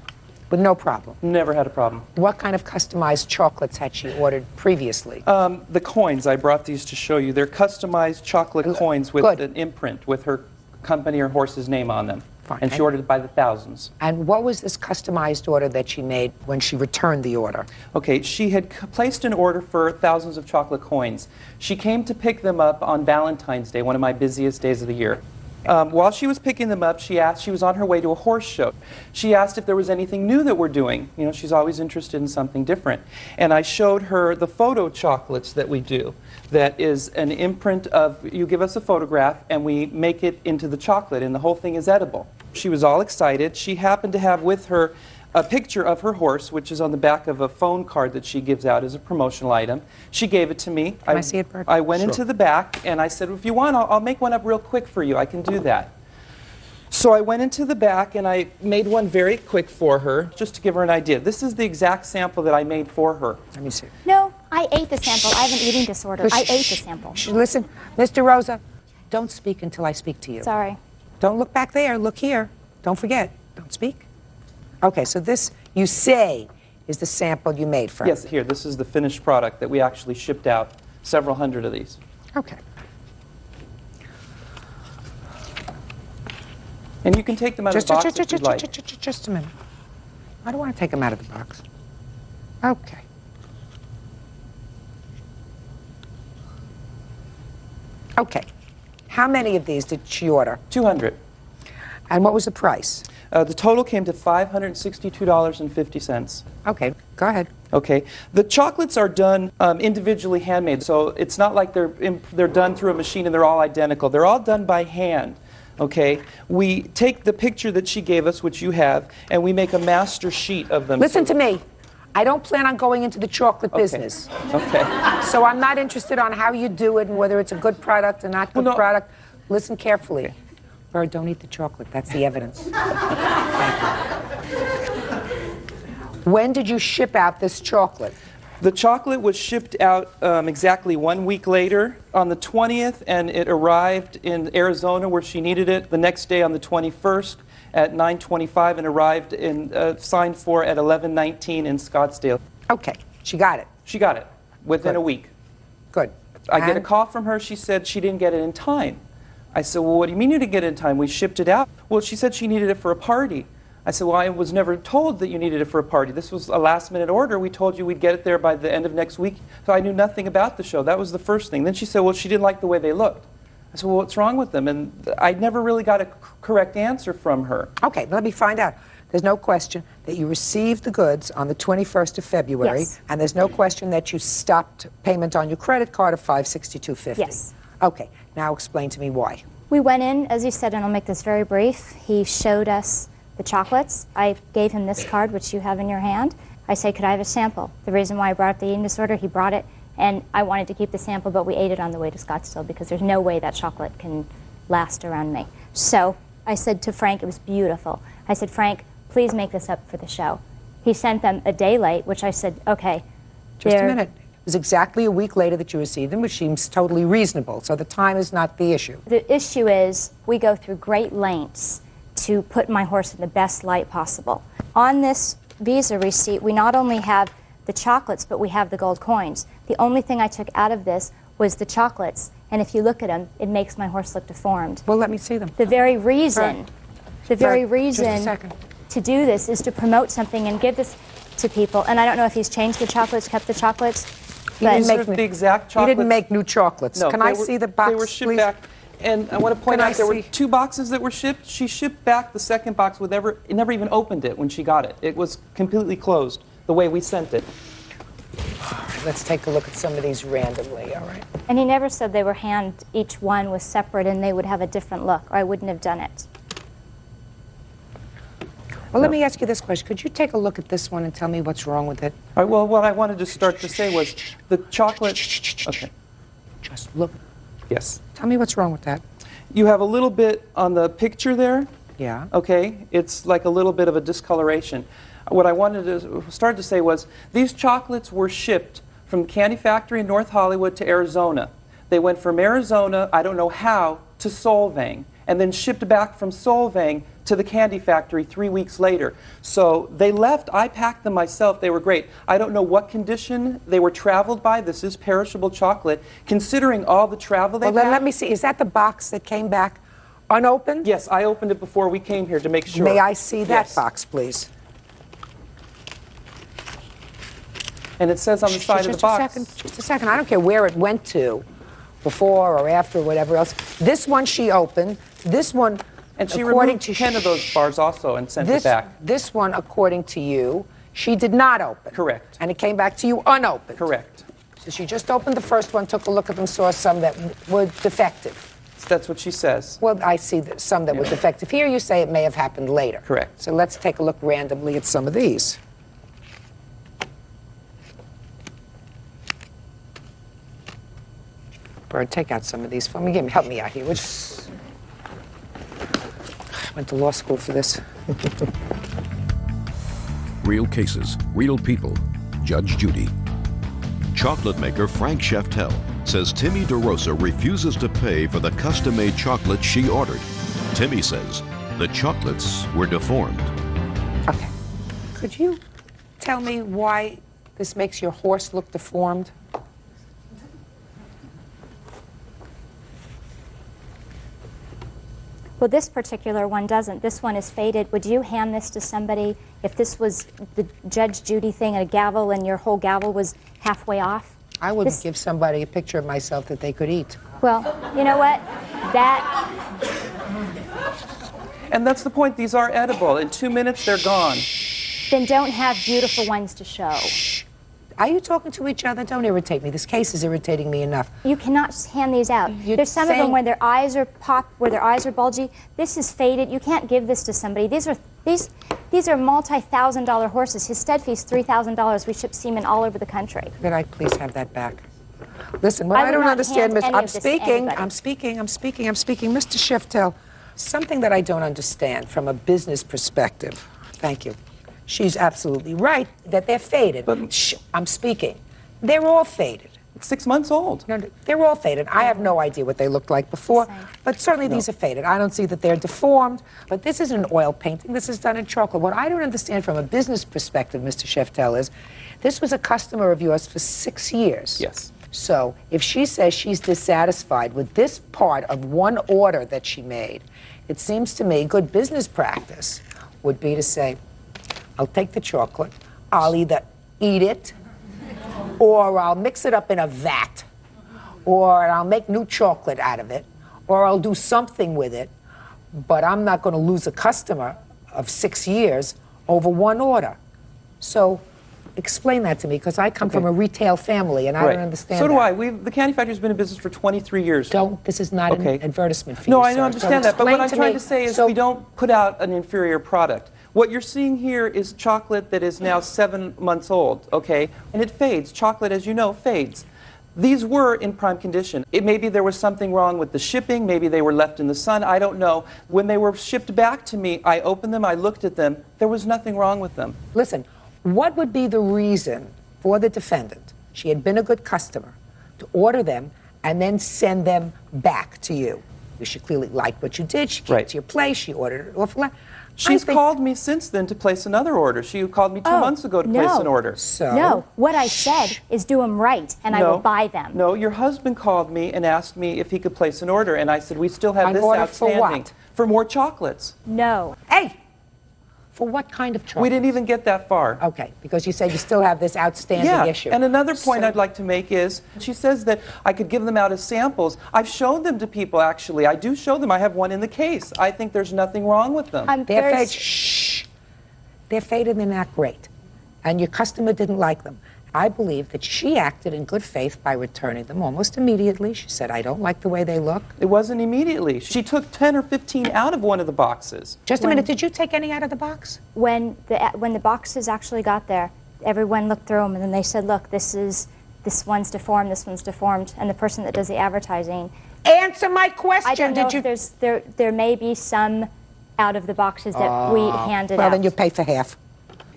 With no problem? Never had a problem. What kind of customized chocolates had she ordered previously? The coins, I brought these to show you. They're customized chocolate coins with an imprint with her company or horse's name on them. Fine. And she ordered it by the thousands. And what was this customized order that she made when she returned the order? Okay, she had placed an order for thousands of chocolate coins. She came to pick them up on Valentine's Day, one of my busiest days of the year. While she was picking them up, she was on her way to a horse show. She asked if there was anything new that we're doing. You know, she's always interested in something different. And I showed her the photo chocolates that we do. That is an imprint of, you give us a photograph and we make it into the chocolate and the whole thing is edible. She was all excited. She happened to have with her a picture of her horse, which is on the back of a phone card that she gives out as a promotional item. She gave it to me. Can I see it, Bert? I went Sure. into the back and I said, if you want, I'll make one up real quick for you. I can do that. So I went into the back and I made one very quick for her, just to give her an idea. This is the exact sample that I made for her. Let me see. No, I ate the sample. I have an eating disorder. I ate the sample. Listen, Mr. Rosa, don't speak until I speak to you. Sorry. Don't look back there. Look here. Don't forget. Don't speak. Okay, so this, you say, is the sample you made for her. Yes, here, this is the finished product that we actually shipped out, several hundred of these. Okay. And you can take them out of the box if you'd like. Just a minute. I don't want to take them out of the box. Okay. Okay. How many of these did she order? 200. And what was the price? The total came to $562.50. Okay. Go ahead. Okay. The chocolates are done individually handmade, so it's not like they're done through a machine and they're all identical. They're all done by hand. Okay. We take the picture that she gave us, which you have, and we make a master sheet of them. Listen to me. I don't plan on going into the chocolate business. Okay. So I'm not interested on how you do it and whether it's a good product or not good product. Listen carefully. Bird, don't eat the chocolate. That's the evidence. When did you ship out this chocolate? The chocolate was shipped out exactly 1 week later on the 20th, and it arrived in Arizona where she needed it the next day on the 21st at 9:25 and arrived in signed for at 11:19 in Scottsdale. Okay, she got it. She got it within a week. Good. I get a call from her. She said she didn't get it in time. I said, well, what do you mean you didn't get it in time? We shipped it out. Well, she said she needed it for a party. I said, well, I was never told that you needed it for a party. This was a last-minute order. We told you we'd get it there by the end of next week. So I knew nothing about the show. That was the first thing. Then she said, well, she didn't like the way they looked. I said, well, what's wrong with them? And I never really got a correct answer from her. Okay, let me find out. There's no question that you received the goods on the 21st of February, Yes. and there's no question that you stopped payment on your credit card of $562.50. Yes. Okay, now explain to me why. We went in, as you said, and I'll make this very brief. He showed us the chocolates. I gave him this card, which you have in your hand. I said, could I have a sample? The reason why I brought up the eating disorder, he brought it, and I wanted to keep the sample, but we ate it on the way to Scottsdale because there's no way that chocolate can last around me. So I said to Frank, it was beautiful. I said, Frank, please make this up for the show. He sent them a day late, which I said, okay. Just a minute. It was exactly a week later that you received them, which seems totally reasonable. So the time is not the issue. The issue is we go through great lengths to put my horse in the best light possible. On this Visa receipt, we not only have the chocolates, but we have the gold coins. The only thing I took out of this was the chocolates, and if you look at them, it makes my horse look deformed. Well, let me see them. The very reason, Just a second. to do this is to promote something and give this to people. And I don't know if he's changed the chocolates, kept the chocolates. These are the exact chocolates. You didn't make new chocolates. No, Can I they were- see the box, They were shipped please? back. And I want to point Can out I there were see? 2 boxes that were shipped. She shipped back the second box with never even opened it when she got it. It was completely closed the way we sent it. All right, let's take a look at some of these randomly, all right? And he never said they were each one was separate and they would have a different look, or I wouldn't have done it. Well, let me ask you this question. Could you take a look at this one and tell me what's wrong with it? All right, well, what I wanted to start to say was the chocolate... Okay. Just look. Yes. Tell me what's wrong with that. You have a little bit on the picture there. Yeah. Okay. It's like a little bit of a discoloration. What I wanted to start to say was these chocolates were shipped from the candy factory in North Hollywood to Arizona. They went from Arizona, I don't know how, to Solvang, and then shipped back from Solvang to the candy factory 3 weeks later. So they left. I packed them myself. They were great. I don't know what condition they were traveled by. This is perishable chocolate. Considering all the travel they Well, then had. let me see. Is that the box that came back unopened? Yes, I opened it before we came here to make sure. May I see that Yes. box, please? And it says on the side of the box. Just a second. I don't care where it went to, before or after or whatever else. This one she opened. This one, And she according removed to 10 of those bars also and sent it back. This one, according to you, she did not open. Correct. And it came back to you unopened. Correct. So she just opened the first one, took a look at them, saw some that were defective. That's what she says. Well, I see some that were defective. Here you say it may have happened later. Correct. So let's take a look randomly at some of these. Bird, take out some of these for me. Help me out here, would you? I went to law school for this. Real cases, real people. Judge Judy. Chocolate maker Frank Sheftel says Timmy DeRosa refuses to pay for the custom-made chocolate she ordered. Timmy says the chocolates were deformed. Okay. Could you tell me why this makes your horse look deformed? Well, this particular one doesn't. This one is faded. Would you hand this to somebody if this was the Judge Judy thing, a gavel, and your whole gavel was halfway off? I wouldn't give somebody a picture of myself that they could eat. Well, you know what? That... And that's the point. These are edible. In 2 minutes, they're gone. Then don't have beautiful ones to show. Are you talking to each other? Don't irritate me. This case is irritating me enough. You cannot hand these out. There's some of them where their eyes are where their eyes are bulgy. This is faded. You can't give this to somebody. These are multi-$1,000 horses. His stud fee's $3,000. We ship semen all over the country. Could I please have that back? Listen, what I I would don't not understand, hand Miss, any I'm of this to speaking, anybody. I'm speaking. Mr. Shiftel, something that I don't understand from a business perspective. Thank you. She's absolutely right that they're faded. But shh, I'm speaking. They're all faded. 6 months old. No, they're all faded. I have no idea what they looked like before, but certainly these are faded. I don't see that they're deformed, but this isn't an oil painting. This is done in chocolate. What I don't understand from a business perspective, Mr. Shiftel, is this was a customer of yours for 6 years. Yes. So if she says she's dissatisfied with this part of one order that she made, it seems to me good business practice would be to say, I'll take the chocolate, I'll either eat it, or I'll mix it up in a vat, or I'll make new chocolate out of it, or I'll do something with it, but I'm not going to lose a customer of 6 years over one order. So explain that to me, because I come from a retail family, and I don't understand So do that. I. The candy factory's been in business for 23 years. This is not an advertisement for no, you, I sir. don't understand So that, but what I'm explain trying me- to say is we don't put out an inferior product. What you're seeing here is chocolate that is now 7 months old, okay? And it fades. Chocolate, as you know, fades. These were in prime condition. Maybe there was something wrong with the shipping. Maybe they were left in the sun. I don't know. When they were shipped back to me, I opened them, I looked at them. There was nothing wrong with them. Listen, what would be the reason for the defendant, she had been a good customer, to order them and then send them back to you? She clearly liked what you did. She came to your place. She ordered it offline. She's called me since then to place another order. She called me 2 months ago to place an order. No, what I said is do them right, and I will buy them. No, your husband called me and asked me if he could place an order, and I said, we still have An this order for outstanding. what? For more chocolates. No. Hey! For what kind of chocolate? We didn't even get that far. Okay, because you said you still have this outstanding issue. And another point I'd like to make is, she says that I could give them out as samples. I've shown them to people, actually. I do show them. I have one in the case. I think there's nothing wrong with them. They're faded. Shh. They're faded and they're not great. And your customer didn't like them. I believe that she acted in good faith by returning them almost immediately. She said, I don't like the way they look. It wasn't immediately. She took 10 or 15 out of one of the boxes. Just a minute, did you take any out of the box? When the boxes actually got there, everyone looked through them, and then they said, look, this one's deformed, this one's deformed, and the person that does the advertising. Answer my question. I don't know if there may be some out of the boxes that we handed out. Well, then you pay for half.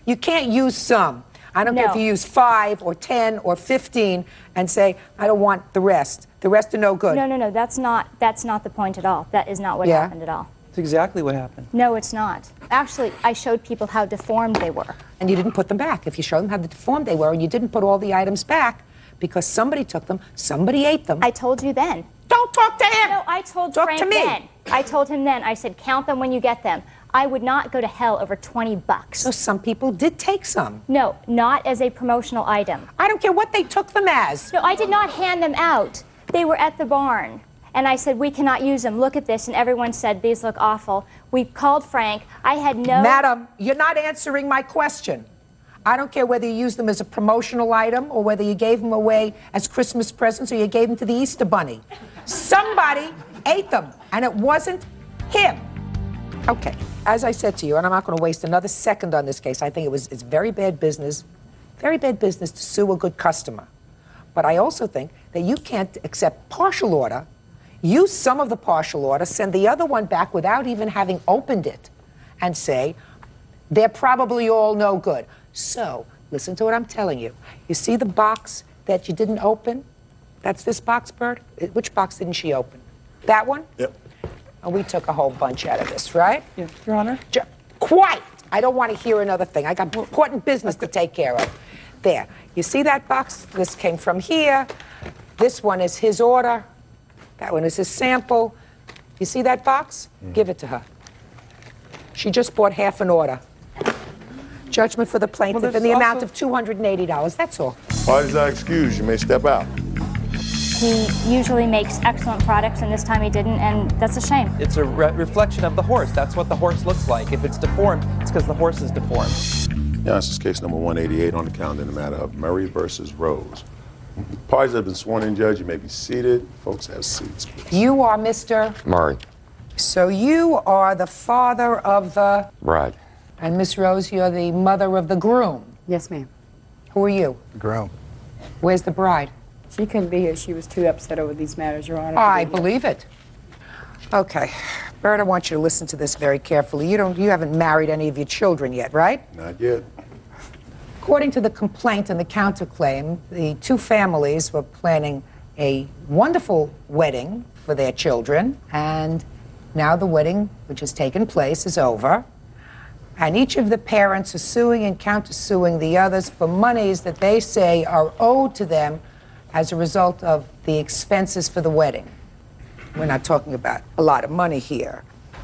You can't use some. I don't care if you use 5 or 10 or 15 and say, I don't want the rest. The rest are no good. No, that's not the point at all. That is not what happened at all. That's exactly what happened. No, it's not. Actually, I showed people how deformed they were. And you didn't put them back. If you showed them how deformed they were and you didn't put all the items back because somebody took them, somebody ate them. I told you then. Don't talk to him! No, I told Talk Frank to me. then. I told him then. I said, count them when you get them. I would not go to hell over $20. So some people did take some. No, not as a promotional item. I don't care what they took them as. No, I did not hand them out. They were at the barn. And I said, we cannot use them. Look at this. And everyone said, these look awful. We called Frank. I had no... Madam, you're not answering my question. I don't care whether you used them as a promotional item or whether you gave them away as Christmas presents or you gave them to the Easter Bunny. Somebody ate them, and it wasn't him. Okay, as I said to you, and I'm not going to waste another second on this case, I think it's very bad business to sue a good customer. But I also think that you can't accept partial order, use some of the partial order, send the other one back without even having opened it, and say, they're probably all no good. So, listen to what I'm telling you. You see the box that you didn't open? That's this box, Bert? Which box didn't she open? That one? Yep. And we took a whole bunch out of this, right? Yeah, Your Honor. Quiet! I don't want to hear another thing. I got important business to take care of. There. You see that box? This came from here. This one is his order. That one is his sample. You see that box? Give it to her. She just bought half an order. Judgment for the plaintiff in the amount of $280. That's all. Parties are excused. You may step out. He usually makes excellent products, and this time he didn't, and that's a shame. It's a reflection of the horse. That's what the horse looks like. If it's deformed, it's because the horse is deformed. Yeah, this is case number 188 on the calendar in the matter of Murray versus Rose. Parties have been sworn in, Judge. You may be seated. Folks have seats, please. You are Mr. Murray. So you are the father of the... Bride. And Miss Rose, you're the mother of the groom. Yes, ma'am. Who are you? Groom. Where's the bride? She couldn't be here. She was too upset over these matters, Your Honor. I believe it. Okay. Bert, I want you to listen to this very carefully. You haven't married any of your children yet, right? Not yet. According to the complaint and the counterclaim, the two families were planning a wonderful wedding for their children, and now the wedding, which has taken place, is over. And each of the parents are suing and countersuing the others for monies that they say are owed to them as a result of the expenses for the wedding. We're not talking about a lot of money here.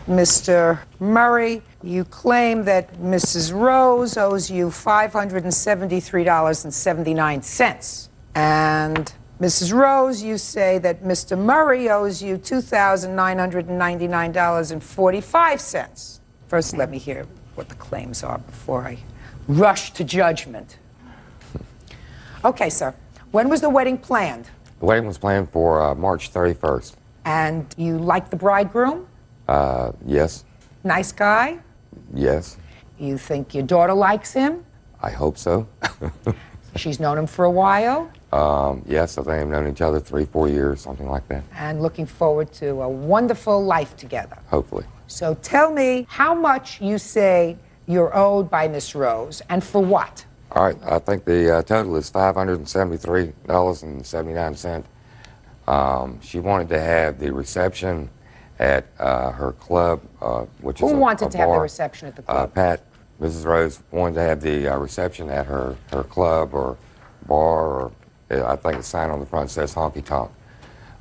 Mr. Murray, you claim that Mrs. Rose owes you $573.79. And Mrs. Rose, you say that Mr. Murray owes you $2,999.45. First, let me hear what the claims are before I rush to judgment. Okay, sir. When was the wedding planned? The wedding was planned for March 31st. And you like the bridegroom? Yes. Nice guy? Yes. You think your daughter likes him? I hope so. She's known him for a while? Yes, I think they've known each other 3-4 years, something like that. And looking forward to a wonderful life together. Hopefully. So tell me how much you say you're owed by Miss Rose, and for what? All right, I think the total is $573.79. She wanted to have the reception at her club, which is Who a wanted to have the bar. reception at the club? Pat, Mrs. Rose wanted to have the reception at her club or bar, or I think the sign on the front says honky tonk.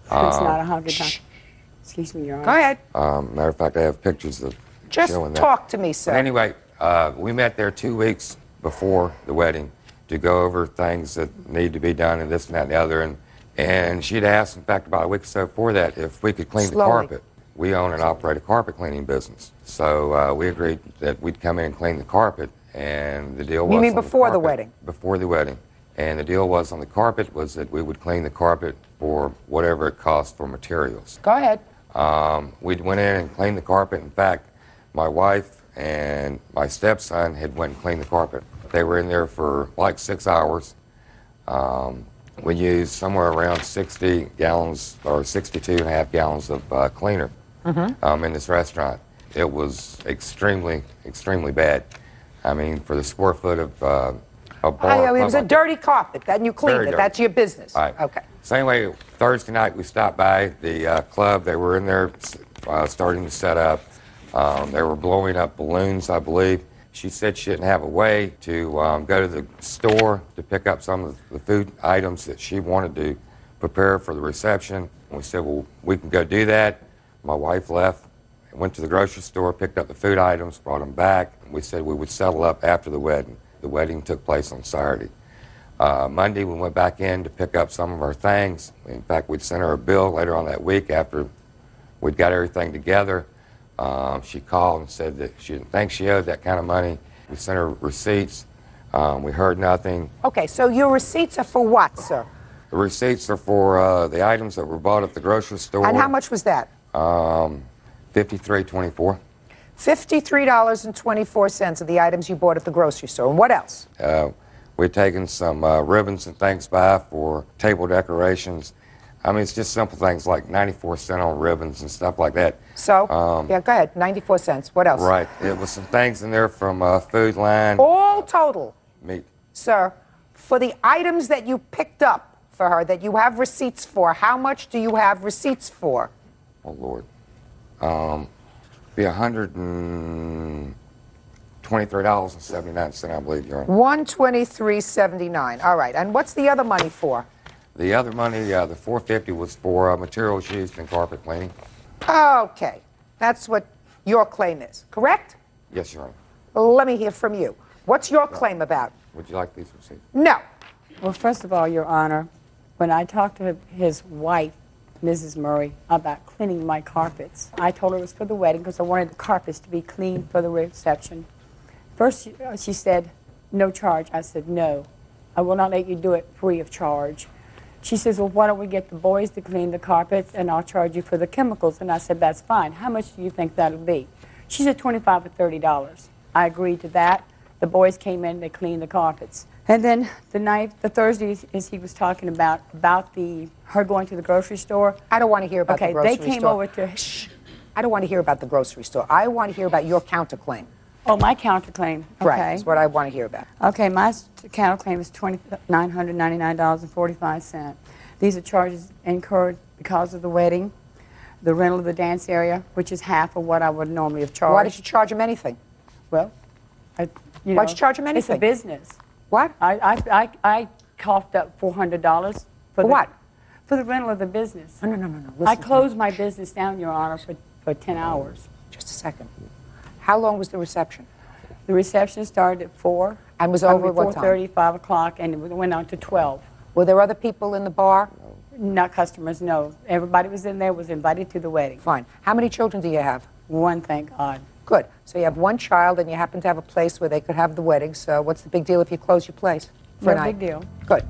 It's not a honky tonk. Excuse me, Your Honor. Go ahead. Matter of fact, I have pictures of Just showing that. talk to me, sir. But anyway, we met there 2 weeks before the wedding to go over things that need to be done and this and that and the other. And she'd asked, in fact, about a week or so before that, if we could clean the carpet. We own and operate a carpet cleaning business. So we agreed that we'd come in and clean the carpet, and the deal was... You mean on before the carpet- wedding? Before the wedding. And the deal was on the carpet was that we would clean the carpet for whatever it cost for materials. Go ahead. We went in and cleaned the carpet. In fact, my wife and my stepson had went and cleaned the carpet. They were in there for like 6 hours. We used somewhere around 60 gallons or 62.5 gallons of cleaner in this restaurant. It was extremely, extremely bad. I mean, for the square foot of a bar. It was a dirty carpet, and you cleaned Very it. dirty. That's your business. Right. Okay. So anyway, Thursday night we stopped by the club. They were in there starting to set up. They were blowing up balloons, I believe. She said she didn't have a way to go to the store to pick up some of the food items that she wanted to prepare for the reception. And we said, well, we can go do that. My wife left, went to the grocery store, picked up the food items, brought them back. And we said we would settle up after the wedding. The wedding took place on Saturday. Monday, we went back in to pick up some of our things. In fact, we'd sent her a bill later on that week after we'd got everything together. She called and said that she didn't think she owed that kind of money. We sent her receipts. We heard nothing. Okay, so your receipts are for what, sir? The receipts are for the items that were bought at the grocery store. And how much was that? $53.24. $53.24 of the items you bought at the grocery store. And what else? We'd taken some ribbons and things by for table decorations. I mean, it's just simple things like 94 cents on ribbons and stuff like that. So, yeah, go ahead, 94 cents. What else? Right. It was some things in there from Food Line. All total, Meat. sir, for the items that you picked up for her, that you have receipts for, how much do you have receipts for? Oh, Lord. Be $123.79, I believe, Your Honor. $123.79. All right. And what's the other money for? The other money, the $450 was for materials used in carpet cleaning. Okay. That's what your claim is, correct? Yes, Your Honor. Well, let me hear from you. What's your claim about? Would you like these receipts? No. Well, first of all, Your Honor, when I talked to his wife, Mrs. Murray, about cleaning my carpets, I told her it was for the wedding because I wanted the carpets to be clean for the reception. First, she said, no charge. I said, no, I will not let you do it free of charge. She says, well, why don't we get the boys to clean the carpets and I'll charge you for the chemicals. And I said, that's fine. How much do you think that'll be? She said $25 or $30. I agreed to that. The boys came in, they cleaned the carpets. And then the Thursday, as he was talking about her going to the grocery store. I don't want to hear about the grocery store. Okay, they came over to... Shh. I don't want to hear about the grocery store. I want to hear about your counterclaim. Oh, my counterclaim. Okay. Right, is what I want to hear about. Okay, my counterclaim is $2,999.45. These are charges incurred because of the wedding, the rental of the dance area, which is half of what I would normally have charged. Why did you charge him anything? Well, why'd you charge him anything? It's a business. What? I coughed up $400 for what? For the rental of the business. No. Listen I closed my business down, Your Honor, for 10 hours. Just a second. How long was the reception? The reception started at 4. And was over at what time? 4:30, 5 o'clock, and it went on to 12. Were there other people in the bar? Not customers, no. Everybody was in there, was invited to the wedding. Fine. How many children do you have? One, thank God. Good. So you have one child, and you happen to have a place where they could have the wedding. So what's the big deal if you close your place for a No night? big deal. Good.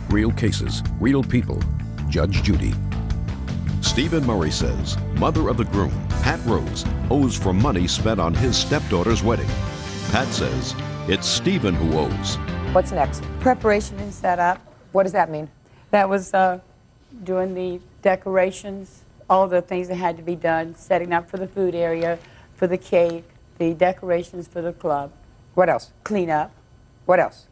Real cases, real people. Judge Judy. Stephen Murray says mother of the groom, Pat Rose, owes for money spent on his stepdaughter's wedding. Pat says it's Stephen who owes. What's next? Preparation and setup. What does that mean? That was doing the decorations, all the things that had to be done, setting up for the food area, for the cake, the decorations for the club. What else? Clean up. What else?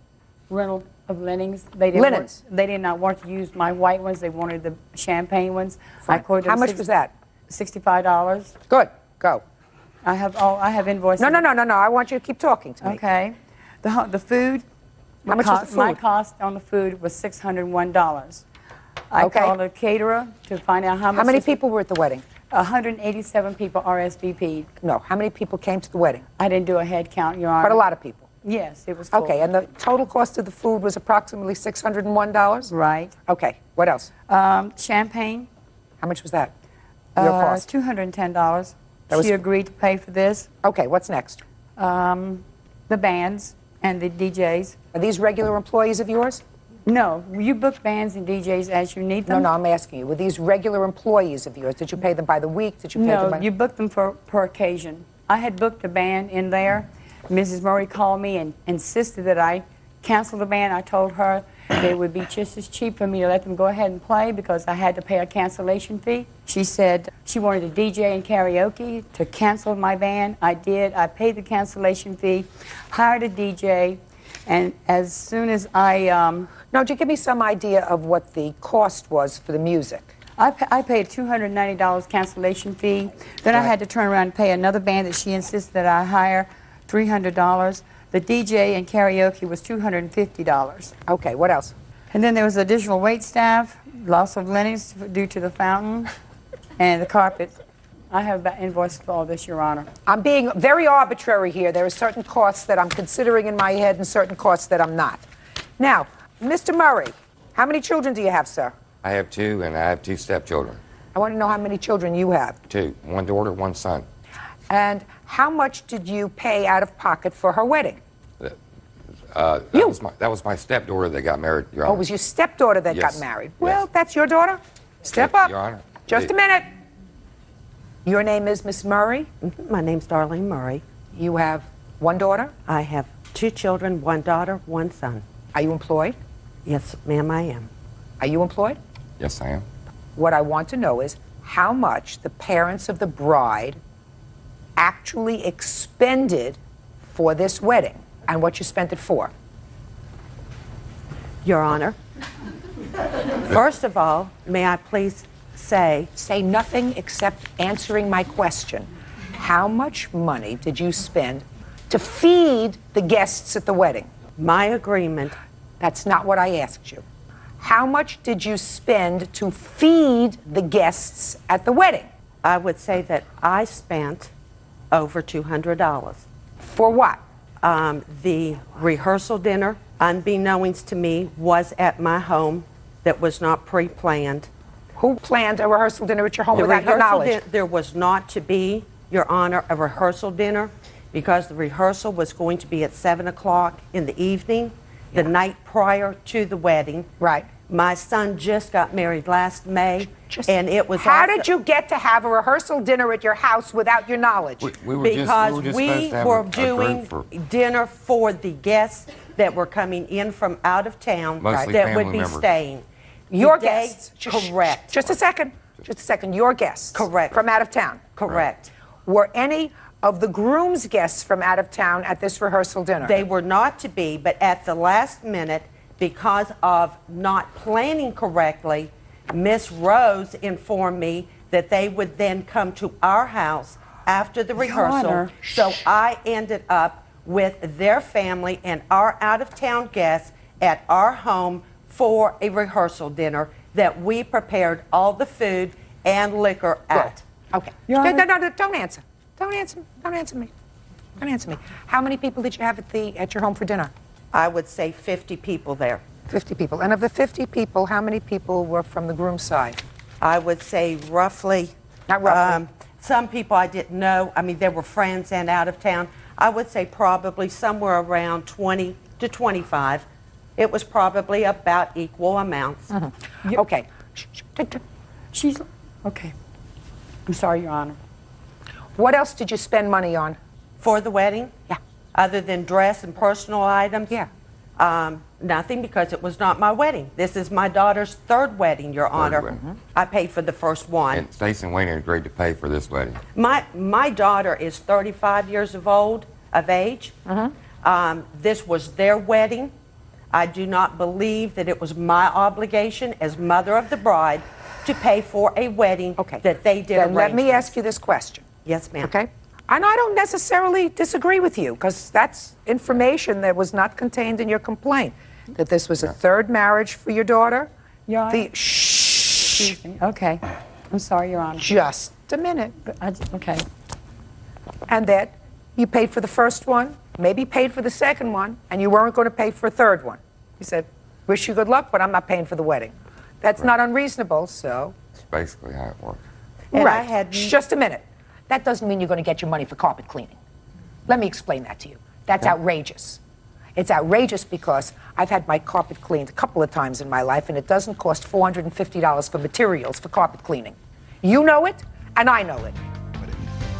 Rental of linens. Linens? They did not want to use my white ones. They wanted the champagne ones. Fine. How much was that? $65. Good. Go. I have invoices. No. I want you to keep talking to me. Okay. The food. How much was the food? My cost on the food was $601. I Okay. called a caterer to find out how much. How many people were at the wedding? 187 people RSVP'd. No. How many people came to the wedding? I didn't do a head count, Your Honor. But a lot of people. Yes, it was full. Okay, and the total cost of the food was approximately $601? Right. Okay, what else? Champagne. How much was that? Your cost? $210. That was- She agreed to pay for this. Okay, what's next? The bands and the DJs. Are these regular employees of yours? No, you book bands and DJs as you need them. No, I'm asking you. Were these regular employees of yours? Did you pay them by the week? Did you pay them by... No, you book them per occasion. I had booked a band in there. Mrs. Murray called me and insisted that I cancel the band. I told her it would be just as cheap for me to let them go ahead and play because I had to pay a cancellation fee. She said she wanted a DJ and karaoke to cancel my band. I did. I paid the cancellation fee, hired a DJ, and as soon as I... Now, would you give me some idea of what the cost was for the music? I paid $290 cancellation fee. Then I had to turn around and pay another band that she insisted that I hire, $300. The DJ and karaoke was $250. Okay, what else? And then there was additional wait staff, loss of linens due to the fountain, and the carpet. I have invoices for all this, Your Honor. I'm being very arbitrary here. There are certain costs that I'm considering in my head and certain costs that I'm not. Now, Mr. Murray, how many children do you have, sir? I have 2, and I have 2 stepchildren. I want to know how many children you have. 2, 1 daughter, 1 son. And how much did you pay out of pocket for her wedding? That was my stepdaughter that got married, Your Honor. Oh, it was your stepdaughter that Yes. got married. Well, that's your daughter. Step Yes, up. Your Honor. Just a minute. Your name is Miss Murray? My name's Darlene Murray. You have one daughter? I have 2 children, 1 daughter, 1 son. Are you employed? Yes, ma'am, I am. Are you employed? Yes, I am. What I want to know is how much the parents of the bride actually expended for this wedding and what you spent it for. Your Honor, first of all, may I please say... Say nothing except answering my question. How much money did you spend to feed the guests at the wedding? My agreement... That's not what I asked you. How much did you spend to feed the guests at the wedding? I would say that I spent over $200. For what? The rehearsal dinner, unbeknownst to me, was at my home that was not pre-planned. Who planned a rehersal dinner at your home without your knowledge? There was not to be, Your Honor, a rehearsal dinner because the rehearsal was going to be at 7 o'clock in the evening, the night prior to the wedding. Right. My son just got married last May, and it was How also- did you get to have a rehearsal dinner at your house without your knowledge? Because we were doing dinner for the guests that were coming in from out of town Mostly that would family be members. staying. Your The day- guests. Correct. Just a second. Just a second. Your guests. Correct. From out of town. Correct. Were any of the groom's guests from out of town at this rehearsal dinner? They were not to be, but at the last minute, because of not planning correctly, Miss Rose informed me that they would then come to our house after the rehearsal. Honor. So I ended up with their family and our out-of-town guests at our home for a rehearsal dinner that we prepared all the food and liquor at. Okay. No, don't answer. Don't answer. Don't answer me. Don't answer me. How many people did you have at your home for dinner? I would say 50 people there. 50 people. And of the 50 people, how many people were from the groom's side? I would say roughly. Not roughly. Some people I didn't know. I mean, they were friends and out of town. I would say probably somewhere around 20 to 25. It was probably about equal amounts. Okay. She's okay. I'm sorry, Your Honor. What else did you spend money on? For the wedding? Yeah. Other than dress and personal items? Yeah. Nothing, because it was not my wedding. This is my daughter's third wedding, Your Honor. wedding. I paid for the first one. And Stacy and Wayne agreed to pay for this wedding. My daughter is 35 years of age. This was their wedding. I do not believe that it was my obligation as mother of the bride to pay for a wedding that they did Then let me arrangements. ask you this question. Yes, ma'am. Okay? And I don't necessarily disagree with you, because that's information that was not contained in your complaint. That this was a third marriage for your daughter. Your Honor. Shh. Excuse me. Okay. I'm sorry, Your Honor. Just a minute. Okay. And that you paid for the first one, maybe paid for the second one, and you weren't going to pay for a third one. You said, wish you good luck, but I'm not paying for the wedding. That's not unreasonable, so. That's basically how it worked. Right. Just a minute. That doesn't mean you're going to get your money for carpet cleaning. Let me explain that to you. That's outrageous. It's outrageous because I've had my carpet cleaned a couple of times in my life, and it doesn't cost $450 for materials for carpet cleaning. You know it, and I know it.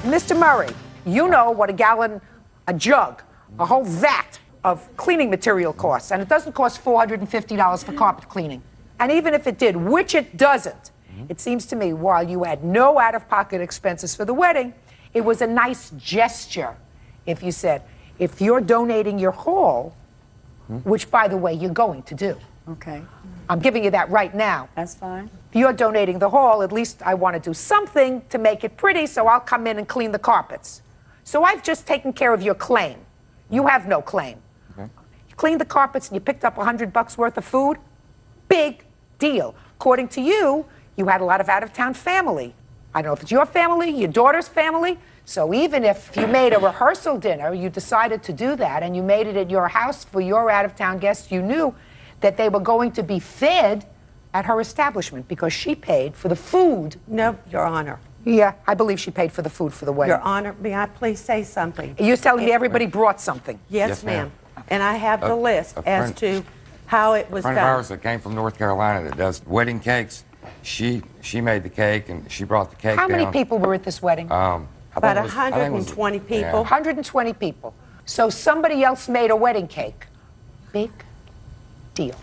Mr. Murray, you know what a jug, a whole vat of cleaning material costs, and it doesn't cost $450 for carpet cleaning. And even if it did, which it doesn't, it seems to me, while you had no out-of-pocket expenses for the wedding, it was a nice gesture if you said, if you're donating your hall, which, by the way, you're going to do. Okay. I'm giving you that right now. That's fine. If you're donating the hall, at least I want to do something to make it pretty, so I'll come in and clean the carpets. So I've just taken care of your claim. You have no claim. You cleaned the carpets and you picked up $100 worth of food. Big deal. According to you, you had a lot of out-of-town family. I don't know if it's your family, your daughter's family. So even if you made a rehearsal dinner, you decided to do that, and you made it at your house for your out-of-town guests, you knew that they were going to be fed at her establishment because she paid for the food. No, Your Honor. Yeah, I believe she paid for the food for the wedding. Your Honor, may I please say something? You're telling me everybody brought something? Yes, ma'am. And I have the list as to how it was A friend done. of ours that came from North Carolina that does wedding cakes, she made the cake and she brought the cake How down. many people were at this wedding? About 120 people. 120 people. So somebody else made a wedding cake. Big deal.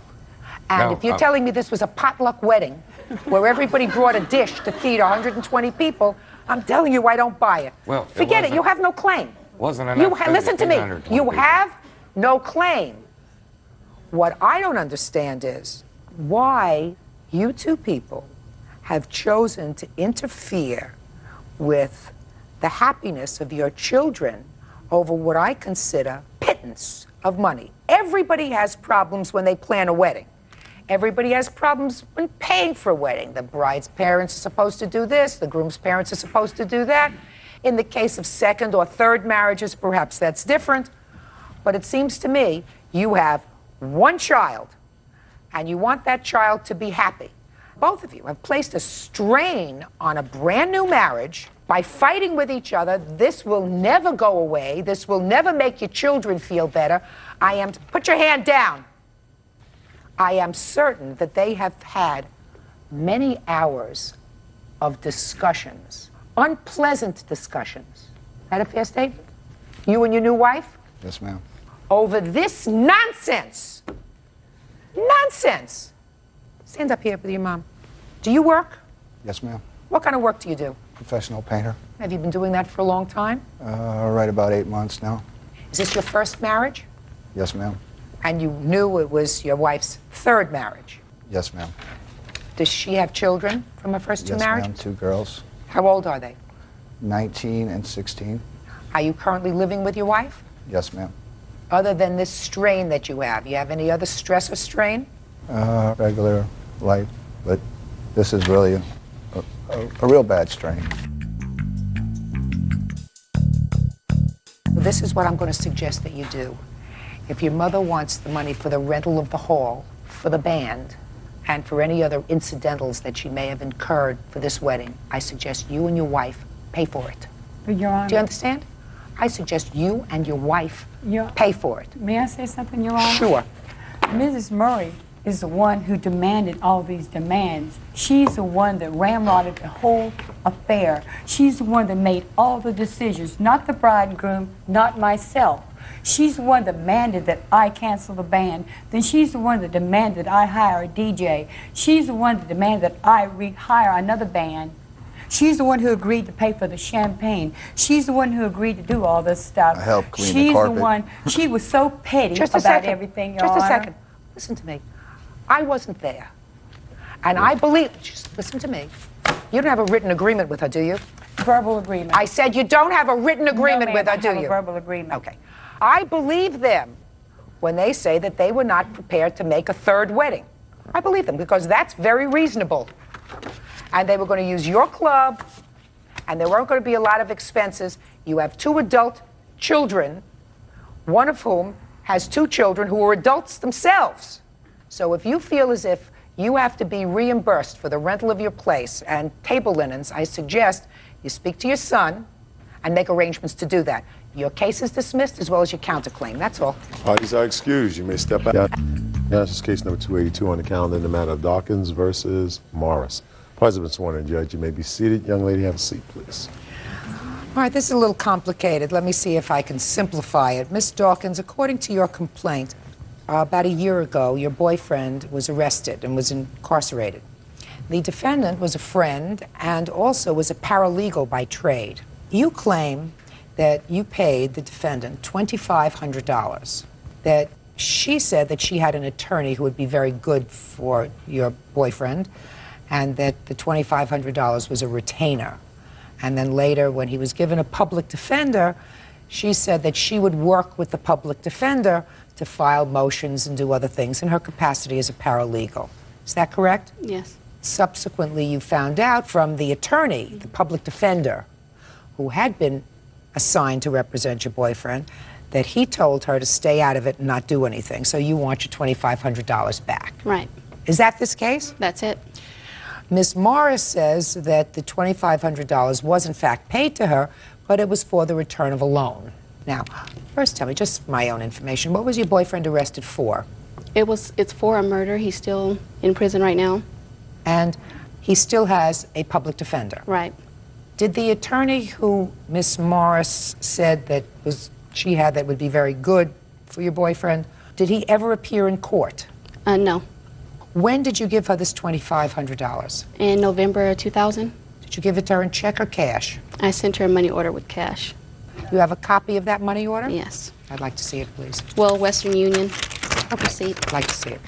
And No, if you're telling me this was a potluck wedding where everybody brought a dish to feed 120 people, I'm telling you I don't buy it. Well, Forget it. You have no claim. Wasn't enough food Listen to feed me. 120 You people. have no claim. What I don't understand is why you two people have chosen to interfere with the happiness of your children over what I consider pittance of money. Everybody has problems when they plan a wedding. Everybody has problems when paying for a wedding. The bride's parents are supposed to do this, the groom's parents are supposed to do that. In the case of second or third marriages, perhaps that's different. But it seems to me you have one child, and you want that child to be happy. both of you have placed a strain on a brand new marriage by fighting with each other. This will never go away. This will never make your children feel better. Put your hand down. I am certain that they have had many hours of discussions, unpleasant discussions. Is that a fair statement? You and your new wife? Yes, ma'am. Over this nonsense. Nonsense. Stand up here with your mom. Do you work? Yes, ma'am. What kind of work do you do? Professional painter. Have you been doing that for a long time? Right about 8 months now. Is this your first marriage? Yes, ma'am. And you knew it was your wife's third marriage? Yes, ma'am. Does she have children from her first two marriages? Yes, ma'am. 2 girls. How old are they? 19 and 16. Are you currently living with your wife? Yes, ma'am. Other than this strain that you have any other stress or strain? Regular life, but this is really a real bad strain. Well, this is what I'm going to suggest that you do. If your mother wants the money for the rental of the hall, for the band, and for any other incidentals that she may have incurred for this wedding, I suggest you and your wife pay for it. Your Honor. Do you understand? I suggest you and your wife pay for it. May I say something, Your Honor? Sure. Mrs. Murray is the one who demanded all these demands. She's the one that ramrodded the whole affair. She's the one that made all the decisions, not the bridegroom, not myself. She's the one that demanded that I cancel the band. Then she's the one that demanded I hire a DJ. She's the one that demanded that I rehire another band. She's the one who agreed to pay for the champagne. She's the one who agreed to do all this stuff. I helped clean the She's carpet. the one, she was so petty about everything, Your Just Honor. a second. Listen to me. I wasn't there. And I believe, just listen to me. You don't have a written agreement with her, do you? Verbal agreement. I said you don't have a written agreement No, with her, ma'am, I do have you? a verbal agreement. Okay. I believe them when they say that they were not prepared to make a third wedding. I believe them because that's very reasonable. And they were going to use your club, and there weren't going to be a lot of expenses. You have 2 adult children, one of whom has 2 children who are adults themselves. So if you feel as if you have to be reimbursed for the rental of your place and table linens, I suggest you speak to your son and make arrangements to do that. Your case is dismissed as well as your counterclaim. That's all. Parties are excused. You may step out. This is case number 282 on the calendar in the matter of Dawkins versus Morris. Parties have been sworn in, Judge. You may be seated. Young lady, have a seat, please. All right, this is a little complicated. Let me see if I can simplify it. Miss Dawkins, according to your complaint, about a year ago, your boyfriend was arrested and was incarcerated. The defendant was a friend and also was a paralegal by trade. You claim that you paid the defendant $2,500, that she said that she had an attorney who would be very good for your boyfriend, and that the $2,500 was a retainer. And then later, when he was given a public defender, she said that she would work with the public defender to file motions and do other things in her capacity as a paralegal. Is that correct? Yes. Subsequently, you found out from the attorney, the public defender, who had been assigned to represent your boyfriend, that he told her to stay out of it and not do anything. So you want your $2,500 back. Right. Is that this case? That's it. Ms. Morris says that the $2,500 was in fact paid to her, but it was for the return of a loan. Now, first tell me, just my own information, what was your boyfriend arrested for? It's for a murder. He's still in prison right now. And he still has a public defender. Right. Did the attorney who Miss Morris said that she had that would be very good for your boyfriend, did he ever appear in court? No. When did you give her this $2,500? In November 2000. Did you give it to her in check or cash? I sent her a money order with cash. You have a copy of that money order? Yes. I'd like to see it, please. Well, Western Union receipt. I'd like to see it.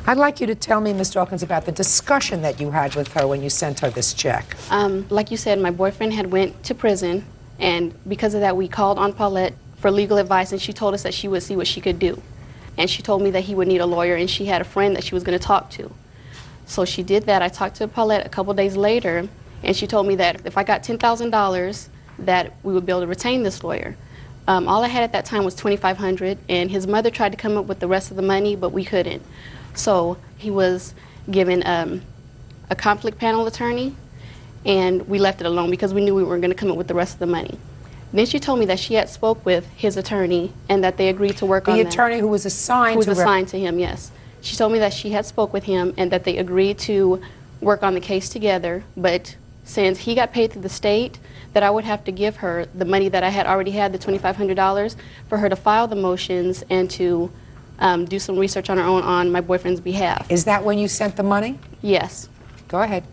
I'd like you to tell me, Ms. Dawkins, about the discussion that you had with her when you sent her this check. Like you said, my boyfriend had went to prison, and because of that, we called on Paulette for legal advice, and she told us that she would see what she could do. And she told me that he would need a lawyer, and she had a friend that she was going to talk to. So she did that. I talked to Paulette a couple days later, and she told me that if I got $10,000, that we would be able to retain this lawyer. All I had at that time was $2,500, and his mother tried to come up with the rest of the money, but we couldn't. So he was given a conflict panel attorney, and we left it alone because we knew we weren't going to come up with the rest of the money. Then she told me that she had spoke with his attorney and that they agreed to work on The that. attorney who was assigned to him, yes. She told me that she had spoke with him and that they agreed to work on the case together, but since he got paid through the state, that I would have to give her the money that I had already had, the $2,500, for her to file the motions and to do some research on her own on my boyfriend's behalf. Is that when you sent the money? Yes. Go ahead.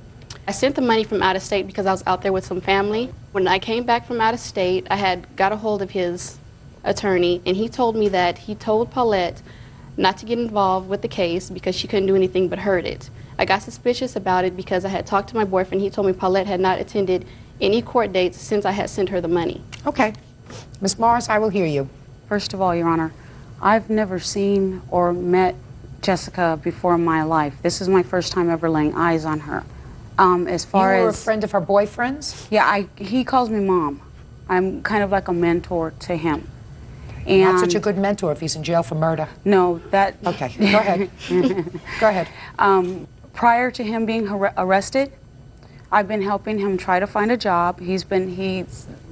I sent the money from out of state because I was out there with some family. When I came back from out of state, I had got a hold of his attorney, and he told me that he told Paulette not to get involved with the case because she couldn't do anything but hurt it. I got suspicious about it because I had talked to my boyfriend. He told me Paulette had not attended any court dates since I had sent her the money. Okay. Ms. Morris, I will hear you. First of all, Your Honor, I've never seen or met Jessica before in my life. This is my first time ever laying eyes on her. As far You were as a friend of her boyfriend's? Yeah, he calls me Mom. I'm kind of like a mentor to him. And Not such a good mentor if he's in jail for murder. No, that... Okay, go ahead. Go ahead. Prior to him being arrested, I've been helping him try to find a job. He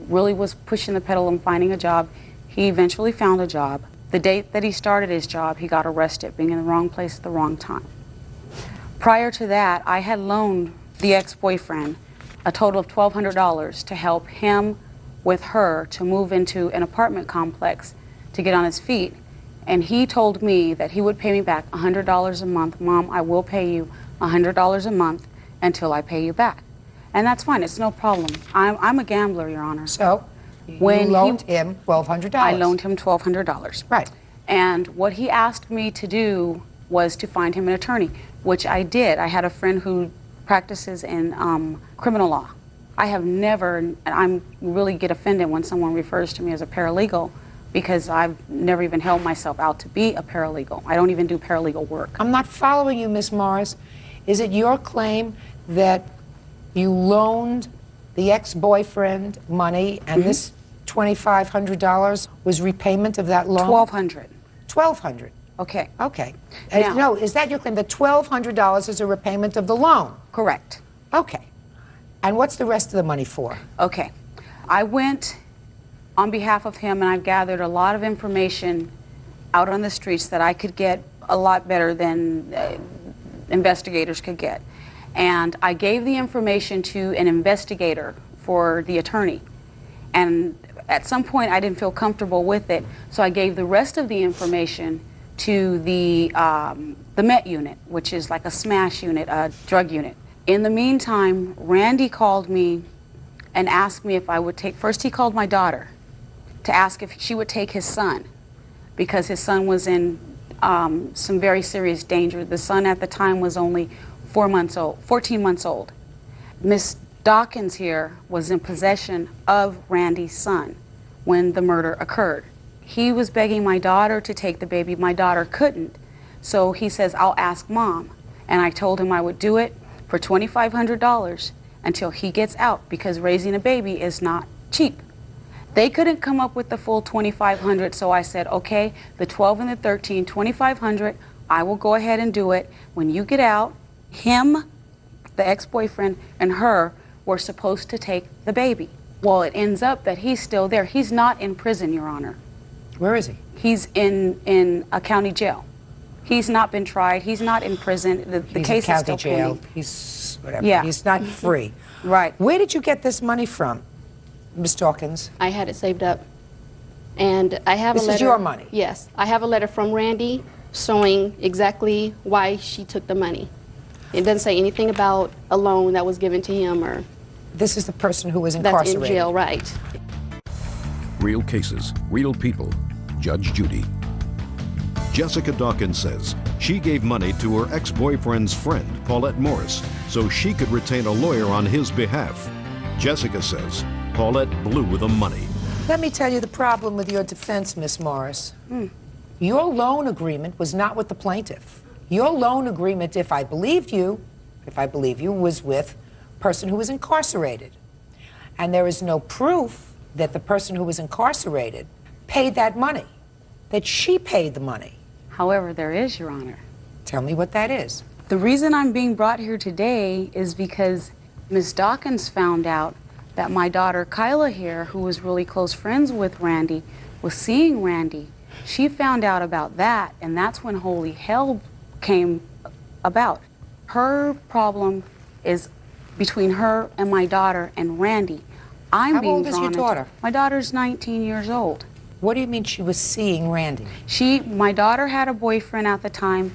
really was pushing the pedal on finding a job. He eventually found a job. The date that he started his job, he got arrested, being in the wrong place at the wrong time. Prior to that, I had loaned the ex-boyfriend a total of $1,200 to help him with her to move into an apartment complex to get on his feet. And he told me that he would pay me back $100 a month. Mom, I will pay you $100 a month until I pay you back. And that's fine, it's no problem. I'm a gambler, Your Honor. So, you loaned him $1,200. I loaned him $1,200. Right. And what he asked me to do was to find him an attorney, which I did. I had a friend who practices in criminal law. I have never, and I really get offended when someone refers to me as a paralegal because I've never even held myself out to be a paralegal. I don't even do paralegal work. I'm not following you, Ms. Morris. Is it your claim that you loaned the ex-boyfriend money and this $2,500 was repayment of that loan? $1,200. $1,200. Okay. Okay. Now- No, is that your claim? The $1,200 is a repayment of the loan? Correct. Okay. And what's the rest of the money for? Okay. I went on behalf of him and I've gathered a lot of information out on the streets that I could get a lot better than investigators could get. And I gave the information to an investigator for the attorney. And at some point I didn't feel comfortable with it, so I gave the rest of the information to the MET unit, which is like a SMASH unit, a drug unit. In the meantime, Randy called me and asked me if I would take, first he called my daughter to ask if she would take his son because his son was in some very serious danger. The son at the time was only 14 months old. Miss Dawkins here was in possession of Randy's son when the murder occurred. He was begging my daughter to take the baby. My daughter couldn't. So he says, I'll ask Mom. And I told him I would do it for $2,500 until he gets out because raising a baby is not cheap. They couldn't come up with the full $2,500, so I said, okay, the 12 and the 13, $2,500, I will go ahead and do it. When you get out, him, the ex-boyfriend, and her were supposed to take the baby. Well, it ends up that he's still there. He's not in prison, Your Honor. Where is he? He's in a county jail. He's not been tried. He's not in prison. The He's case in is still county jail. pending. He's whatever. Yeah. He's not free. Right. Where did you get this money from, Ms. Dawkins? I had it saved up. And I have a letter. This is your money? Yes. I have a letter from Randy showing exactly why she took the money. It doesn't say anything about a loan that was given to him or... This is the person who was That's incarcerated. in jail, right. Real cases, real people. Judge Judy. Jessica Dawkins says she gave money to her ex-boyfriend's friend, Paulette Morris, so she could retain a lawyer on his behalf. Jessica says Paulette blew the money. Let me tell you the problem with your defense, Miss Morris. Your loan agreement was not with the plaintiff. Your loan agreement, if I believed you, was with a person who was incarcerated. And there is no proof that the person who was incarcerated paid that money, that she paid the money. However, there is, Your Honor. Tell me what that is. The reason I'm being brought here today is because Ms. Dawkins found out that my daughter Kyla here, who was really close friends with Randy, was seeing Randy. She found out about that, and that's when holy hell came about. Her problem is between her and my daughter and Randy. I'm How being old is your drawn into- daughter? My daughter's 19 years old. What do you mean she was seeing Randy? My daughter had a boyfriend at the time.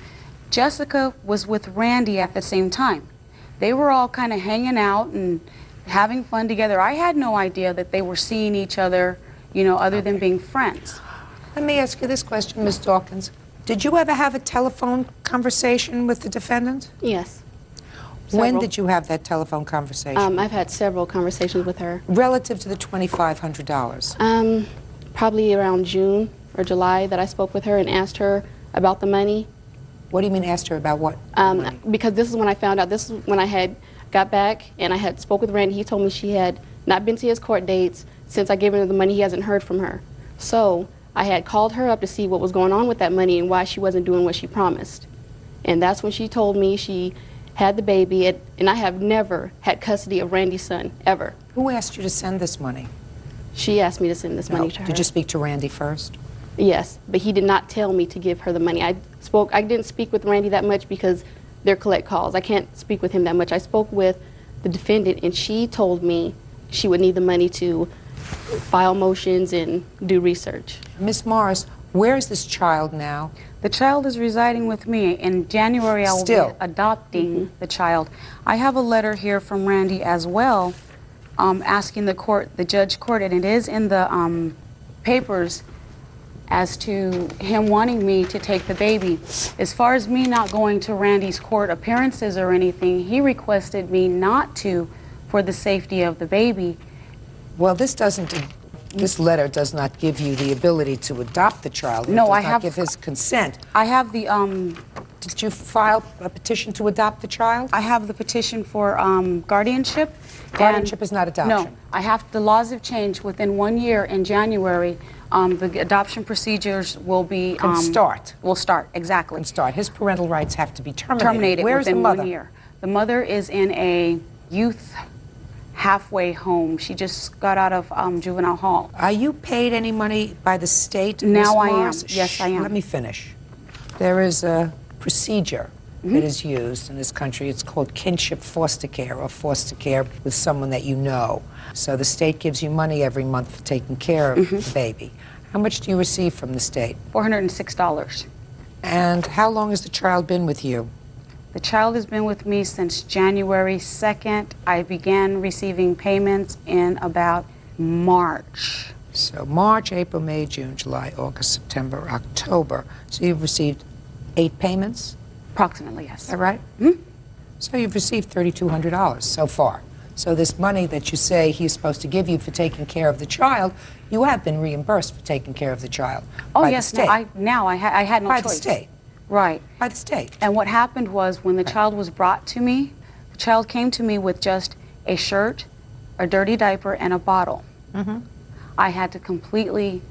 Jessica was with Randy at the same time. They were all kind of hanging out and having fun together. I had no idea that they were seeing each other, you know, other than being friends. Let me ask you this question, Ms. Dawkins. Did you ever have a telephone conversation with the defendant? Yes. When Several. did you have that telephone conversation? I've had several conversations with her. Relative to the $2,500? Probably around June or July that I spoke with her and asked her about the money. What do you mean asked her about what? Because this is when I found out, this is when I had got back and I had spoke with Randy. He told me she had not been to his court dates. Since I gave him the money, he hasn't heard from her. So I had called her up to see what was going on with that money and why she wasn't doing what she promised. And that's when she told me she had the baby, and I have never had custody of Randy's son, ever. Who asked you to send this money? She asked me to send this money to her. Did you speak to Randy first? Yes, but he did not tell me to give her the money. I didn't speak with Randy that much because they're collect calls. I can't speak with him that much. I spoke with the defendant, and she told me she would need the money to file motions and do research. Ms. Morris, where is this child now? The child is residing with me. In January, I will be adopting the child. I have a letter here from Randy as well, asking the judge court, and it is in the papers as to him wanting me to take the baby. As far as me not going to Randy's court appearances or anything, he requested me not to for the safety of the baby. Well, this letter does not give you the ability to adopt the child. It No, does I not have- give his consent. I have the Did you file a petition to adopt the child? I have the petition for guardianship. Guardianship is not adoption. No, the laws have changed within 1 year in January. The adoption procedures will be will start, exactly. Can start. His parental rights have to be terminated. Where's within the mother? 1 year. The mother is in a youth halfway home. She just got out of juvenile hall. Are you paid any money by the state? Now Ms. I am. Morris? Yes, I am. Let me finish. There is a procedure that is used in this country. It's called kinship foster care, or foster care with someone that you know. So the state gives you money every month for taking care of the baby. How much do you receive from the state? $406. And how long has the child been with you? The child has been with me since January 2nd. I began receiving payments in about March. So March, April, May, June, July, August, September, October. So you've received 8 payments? Approximately, yes. Is that right? Mm-hmm. So you've received $3,200 so far. So this money that you say he's supposed to give you for taking care of the child, you have been reimbursed for taking care of the child Oh, by yes, the state. I had no By choice. the state. Right. By the state. And what happened was when the child was brought to me, the child came to me with just a shirt, a dirty diaper, and a bottle. Mm-hmm. I had to completely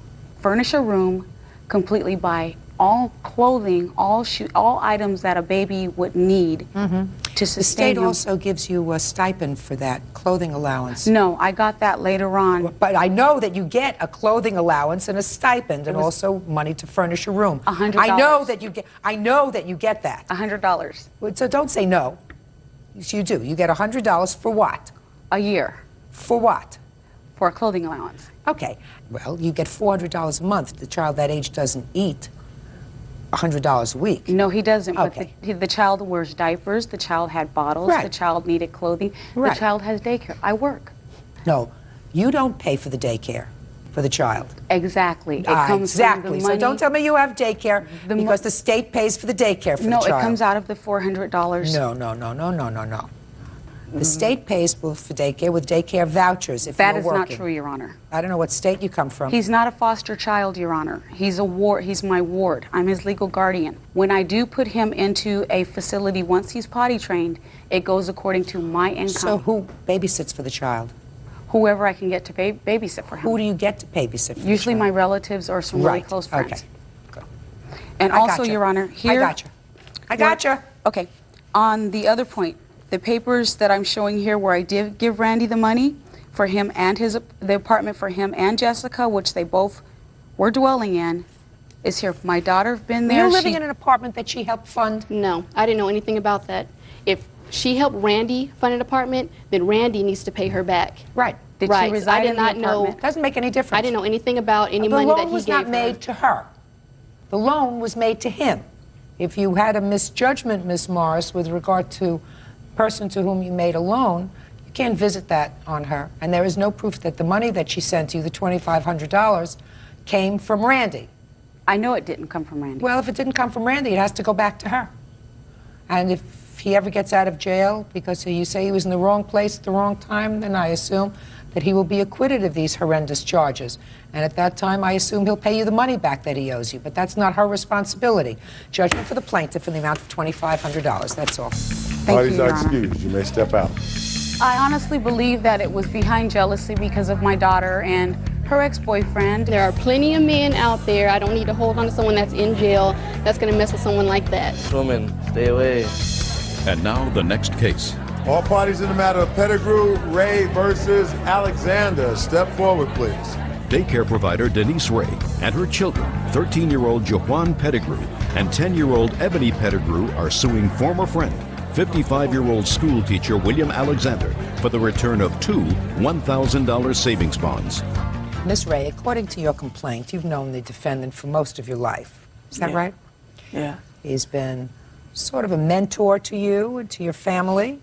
furnish a room, completely buy all clothing, all items that a baby would need to The sustain state him. also gives you a stipend for that clothing allowance. No, I got that later on. But I know that you get a clothing allowance and a stipend, and was also money to furnish a room. $100. I know that you get. I know that you get that. $100. So don't say no. Yes, you do. You get $100 for what? A year. For what? For a clothing allowance. Okay. Well, you get $400 a month. The child that age doesn't eat $100 a week. No, he doesn't. Okay. But the child wears diapers. The child had bottles. Right. The child needed clothing. Right. The child has daycare. I work. No, you don't pay for the daycare for the child. Exactly. It comes exactly. from the So money. don't tell me you have daycare because the state pays for the daycare for No, the child. it comes out of the $400. No. The state pays for daycare with daycare vouchers if That you're is working. not true, Your Honor. I don't know what state you come from. He's not a foster child, Your Honor. He's a ward. He's my ward. I'm his legal guardian. When I do put him into a facility, once he's potty trained, it goes according to my income. So who babysits for the child? Whoever I can get to babysit for him. Who do you get to babysit for Usually the my child? relatives or some really Right. close friends. Okay. And I also, gotcha. Your Honor, here, I gotcha. I gotcha. Okay. On the other point, the papers that I'm showing here where I did give Randy the money for him and the apartment for him and Jessica, which they both were dwelling in, is here. My daughter been Were there. you living in an apartment that she helped fund? No, I didn't know anything about that. If she helped Randy fund an apartment, then Randy needs to pay her back. Right. Did she right. reside I did in the not know. apartment? Doesn't make any difference. I didn't know anything about any The money that loan he was gave not her. made to her. The loan was made to him. If you had a misjudgment, Miss Morris, with regard to person to whom you made a loan, you can't visit that on her. And there is no proof that the money that she sent you, the $2,500, came from Randy. I know it didn't come from Randy. Well, if it didn't come from Randy, it has to go back to her. And if he ever gets out of jail because you say he was in the wrong place at the wrong time, then I assume that he will be acquitted of these horrendous charges. And at that time, I assume he'll pay you the money back that he owes you. But that's not her responsibility. Judgment for the plaintiff in the amount of $2,500. That's all. Parties are excused. You may step out. I honestly believe that it was behind jealousy because of my daughter and her ex-boyfriend. There are plenty of men out there. I don't need to hold on to someone that's in jail that's going to mess with someone like that. Woman, stay away. And now the next case. All parties in the matter of Pettigrew, Ray versus Alexander. Step forward, please. Daycare provider Denise Ray and her children, 13-year-old Jaquan Pettigrew and 10-year-old Ebony Pettigrew, are suing former friend, 55-year-old school teacher William Alexander, for the return of two $1,000 savings bonds. Miss Ray, according to your complaint, you've known the defendant for most of your life. Is that right? Yeah. He's been sort of a mentor to you and to your family.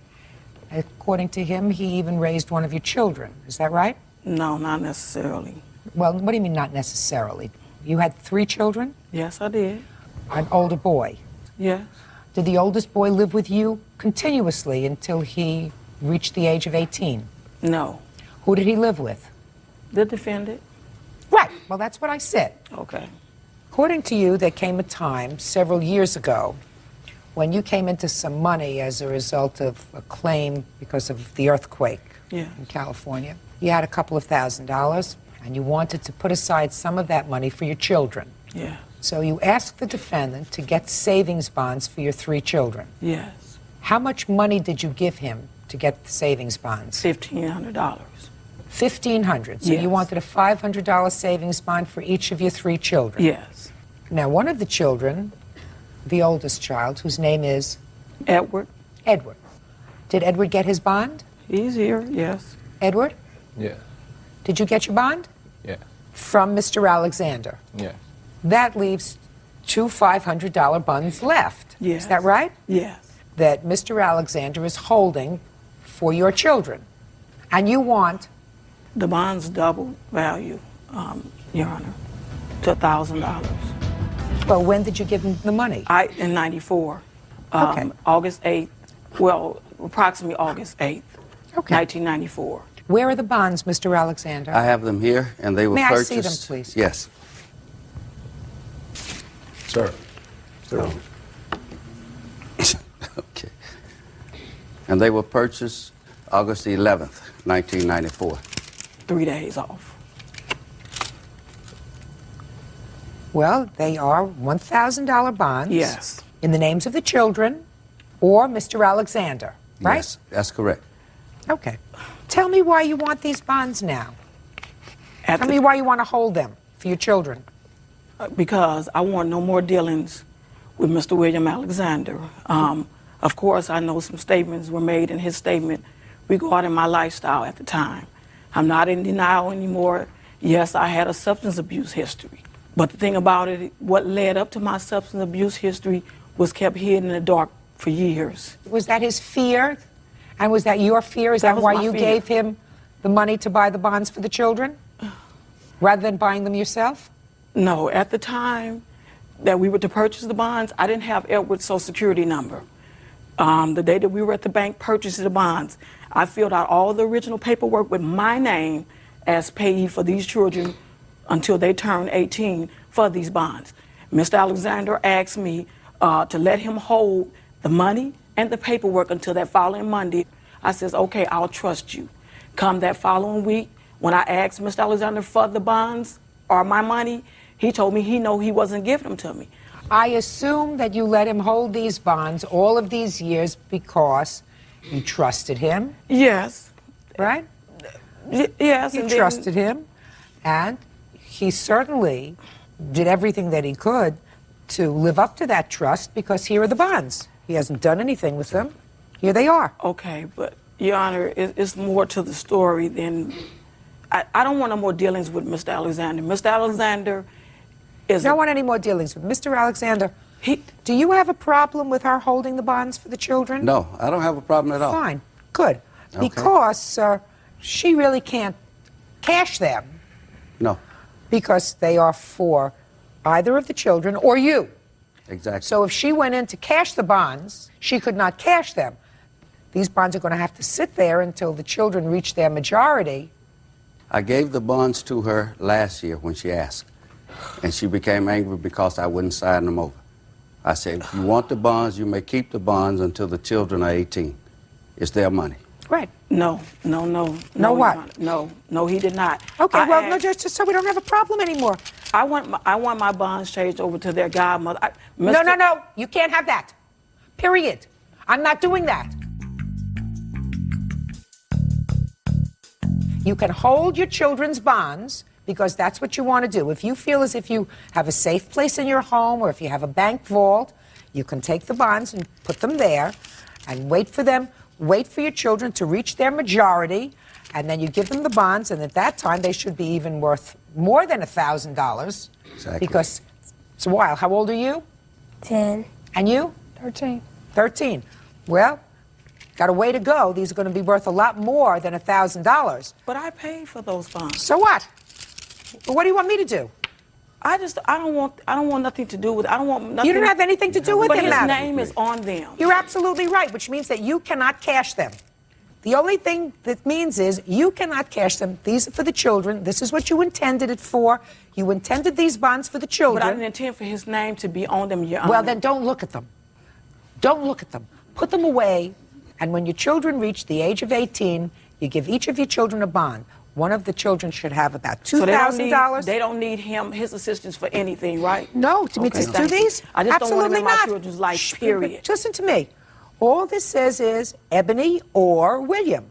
According to him, he even raised one of your children. Is that right? No, not necessarily. Well, what do you mean not necessarily? You had 3 children? Yes, I did. An older boy? Yes. Did the oldest boy live with you continuously until he reached the age of 18? No. Who did he live with? The defendant. Right. Well, that's what I said. Okay. According to you, there came a time several years ago when you came into some money as a result of a claim because of the earthquake in California. You had a couple of $1,000, and you wanted to put aside some of that money for your children. Yeah. So you asked the defendant to get savings bonds for your 3 children. Yes. How much money did you give him to get the savings bonds? $1,500. $1,500. So Yes. you wanted a $500 savings bond for each of your 3 children. Yes. Now, one of the children, the oldest child, whose name is? Edward. Edward. Did Edward get his bond? He's here, yes. Edward? Yeah. Did you get your bond? Yeah. From Mr. Alexander. Yeah. That leaves 2 $500 bonds left. Yes. Is that right? Yes. That Mr. Alexander is holding for your children. And you want? The bonds double value, Your Honor, to $1,000. Well, when did you give him the money? In 94. Okay. August 8th, well, approximately August 8th, 1994. Where are the bonds, Mr. Alexander? I have them here, and they were May I purchased. see them, please? Yes. Sir. Sir. Okay. And they were purchased August the 11th, 1994. 3 days off. Well, they are $1,000 bonds. Yes. In the names of the children or Mr. Alexander, right? Yes, that's correct. Okay. Tell me why you want these bonds now. Tell me why you want to hold them for your children. Because I want no more dealings with Mr. William Alexander. Of course, I know some statements were made in his statement regarding my lifestyle at the time. I'm not in denial anymore. Yes, I had a substance abuse history. But the thing about it, what led up to my substance abuse history was kept hidden in the dark for years. Was that his fear? And was that your fear? Is that was why my you fear. gave him the money to buy the bonds for the children? Rather than buying them yourself? No, at the time that we were to purchase the bonds, I didn't have Edward's social security number. The day that we were at the bank purchasing the bonds, I filled out all the original paperwork with my name as payee for these children until they turned 18 for these bonds. Mr. Alexander asked me to let him hold the money and the paperwork until that following Monday. I says, okay, I'll trust you. Come that following week, when I asked Mr. Alexander for the bonds or my money, he told me he wasn't giving them to me. I assume that you let him hold these bonds all of these years because you trusted him. Yes. Right? Yes. You and then- trusted him, and he certainly did everything that he could to live up to that trust, because here are the bonds. He hasn't done anything with them. Here they are. Okay, but Your Honor, it's more to the story than... I don't want no more dealings with Mr. Alexander. Mr. Alexander is... I don't want any more dealings with Mr. Alexander. Do you have a problem with her holding the bonds for the children? No, I don't have a problem at all. Fine. Good. Okay. Because she really can't cash them. No. Because they are for either of the children or you. Exactly. So if she went in to cash the bonds, she could not cash them. These bonds are going to have to sit there until the children reach their majority. I gave the bonds to her last year when she asked, and she became angry because I wouldn't sign them over. I said, if you want the bonds, you may keep the bonds until the children are 18. It's their money. Right. No. No Your what? Honor. No, he did not. Okay, I well, asked- no, just so we don't have a problem anymore. I want my bonds changed over to their godmother. No. You can't have that. Period. I'm not doing that. You can hold your children's bonds because that's what you want to do. If you feel as if you have a safe place in your home, or if you have a bank vault, you can take the bonds and put them there and wait for your children to reach their majority, and then you give them the bonds, and at that time they should be even worth more than $1,000. Exactly. Because it's a while. How old are you? 10. And you? 13. 13. Well, got a way to go. These are going to be worth a lot more than $1,000. But I paid for those bonds. So what? Well, what do you want me to do? I don't want nothing to do with it. I don't want nothing. You don't have anything to do with but it, his madam. name is on them. You're absolutely right, which means that you cannot cash them. The only thing that means is you cannot cash them. These are for the children. This is what you intended it for. You intended these bonds for the children. But I didn't intend for his name to be on them, Your Honor. Well, then don't look at them. Don't look at them. Put them away, and when your children reach the age of 18, you give each of your children a bond. One of the children should have about $2,000. They don't need his assistance for anything, right? No, to me, Okay, to thank do you. these? I just don't want Absolutely them in my not. children's life, Shh, period. Listen to me. All this says is Ebony or William.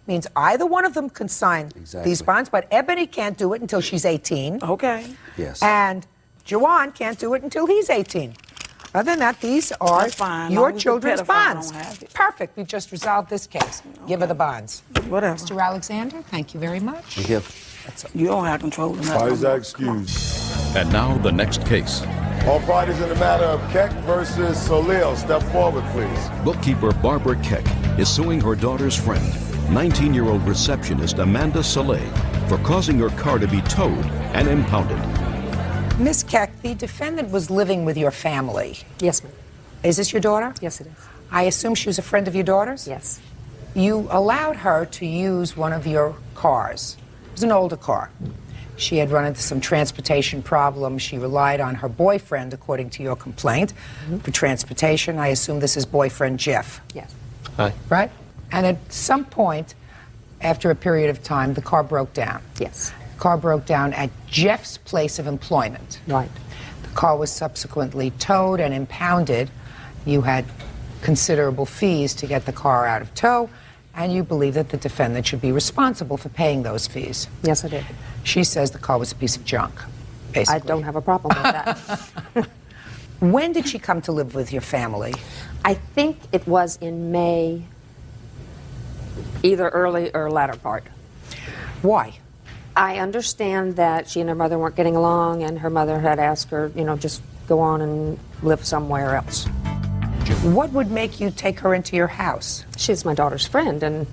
Means either one of them can sign these bonds, but Ebony can't do it until she's 18. Okay. Yes. And Jawan can't do it until he's 18. Other than that, these are That's fine. your Long as the children's pedophile bonds. don't have it. Perfect. We've just resolved this case. Give her the bonds. Whatever. Mr. Alexander, thank you very much. Thank you. You don't have control of that. Why is that excused? And now the next case. All parties in the matter of Keck versus Soleil. Step forward, please. Bookkeeper Barbara Keck is suing her daughter's friend, 19-year-old receptionist Amanda Soleil, for causing her car to be towed and impounded. Miss Keck, the defendant was living with your family. Yes, ma'am. Is this your daughter? Yes, it is. I assume she was a friend of your daughter's? Yes. You allowed her to use one of your cars. It was an older car. She had run into some transportation problems. She relied on her boyfriend, according to your complaint, for transportation. I assume this is boyfriend Jeff. Yes. Hi. Right? And at some point, after a period of time, the car broke down. Yes. The car broke down at Jeff's place of employment. Right. The car was subsequently towed and impounded. You had considerable fees to get the car out of tow, and you believe that the defendant should be responsible for paying those fees. Yes, I did. She says the car was a piece of junk, basically. I don't have a problem with that. When did she come to live with your family? I think it was in May, either early or latter part. Why? I understand that she and her mother weren't getting along, and her mother had asked her, just go on and live somewhere else. What would make you take her into your house? She's my daughter's friend and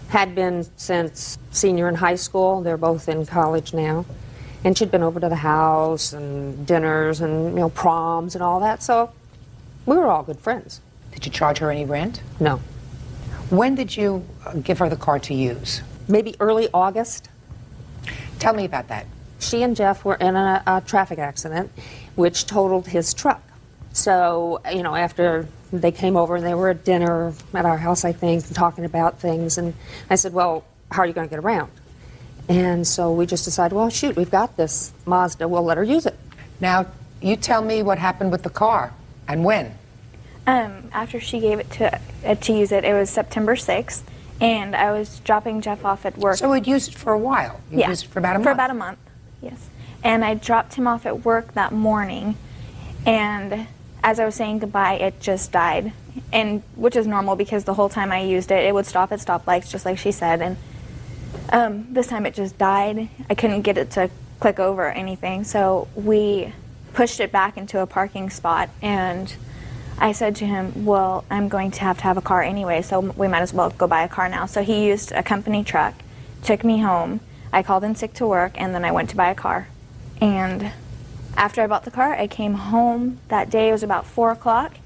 had been since senior in high school. They're both in college now. And she'd been over to the house and dinners and, proms and all that. So we were all good friends. Did you charge her any rent? No. When did you give her the car to use? Maybe early August. Tell me about that. She and Jeff were in a traffic accident, which totaled his truck. So, after they came over and they were at dinner at our house, I think, talking about things, and I said, well, how are you going to get around? And so we just decided, well, shoot, we've got this Mazda, we'll let her use it. Now, You tell me what happened with the car and when. After she gave it to use it, it was September 6th, and I was dropping Jeff off at work. So we'd used it for a while. You used it for about a month. For about a month, yes. And I dropped him off at work that morning, and as I was saying goodbye, it just died, and which is normal because the whole time I used it, it would stop at stoplights, just like she said, and this time it just died. I couldn't get it to click over or anything, so we pushed it back into a parking spot, and I said to him, well, I'm going to have a car anyway, so we might as well go buy a car now. So he used a company truck, took me home. I called in sick to work, and then I went to buy a car. And after I bought the car, I came home that day. It was about 4 o'clock,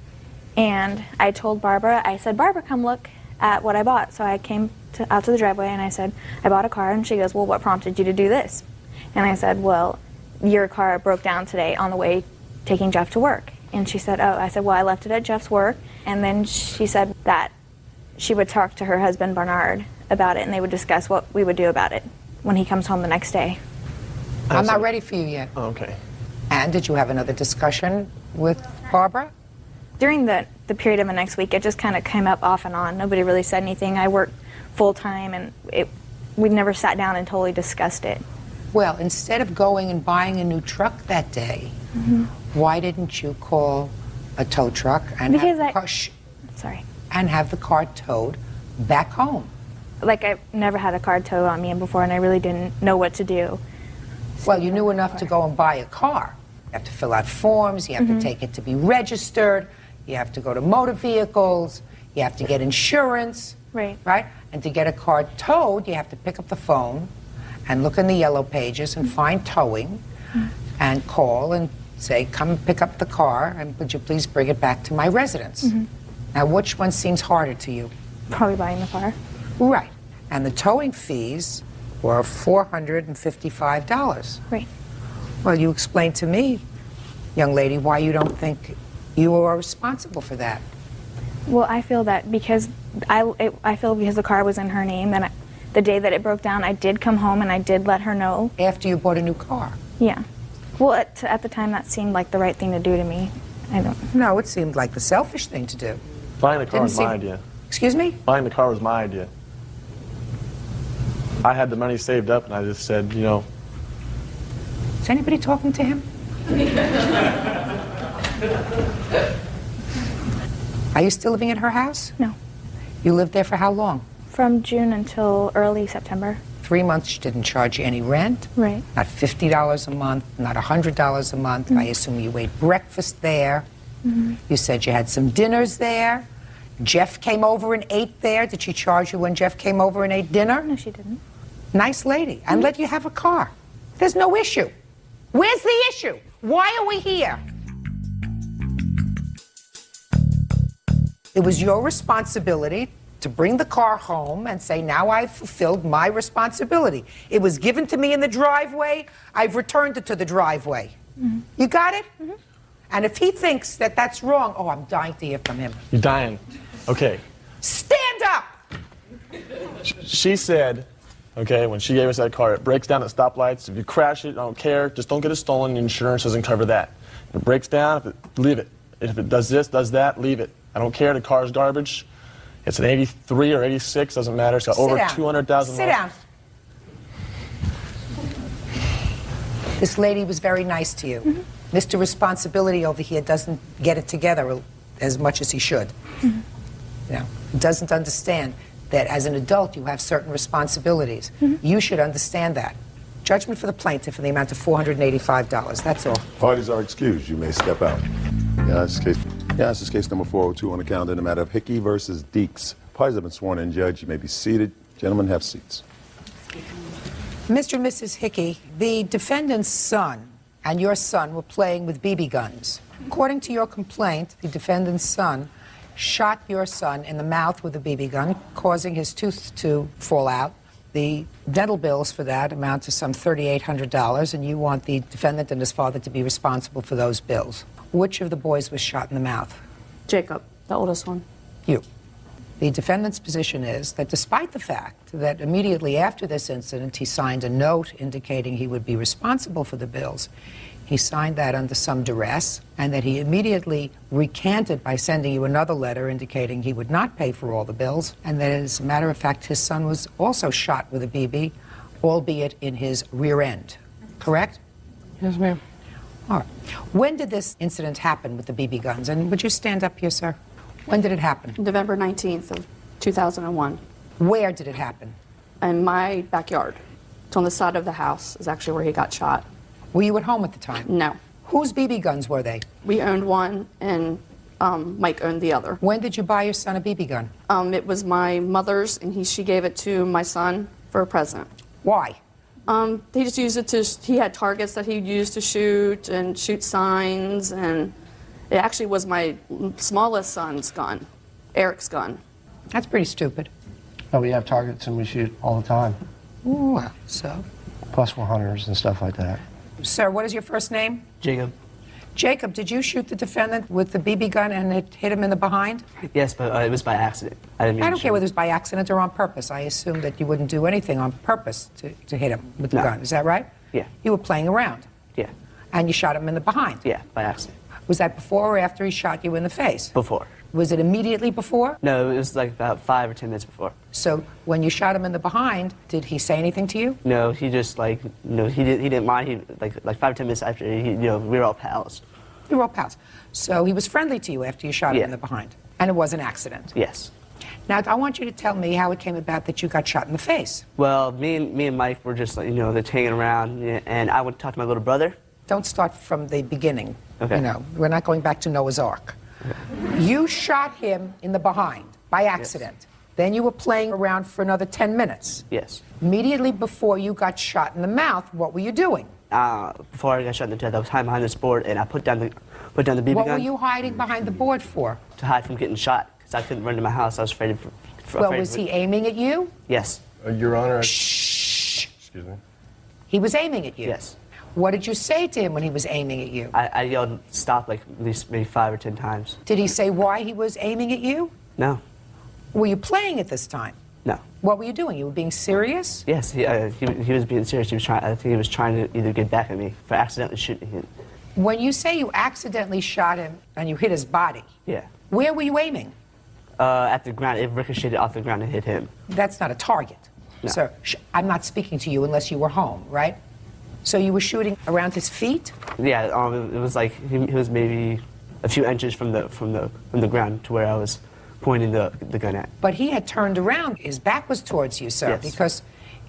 and I told Barbara, I said, Barbara, come look at what I bought. So I came out to the driveway, and I said, I bought a car. And she goes, well, what prompted you to do this? And I said, well, your car broke down today on the way taking Jeff to work. And she said, oh, I said, well, I left it at Jeff's work. And then she said that she would talk to her husband, Bernard, about it, and they would discuss what we would do about it when he comes home the next day. I'm not ready for you yet. Oh, okay. And did you have another discussion with Barbara? During the period of the next week, it just kind of came up off and on. Nobody really said anything. I worked full-time, and we never sat down and totally discussed it. Well, instead of going and buying a new truck that day, why didn't you call a tow truck and have the car towed back home? Like, I've never had a car towed on me before, and I really didn't know what to do. Well, you knew enough to go and buy a car. You have to fill out forms, you have to take it to be registered, you have to go to motor vehicles, you have to get insurance, right? And to get a car towed, you have to pick up the phone and look in the yellow pages and find towing and call and say, come pick up the car, and would you please bring it back to my residence? Now, which one seems harder to you? Probably buying the car. Right. And the towing fees were $455. Right. Well, you explained to me, young lady, why you don't think you are responsible for that. Well, I feel that because I feel because the car was in her name, and the day that it broke down, I did come home and I did let her know. After you bought a new car? Yeah. Well, at the time, that seemed like the right thing to do to me. No, it seemed like the selfish thing to do. Buying the car was my idea. Excuse me? Buying the car was my idea. I had the money saved up, and I just said, you know. Is anybody talking to him? Are you still living at her house? No. You lived there for how long? From June until early September. 3 months she didn't charge you any rent. Right. Not $50 a month, not $100 a month. I assume you ate breakfast there. You said you had some dinners there. Jeff came over and ate there. Did she charge you when Jeff came over and ate dinner? No, she didn't. Nice lady. And let you have a car. There's no issue. Where's the issue? Why are we here? It was your responsibility to bring the car home and say, now I've fulfilled my responsibility. It was given to me in the driveway. I've returned it to the driveway. You got it? And if he thinks that that's wrong, oh, I'm dying to hear from him. You're dying. Okay. Stand up! She said, okay, when she gave us that car, it breaks down at stoplights. If you crash it, I don't care. Just don't get it stolen. Insurance doesn't cover that. If it breaks down, leave it. If it does this, does that, leave it. I don't care. The car's garbage. It's an 83 or 86, doesn't matter. It's got over 200,000 Sit down. This lady was very nice to you. Mr. Responsibility over here doesn't get it together as much as he should. You know, he doesn't understand that as an adult you have certain responsibilities. You should understand that. Judgment for the plaintiff in the amount of $485. That's all. Parties are excused. You may step out. This is case number 402 on the calendar in the matter of Hickey versus Deeks. Parties have been sworn in. Judge, you may be seated. Gentlemen, have seats. Mr. and Mrs. Hickey, the defendant's son and your son were playing with BB guns. According to your complaint, the defendant's son shot your son in the mouth with a BB gun, causing his tooth to fall out. The dental bills for that amount to some $3,800, and you want the defendant and his father to be responsible for those bills. Which of the boys was shot in the mouth? Jacob, the oldest one. You. The defendant's position is that despite the fact that immediately after this incident he signed a note indicating he would be responsible for the bills, he signed that under some duress, and that he immediately recanted by sending you another letter indicating he would not pay for all the bills, and that as a matter of fact his son was also shot with a BB, albeit in his rear end. Correct? Yes, ma'am. All right. When did this incident happen with the BB guns? And would you stand up here, sir? When did it happen? November 19th of 2001. Where did it happen? In my backyard. It's on the side of the house is actually where he got shot. Were you at home at the time? No. Whose BB guns were they? We owned one, and Mike owned the other. When did you buy your son a BB gun? It was my mother's, and she gave it to my son for a present. Why? He just used it to, he had targets that he used to shoot and shoot signs, and it actually was my smallest son's gun, Eric's gun. That's pretty stupid. No, we have targets and we shoot all the time. Well, so? Plus we're hunters and stuff like that. Sir, what is your first name? Jacob. Jacob, did you shoot the defendant with the BB gun and it hit him in the behind? Yes, but it was by accident. I didn't mean I to don't shoot. care whether it was by accident or on purpose. I assume that you wouldn't do anything on purpose to hit him with the No. gun. Is that right? Yeah. You were playing around. Yeah. And you shot him in the behind. Yeah, by accident. Was that before or after he shot you in the face? Before. Was it immediately before? No, it was like about 5 or 10 minutes before. So when you shot him in the behind, did he say anything to you? No, he just like, he didn't mind. He like 5 or 10 minutes after, we were all pals. You were all pals. So he was friendly to you after you shot him in the behind. And it was an accident. Yes. Now, I want you to tell me how it came about that you got shot in the face. Well, me and Mike were just like, they're hanging around, and I went to talk to my little brother. Don't start from the beginning. Okay. We're not going back to Noah's Ark. You shot him in the behind by accident. Yes. Then you were playing around for another 10 minutes. Yes. Immediately before you got shot in the mouth, what were you doing? Before I got shot in the head, I was hiding behind this board, and I put down the BB gun. What were you hiding behind the board for? To hide from getting shot, because I couldn't run to my house. I was afraid of. Well, was he aiming at you? Yes. Your Honor. Shh. Excuse me. He was aiming at you? Yes. What did you say to him when he was aiming at you? I yelled stop like at least maybe 5 or 10 times. Did he say why he was aiming at you? No. Were you playing at this time? No. What were you doing? You were being serious? Yes, he was being serious. I think he was trying to either get back at me for accidentally shooting him. When you say you accidentally shot him and you hit his body, yeah. Where were you aiming? At the ground. It ricocheted off the ground and hit him. That's not a target. No. Sir, I'm not speaking to you unless you were home, right? So you were shooting around his feet? Yeah, it was like he was maybe a few inches from the ground to where I was pointing the gun at. But he had turned around. His back was towards you, sir, yes. Because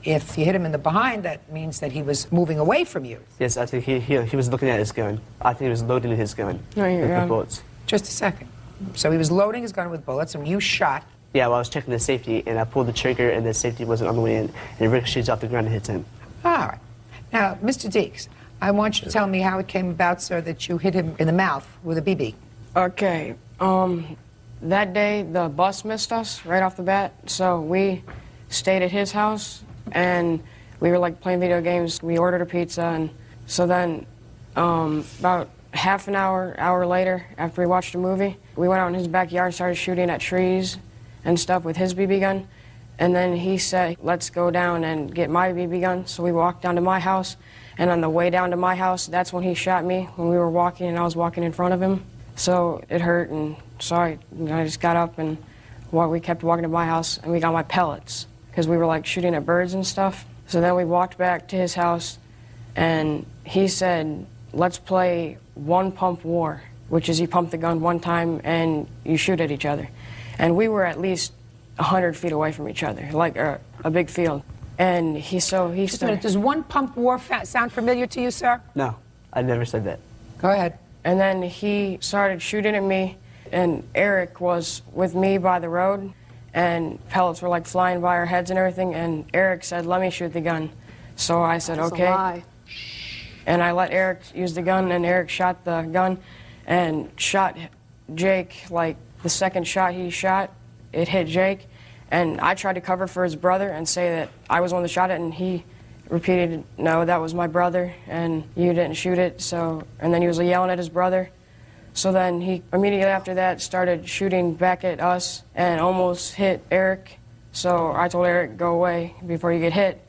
if you hit him in the behind, that means that he was moving away from you. Yes, I think he was looking at his gun. I think he was loading his gun with bullets. Just a second. So he was loading his gun with bullets, and you shot. Yeah, well, I was checking the safety, and I pulled the trigger, and the safety wasn't on the way in, and it ricochets off the ground and hits him. All right. Now, Mr. Deeks, I want you to tell me how it came about, sir, that you hit him in the mouth with a BB. Okay. That day, the bus missed us right off the bat, so we stayed at his house, and we were, like, playing video games. We ordered a pizza, and so then about half an hour later, after we watched a movie, we went out in his backyard and started shooting at trees and stuff with his BB gun. And then he said, let's go down and get my BB gun. So we walked down to my house, and on the way down to my house, that's when he shot me, when we were walking and I was walking in front of him. So it hurt, and so I just got up and we kept walking to my house, and we got my pellets, because we were like shooting at birds and stuff. So then we walked back to his house, and he said, let's play one pump war, which is you pump the gun one time and you shoot at each other. And we were at least 100 feet away from each other, like a big field. And he Just a minute, does one pump war sound familiar to you, sir? No, I never said that. Go ahead. And then he started shooting at me, and Eric was with me by the road, and pellets were like flying by our heads and everything, and Eric said, let me shoot the gun. So I said, That's okay. a lie. And I let Eric use the gun, and Eric shot the gun and shot Jake. Like the second shot he shot, it hit Jake. And I tried to cover for his brother and say that I was the one that shot it, and he repeated, no, that was my brother, and you didn't shoot it. So, and then he was yelling at his brother. So then he immediately after that started shooting back at us and almost hit Eric. So I told Eric, go away before you get hit.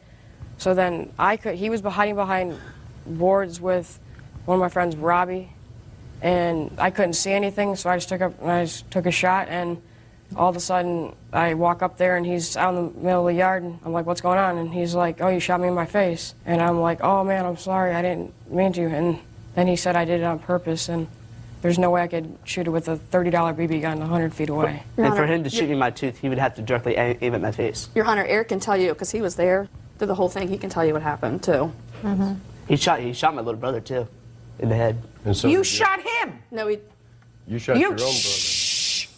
So then he was hiding behind boards with one of my friends, Robbie, and I couldn't see anything, so I just took a shot, and all of a sudden I walk up there and he's out in the middle of the yard, and I'm like, what's going on? And he's like, oh, you shot me in my face. And I'm like, oh man, I'm sorry, I didn't mean to. And then he said I did it on purpose, and there's no way I could shoot it with a $30 BB gun 100 feet away. And for him to shoot me in my tooth, he would have to directly aim at my face. Your Honor, Eric can tell you, because he was there through the whole thing, he can tell you what happened, too. Mm-hmm. He shot my little brother, too, in the head. And so You shot him. No, he... You shot your own brother. Shh.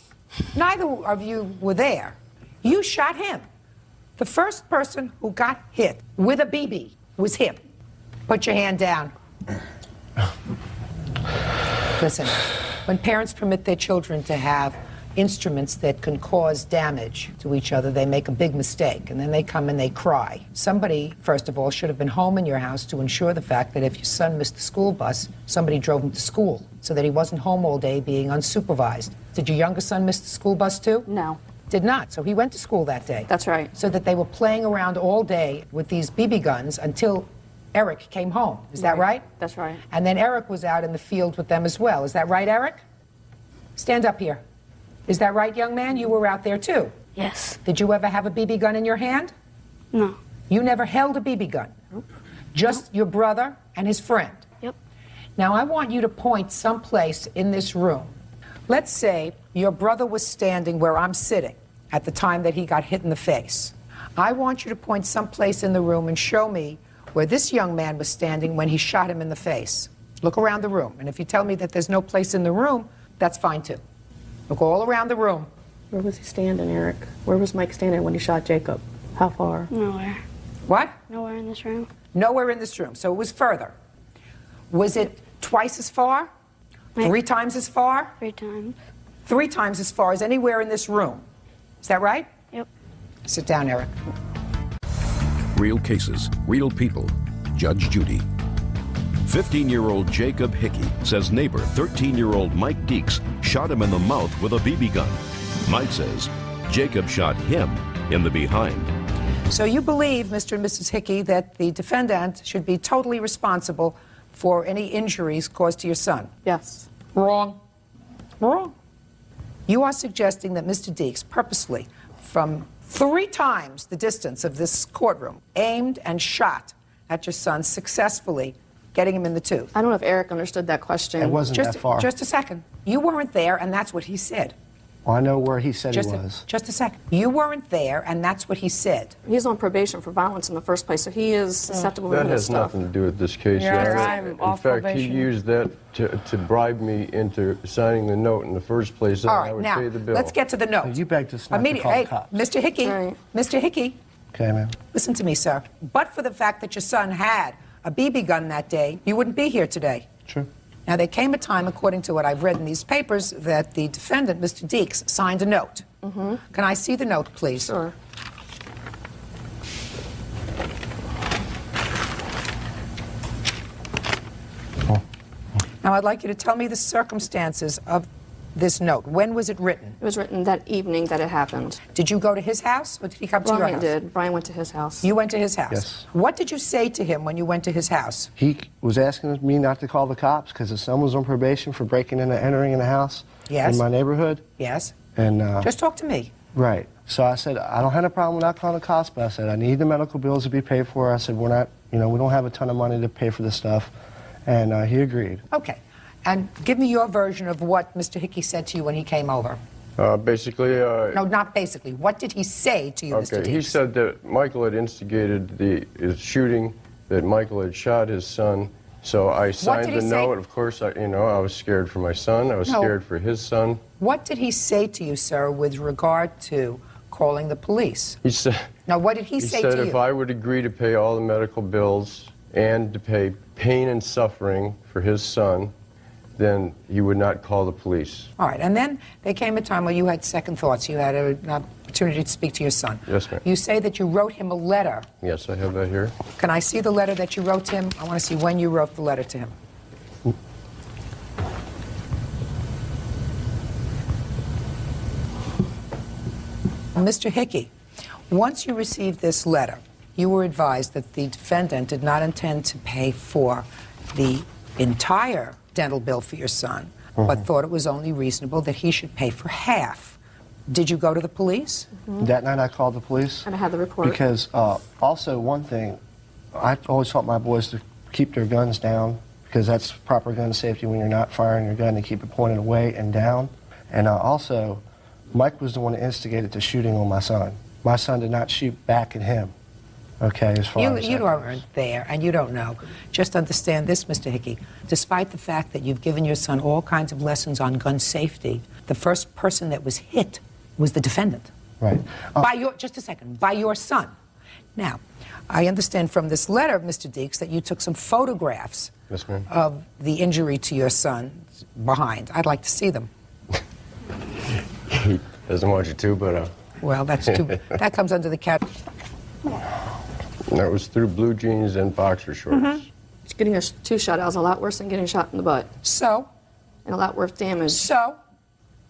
Neither of you were there. You shot him. The first person who got hit with a BB was him. Put your hand down. Listen, when parents permit their children to have instruments that can cause damage to each other, they make a big mistake, and then they come and they cry. Somebody, first of all, should have been home in your house to ensure the fact that if your son missed the school bus, somebody drove him to school so that he wasn't home all day being unsupervised. Did your younger son miss the school bus too? No. Did not, so he went to school that day. That's right. So that they were playing around all day with these BB guns until Eric came home. Is that right? That's right. And then Eric was out in the field with them as well. Is that right, Eric? Stand up here. Is that right, young man? You were out there too? Yes. Did you ever have a BB gun in your hand? No. You never held a BB gun? Nope. Just your brother and his friend? Yep. Now I want you to point someplace in this room. Let's say your brother was standing where I'm sitting at the time that he got hit in the face. I want you to point someplace in the room and show me where this young man was standing when he shot him in the face. Look around the room, and if you tell me that there's no place in the room, that's fine too. Look all around the room. Where was he standing, Eric? Where was Mike standing when he shot Jacob? How far? Nowhere. What? Nowhere in this room. Nowhere in this room, so it was further. Was it twice as far? Right. 3 times as far? 3 times. 3 times as far as anywhere in this room. Is that right? Yep. Sit down, Eric. Real cases, real people. Judge Judy. 15-year-old Jacob Hickey says neighbor 13-year-old Mike Deeks shot him in the mouth with a BB gun. Mike says Jacob shot him in the behind. So you believe, Mr. and Mrs. Hickey, that the defendant should be totally responsible for any injuries caused to your son? Yes. Wrong. Wrong. You are suggesting that Mr. Deeks purposely, from 3 times the distance of this courtroom, aimed and shot at your son successfully, getting him in the tooth. I don't know if Eric understood that question. It wasn't that far. Just a second. You weren't there, and that's what he said. Well, I know where he said he was. Just a second. You weren't there, and that's what he said. He's on probation for violence in the first place, so he is susceptible to That this has stuff. nothing to do with this case. Your Your Honor, Honor. I'm In off fact, probation. he used that to bribe me into signing the note in the first place, and All I right, would now, pay the bill. let's get to the note. You begged us not to Immediate- call the hey, cops. Mr. Hickey, Right. Mr. Hickey, Okay, ma'am. listen to me, sir. But for the fact that your son had a BB gun that day, you wouldn't be here today. True. Now, there came a time, according to what I've read in these papers, that the defendant, Mr. Deeks, signed a note. Mm-hmm. Can I see the note, please? Sure. Now, I'd like you to tell me the circumstances of this note. When was it written? It was written that evening that it happened. Did you go to his house, or did he come to your Brian house? did. Brian went to his house. You went to his house? Yes. What did you say to him when you went to his house? He was asking me not to call the cops because his son was on probation for breaking and entering in the house Yes. in my neighborhood. Yes. And Just talk to me. right. So I said, I don't have a problem with not calling the cops, but I said, I need the medical bills to be paid for. I said, we're not, we don't have a ton of money to pay for this stuff. And he agreed. Okay. And give me your version of what Mr. Hickey said to you when he came over. Basically, No, not basically. What did he say to you, Mr. okay, Deeks? he said that Michael had instigated his shooting, that Michael had shot his son. So I signed did the he say? note. Of course, I was scared for my son. I was No. scared for his son. What did he say to you, sir, with regard to calling the police? He said. Now, what did he say said to if you? I would agree to pay all the medical bills and to pay pain and suffering for his son, then he would not call the police. All right, and then there came a time where you had second thoughts. You had an opportunity to speak to your son. Yes, ma'am. You say that you wrote him a letter. Yes, I have that here. Can I see the letter that you wrote to him? I want to see when you wrote the letter to him. Mr. Hickey, once you received this letter, you were advised that the defendant did not intend to pay for the entire dental bill for your son, but thought it was only reasonable that he should pay for half. Did you go to the police? That night I called the police. And I had the report. Because also one thing, I always taught my boys to keep their guns down because that's proper gun safety when you're not firing your gun to keep it pointed away and down. And also, Mike was the one that instigated the shooting on my son. My son did not shoot back at him. Okay, as far as You weren't there, and you don't know. Just understand this, Mr. Hickey. Despite the fact that you've given your son all kinds of lessons on gun safety, the first person that was hit was the defendant. Right. Just a second, by your son. Now, I understand from this letter, Mr. Deeks, that you took some photographs Yes, ma'am. of the injury to your son behind. I'd like to see them. He doesn't want you to, but... Well, that's too... that comes under the cat... That was through blue jeans and boxer shorts. Getting a two-shot out is a lot worse than getting shot in the butt. So? And a lot worse damage. So?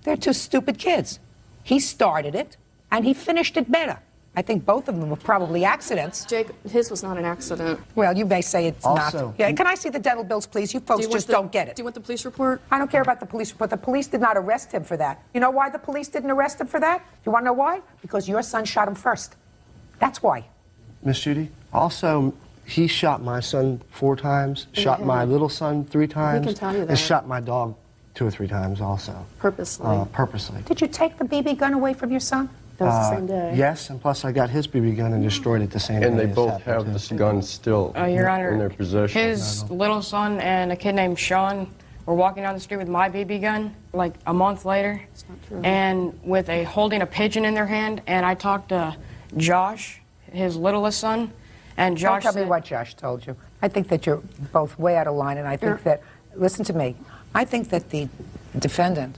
They're two stupid kids. He started it, and he finished it better. I think both of them were probably accidents. Jake, his was not an accident. Well, you may say it's Also, not. Yeah, can I see the dental bills, please? You folks just don't get it. Do you want the police report? I don't care about the police report. The police did not arrest him for that. You know why the police didn't arrest him for that? You want to know why? Because your son shot him first. That's why. Miss Judy, also, he shot my son 4 times, shot my little son 3 times, can tell you that. and shot my dog 2 or 3 times also. Purposely. Purposely. Did you take the BB gun away from your son? That was the same day. Yes, and plus I got his BB gun and destroyed it the same day. And they as both happened have to. this gun still Your Honor, in their possession. his little son and a kid named Sean were walking down the street with my BB gun like a month later, and with holding a pigeon in their hand. And I talked to Josh, his littlest son, and Josh Don't tell me said- what Josh told you. I think that you're both way out of line, and I think that, listen to me, I think that the defendant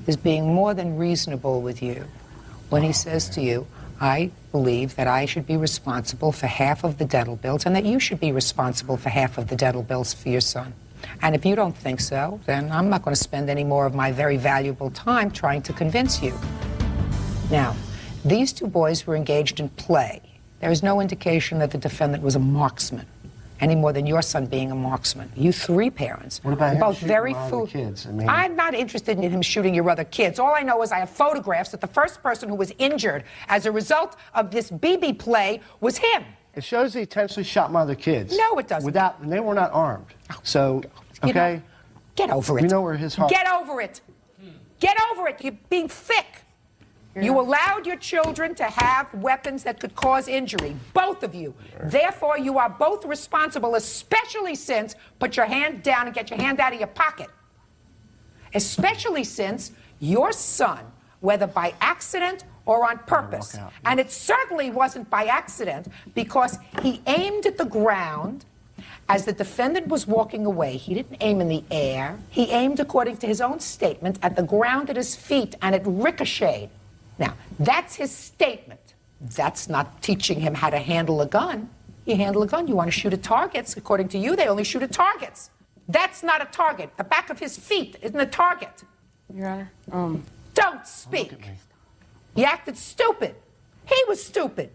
is being more than reasonable with you when he says to you, I believe that I should be responsible for half of the dental bills and that you should be responsible for half of the dental bills for your son. And if you don't think so, then I'm not going to spend any more of my very valuable time trying to convince you. Now, these 2 boys were engaged in play. There is no indication that the defendant was a marksman, any more than your son being a marksman. You 3 parents, What about him both shooting very my other fool. kids? I mean, I'm not interested in him shooting your other kids. All I know is I have photographs that the first person who was injured as a result of this BB play was him. it shows he intentionally shot my other kids. No, it doesn't. And they were not armed. So, You know, okay. Get over it. We know where his heart. Get over it. Get over it. You're being thick. You allowed your children to have weapons that could cause injury, both of you. Therefore, you are both responsible, especially since, put your hand down and get your hand out of your pocket, especially since your son, whether by accident or on purpose, and it certainly wasn't by accident because he aimed at the ground as the defendant was walking away. He didn't aim in the air. He aimed, according to his own statement, at the ground at his feet, and it ricocheted. Now, that's his statement. That's not teaching him how to handle a gun. You handle a gun, you want to shoot at targets. According to you, they only shoot at targets. That's not a target. The back of his feet isn't a target. Your Honor, Don't speak. He acted stupid. He was stupid.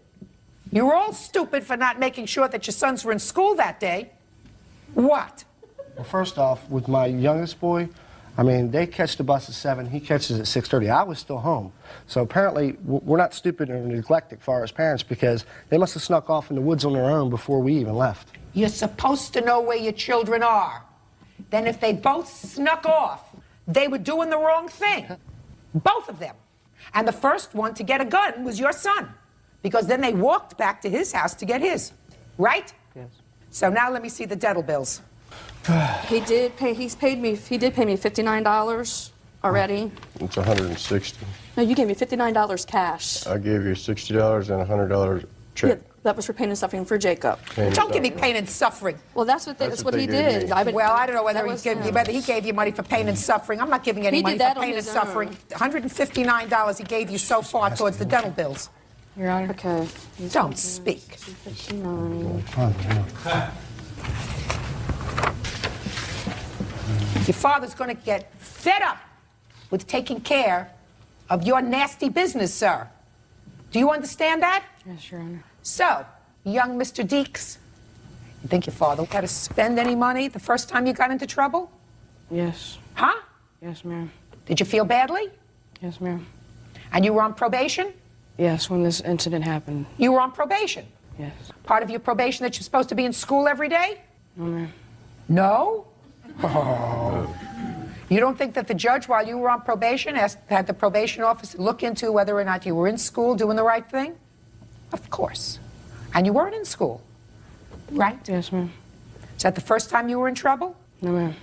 You were all stupid for not making sure that your sons were in school that day. What? Well, first off, with my youngest boy, I mean, they catch the bus at 7, he catches at 6:30. I was still home. So apparently, we're not stupid or neglected as far as parents because they must have snuck off in the woods on their own before we even left. You're supposed to know where your children are. Then if they both snuck off, they were doing the wrong thing. Both of them. And the first one to get a gun was your son. Because then they walked back to his house to get his. Right? Yes. So now let me see the dental bills. He did pay me $59 already. It's $160. No, you gave me $59 cash. I gave you $60 and a $100 check. Yeah, that was for pain and suffering for Jacob. Don't give me pain and suffering. Well, that's what what he they gave did. me. Well, I don't know whether that he was gave you, him. whether he gave you money for pain and suffering. I'm not giving any He money did that for on pain and his suffering. own. $159 he gave you so far towards the dental bills. Your Honor. Okay. Don't speak. 59. Your father's going to get fed up with taking care of your nasty business, sir. Do you understand that? Yes, Your Honor. So, young Mr. Deeks, you think your father had to spend any money the first time you got into trouble? Yes. Huh? Yes, ma'am. Did you feel badly? Yes, ma'am. And you were on probation? Yes, when this incident happened. You were on probation? Yes. Part of your probation that you're supposed to be in school every day? No, ma'am. No? Oh. You don't think that the judge, while you were on probation, had the probation officer look into whether or not you were in school doing the right thing? Of course. And you weren't in school, right? Yes, ma'am. Is that the first time you were in trouble? No, ma'am.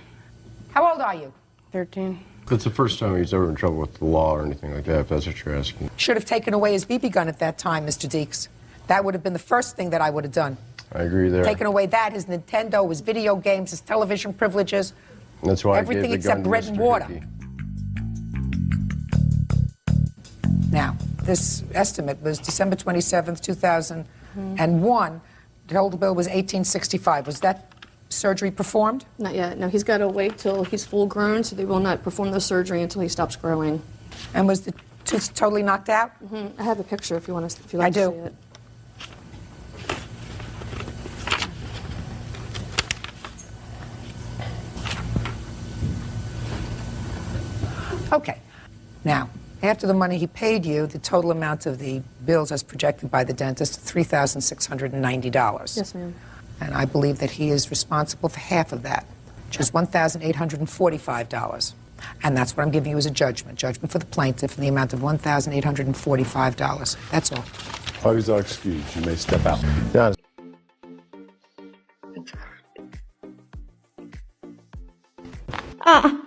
How old are you? 13. That's the first time he's ever in trouble with the law or anything like that, if that's what you're asking. Should have taken away his BB gun at that time, Mr. Deeks. That would have been the first thing that I would have done. I agree there. Taken away that, his Nintendo, his video games, his television privileges. That's why everything I gave the except gun to bread Mr. and water. Hickey. Now, this estimate was December 27th, 2001. The total bill was $1,865. Was that surgery performed? Not yet. No, he's got to wait till he's full grown, so they will not perform the surgery until he stops growing. And was the tooth totally knocked out? I have a picture if you want to. If you like I do. To see it. Okay. Now, after the money he paid you, the total amount of the bills as projected by the dentist, $3,690. Yes, ma'am. And I believe that he is responsible for half of that, which is $1,845. And that's what I'm giving you as a judgment. Judgment for the plaintiff in the amount of $1,845. That's all. Parties are excused. You may step out. Your Honor.